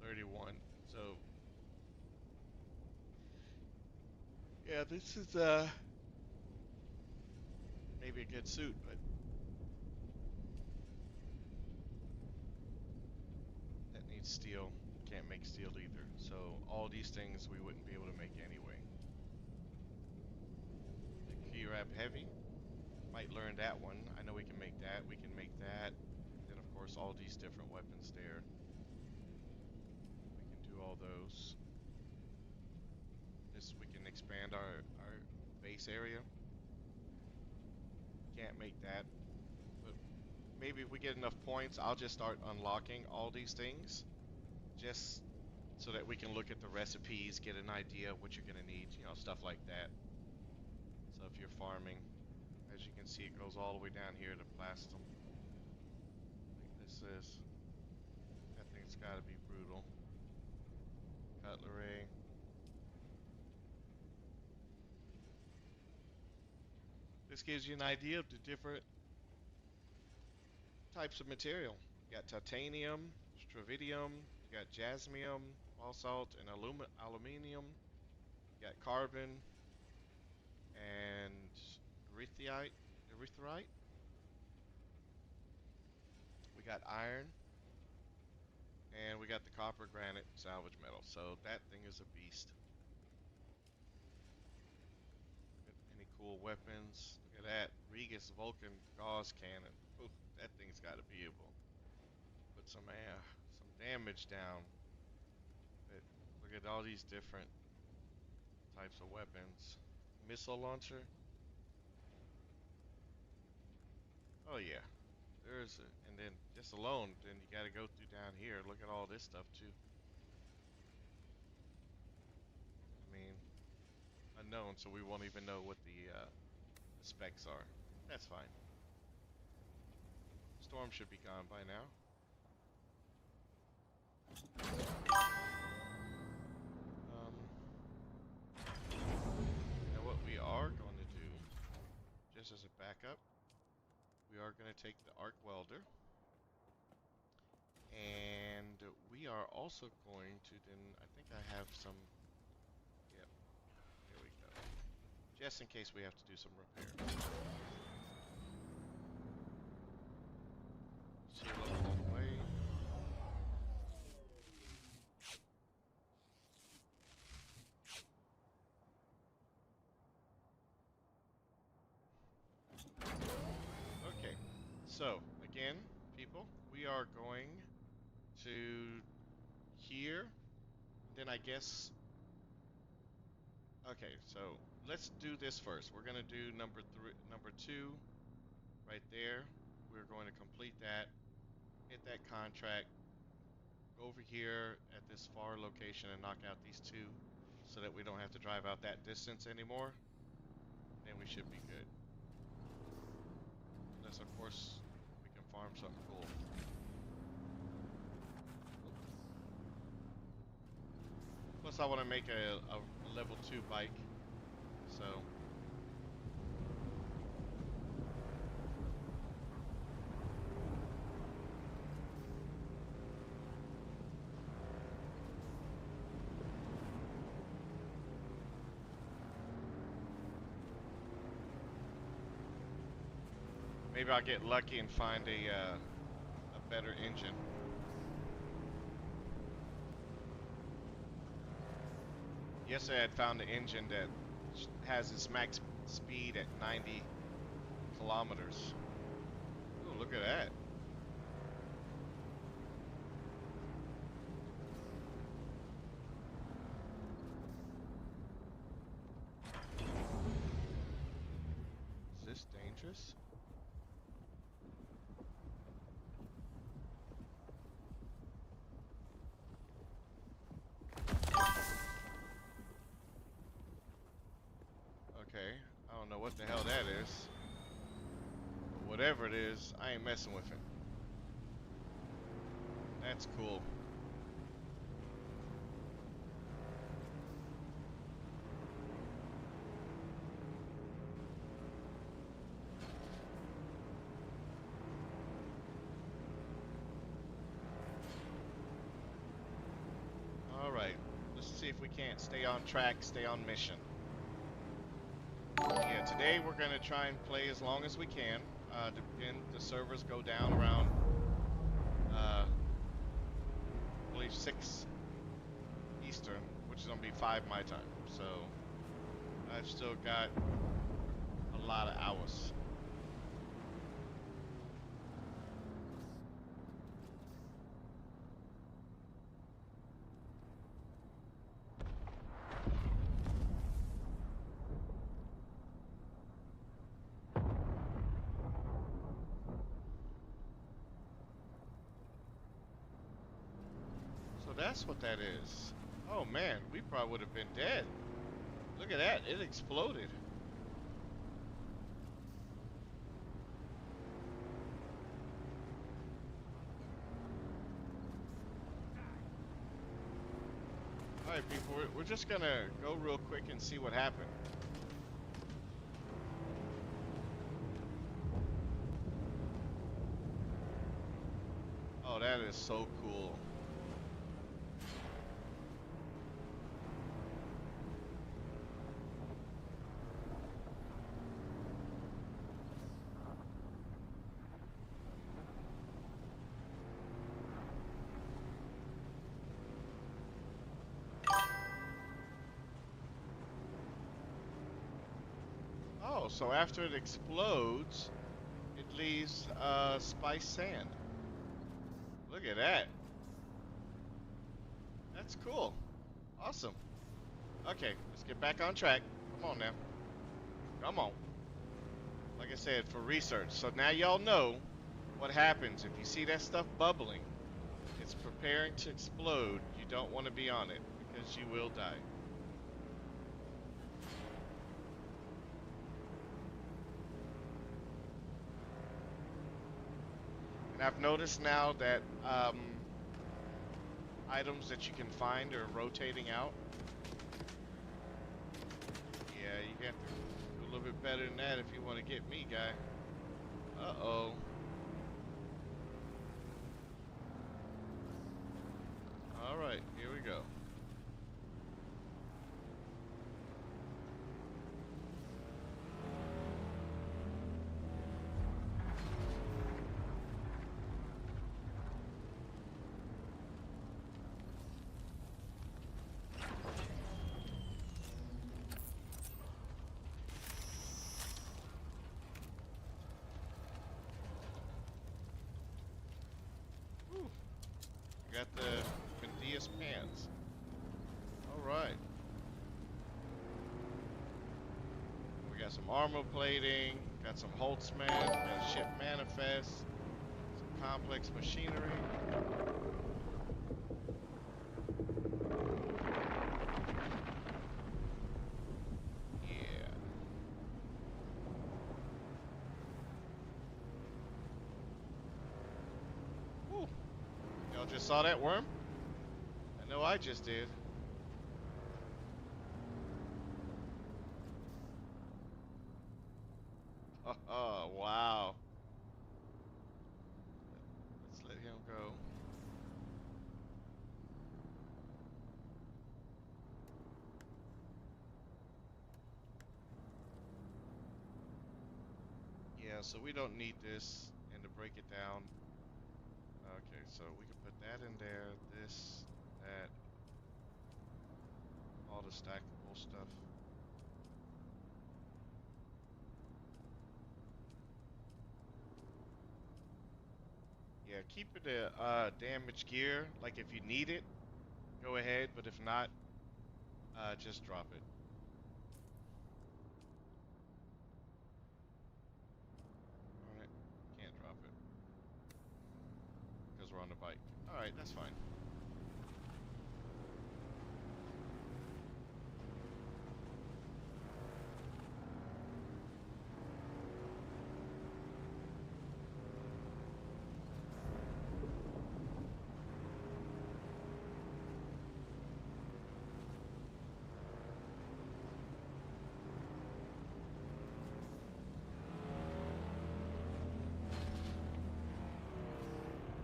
S2: 31. So yeah, this is maybe a good suit, but that needs steel. Can't make steel either. So all these things we wouldn't be able to make anyway. The key wrap heavy. Might learn that one. I know we can make that. We can make that. And then of course all these different weapons there. We can do all those. This we can expand our base area. Can't make that. But maybe if we get enough points, I'll just start unlocking all these things. Just so that we can look at the recipes, get an idea of what you're going to need, stuff like that. So if you're farming, as you can see, it goes all the way down here to plastum. Like this is, that thing's got to be brutal. Cutlery. This gives you an idea of the different types of material. You got titanium, stravidium, you got jasmium, basalt, and aluminium. You got carbon and erythrite. Erythrite. We got iron, and we got the copper granite salvage metal. So that thing is a beast. Any cool weapons? Look at that. Regis Vulcan gauze cannon. Ooh, that thing's got to be able to put some damage down. But look at all these different types of weapons. Missile launcher. Oh yeah. And then just alone, then you got to go through down here. Look at all this stuff too. I mean, unknown, so we won't even know what the specs are. That's fine. Storm should be gone by now. Um, now what we are going to do, just as a backup, we are going to take the arc welder, and we are also going to then, I think I have some, yep, there we go. Just in case we have to do some repairs. Seal up all the way. Okay, so again, people, we are going to here, then I guess, okay, so let's do this first. We're gonna do number 2, right there. We're going to complete that, hit that contract, go over here at this far location and knock out these two so that we don't have to drive out that distance anymore. Then we should be good. unless of course we can farm something cool. Plus, I want to make a level 2 bike, so maybe I'll get lucky and find a better engine. Yesterday, I found an engine that has its max speed at 90 kilometers. Ooh, look at that. Is this dangerous? Okay, I don't know what the hell that is. But whatever it is, I ain't messing with it. That's cool. Alright, let's see if we can't stay on track, stay on mission. Yeah, today we're going to try and play as long as we can. The servers go down around, I believe 6 Eastern, which is going to be 5 my time. So, I've still got a lot of hours. So that's what that is. Oh man, we probably would have been dead. Look at that, it exploded. Alright people, we're just gonna go real quick and see what happened. Oh, that is so cool. Oh, so after it explodes, it leaves spiced sand. Look at that. That's cool. Awesome. Okay, let's get back on track. Come on now. Come on. Like I said, for research. So now y'all know what happens if you see that stuff bubbling. It's preparing to explode. You don't want to be on it because you will die. And I've noticed now that items that you can find are rotating out. Yeah, you have to do a little bit better than that if you want to get me, guy. Uh-oh. Alright, here we go. Whew. We got the Mendius pants. Alright. We got some armor plating, got some Holtzman, got a ship manifest, some complex machinery. Yeah. Y'all just saw that worm? I know I just did. Oh, wow. Let's let him go. Yeah, so we don't need this. And to break it down, okay, so we can put that in there, this, that, all the stackable stuff. Yeah, keep it a damaged gear. Like if you need it, go ahead. But if not, just drop it. All right, can't drop it because we're on the bike. All right, that's fine.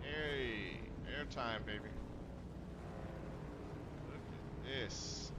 S2: Hey, airtime, baby. Look at this.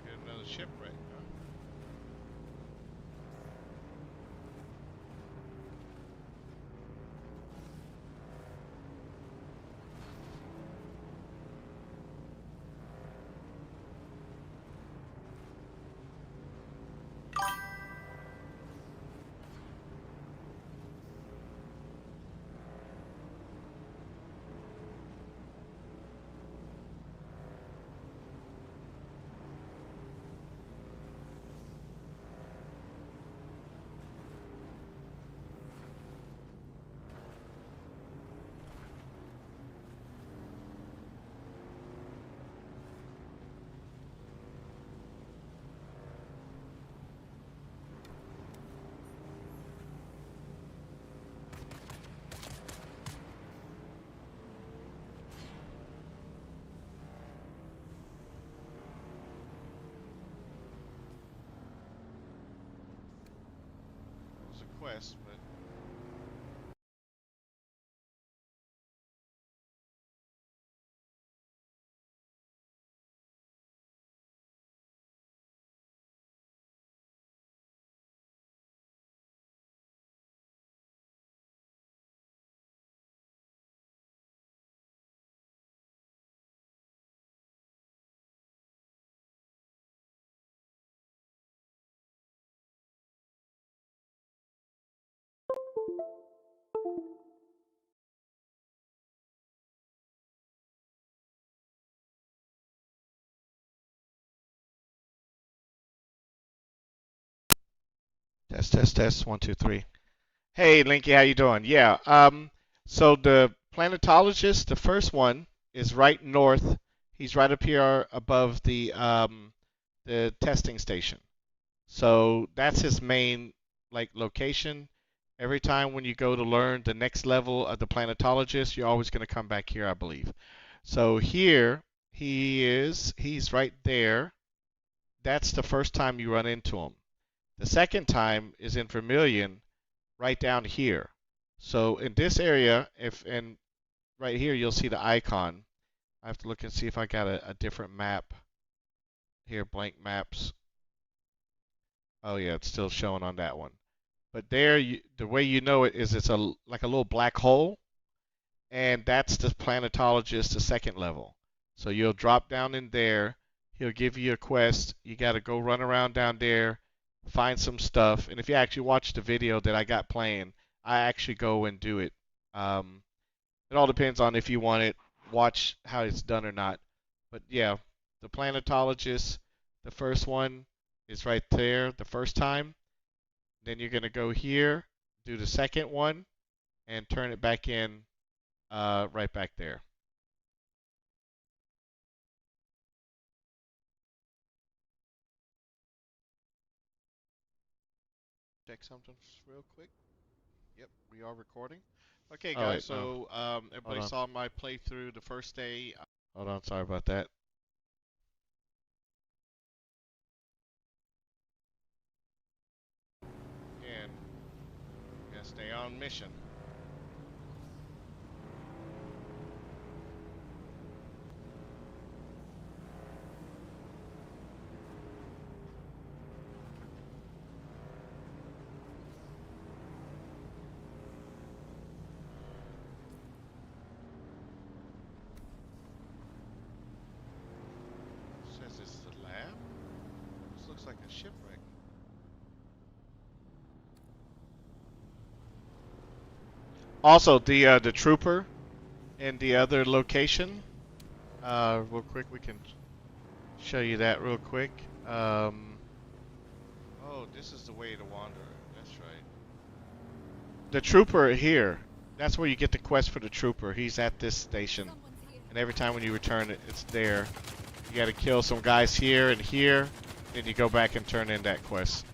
S2: Get another shipwreck, huh? It was a quest, but
S1: Test, test, test. One, two, three. Hey, Linky, how you doing? Yeah. So the planetologist, the first one, is right north. He's right up here above the testing station. So that's his main like location.
S2: Every time when you go to learn the next level of the planetologist, you're always going to come back here, I believe. So here he's right there. That's the first time you run into him. The second time is in Vermilion, right down here. So in this area, if and right here you'll see the icon. I have to look and see if I got a different map here. Blank maps. Oh yeah, it's still showing on that one. But there, the way you know it is it's like a little black hole, and that's the planetologist, the second level. So you'll drop down in there. He'll give you a quest. You got to go run around down there, find some stuff. And if you actually watch the video that I got playing, I actually go and do it. Um, it all depends on if you want it, watch how it's done or not. But yeah, the planetologist, the first one is right there the first time. Then you're going to go here, do the second one, and turn it back in right back there.
S1: Check something real quick. Yep, we are recording. Okay,
S2: Oh,
S1: guys.
S2: wait, no.
S1: So
S2: Hold
S1: everybody
S2: on.
S1: saw my playthrough the first day.
S2: Hold on. Sorry about that.
S1: And gonna stay on mission. Says this is a lab. This looks like a shipwreck.
S2: Also, the trooper in the other location. Real quick, we can show you that real quick.
S1: Oh, this is the way to wander. That's right.
S2: The trooper here. That's where you get the quest for the trooper. He's at this station, and every time when you return it, it's there. You got to kill some guys here and here. Then you go back and turn in that quest.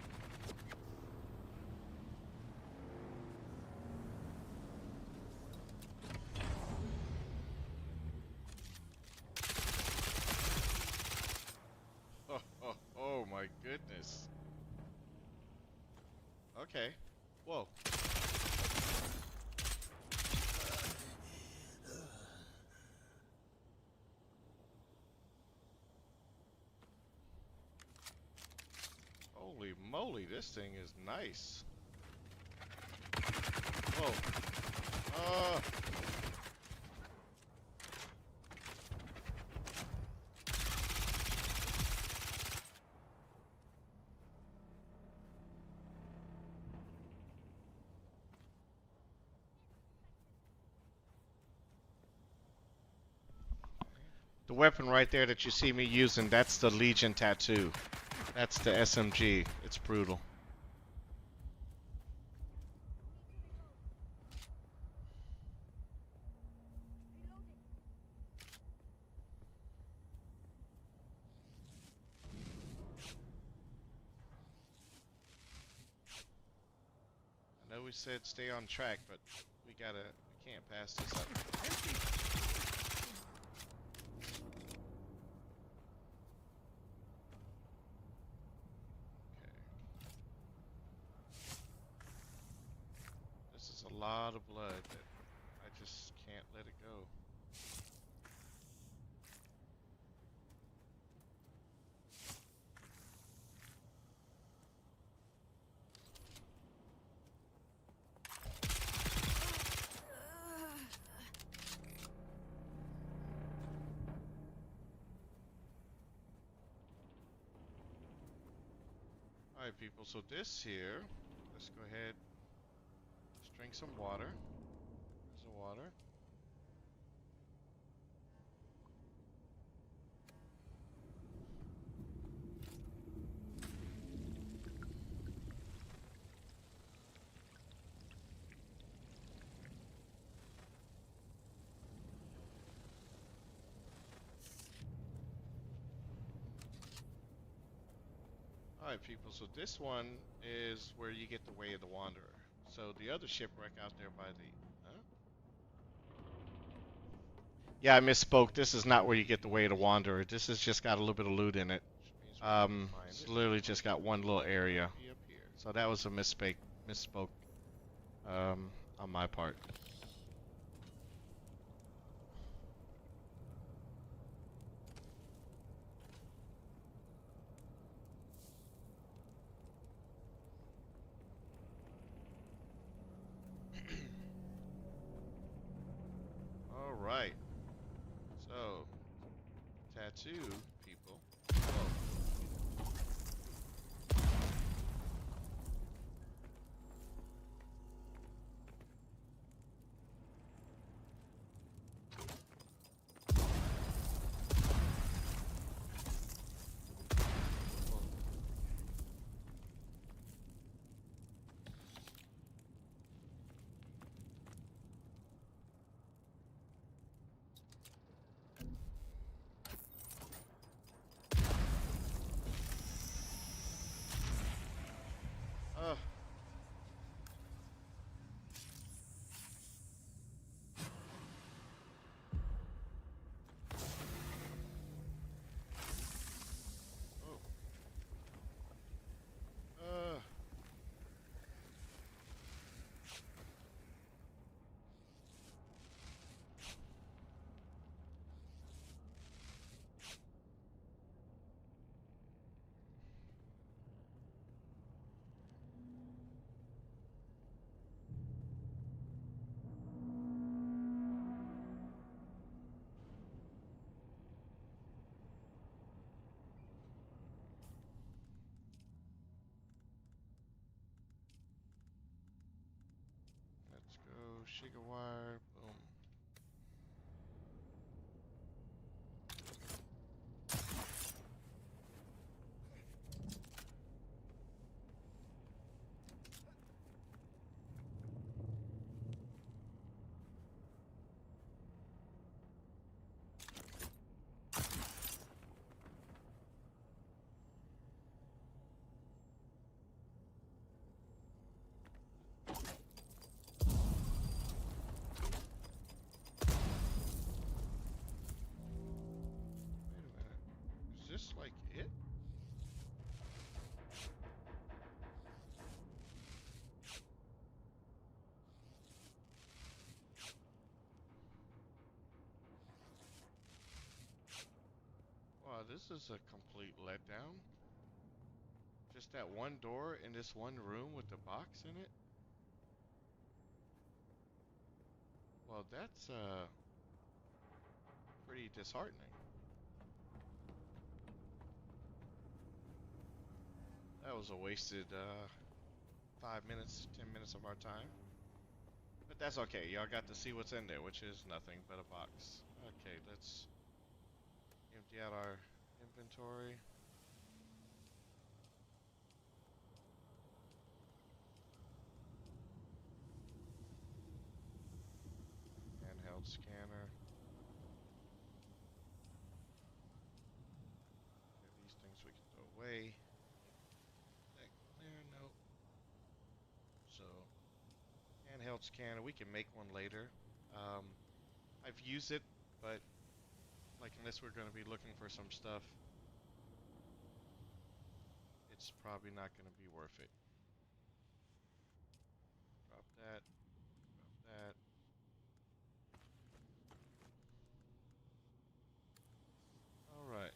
S1: Oh, oh, oh my goodness. Okay. Whoa. Holy moly, this thing is nice. Whoa. Uh,
S2: The weapon right there that you see me using, that's the Legion tattoo. That's the SMG. It's brutal.
S1: I know we said stay on track, but we can't pass this up. Okay. This is a lot of blood that I just can't let it go. Alright, people, so this here, let's go ahead, let's drink some water. There's the water. Alright, people, so this one is where you get the Way of the Wanderer.
S2: So the other shipwreck out there by the, huh?
S1: Yeah, I misspoke. This is not where you get the Way of the Wanderer. This has just got a little bit of loot in it.
S2: Which means we gotta find
S1: It's
S2: it.
S1: literally just got one little area.
S2: Be up here.
S1: So that was a misspoke on my part.
S2: All right. So tattoo people. Whoa. Whoa. Uh, oh. Uh. Let's go. Shiga wire. Boom. Wait a minute. Is this like it? Wow, this is a complete letdown. Just that one door in this one room with the box in it? Well, that's pretty disheartening. That was a wasted 5 minutes, 10 minutes of our time. But that's okay. Y'all got to see what's in there, which is nothing but a box. Okay, let's empty out our inventory. Handheld scanner. Okay, these things we can throw away. That clear? Nope. So, handheld scanner. We can make one later. Um, I've used it, but like unless we're going to be looking for some stuff, it's probably not going to be worth it. Drop that. Drop that. All right.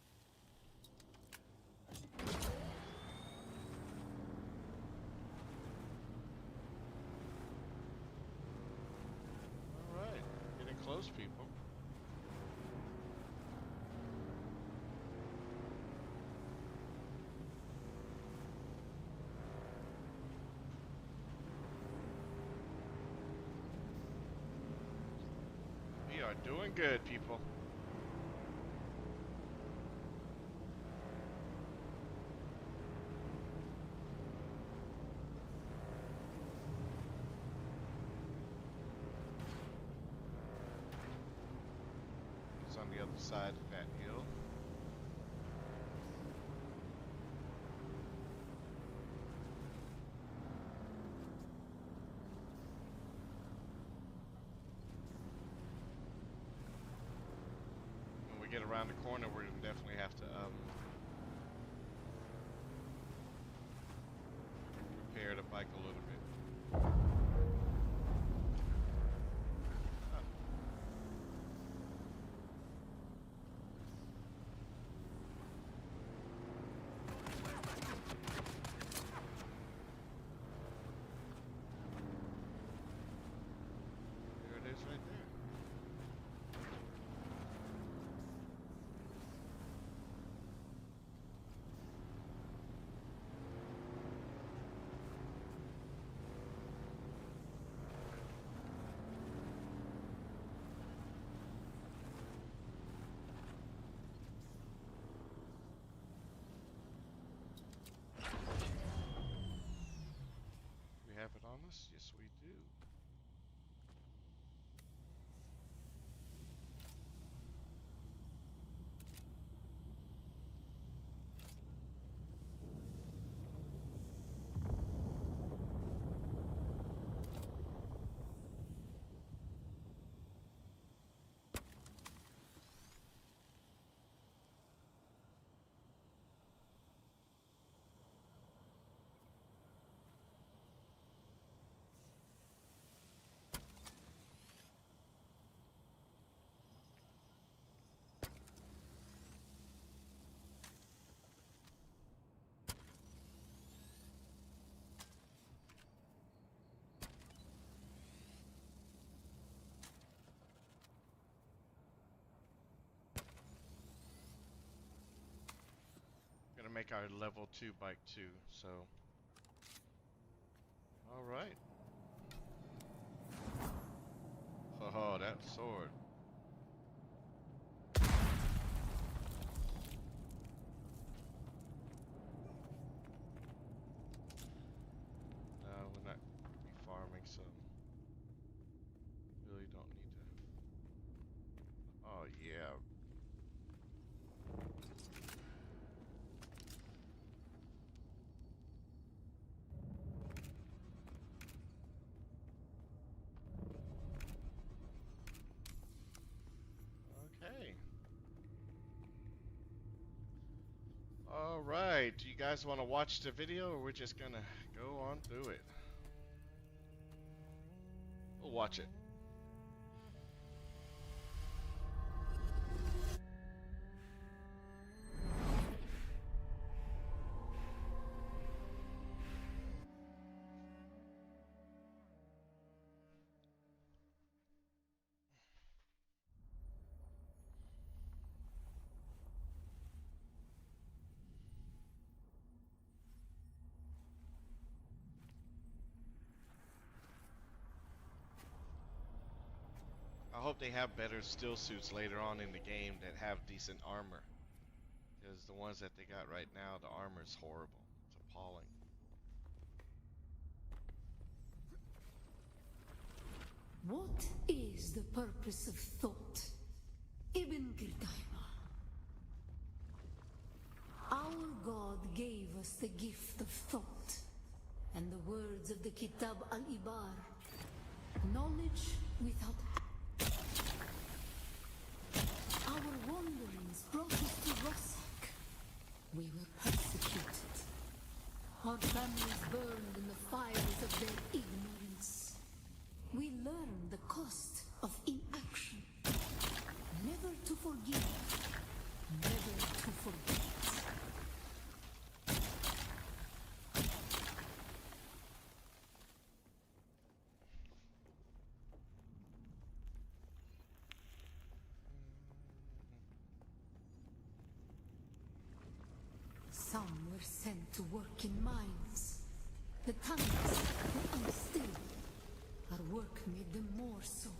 S2: All right. Getting close, people. We are doing good, people. It's on the other side of that hill. around the corner, we're gonna definitely have to repair the bike a little bit. Ah, there it is right there. We have it on us? Yes, we do. Gonna make our level 2 bike too, so. Alright. Oh, that sword. No, we're not be farming, so really don't need to. Oh yeah. Okay. Alright, do you guys want to watch the video or we're just gonna go on through it? We'll watch it. I hope they have better still suits later on in the game that have decent armor. Because the ones that they got right now, the armor is horrible. It's appalling.
S4: What is the purpose of thought? Ibn Girdaiba. Our God gave us the gift of thought, and the words of the Kitab al-Ibar, knowledge without our wanderings brought us to Rossak. We were persecuted. Our families burned in the fires of their ignorance. We learned the cost of inaction. Never to forgive, never to forget. Some were sent to work in mines. The tongues were unstilled. Our work made them more so.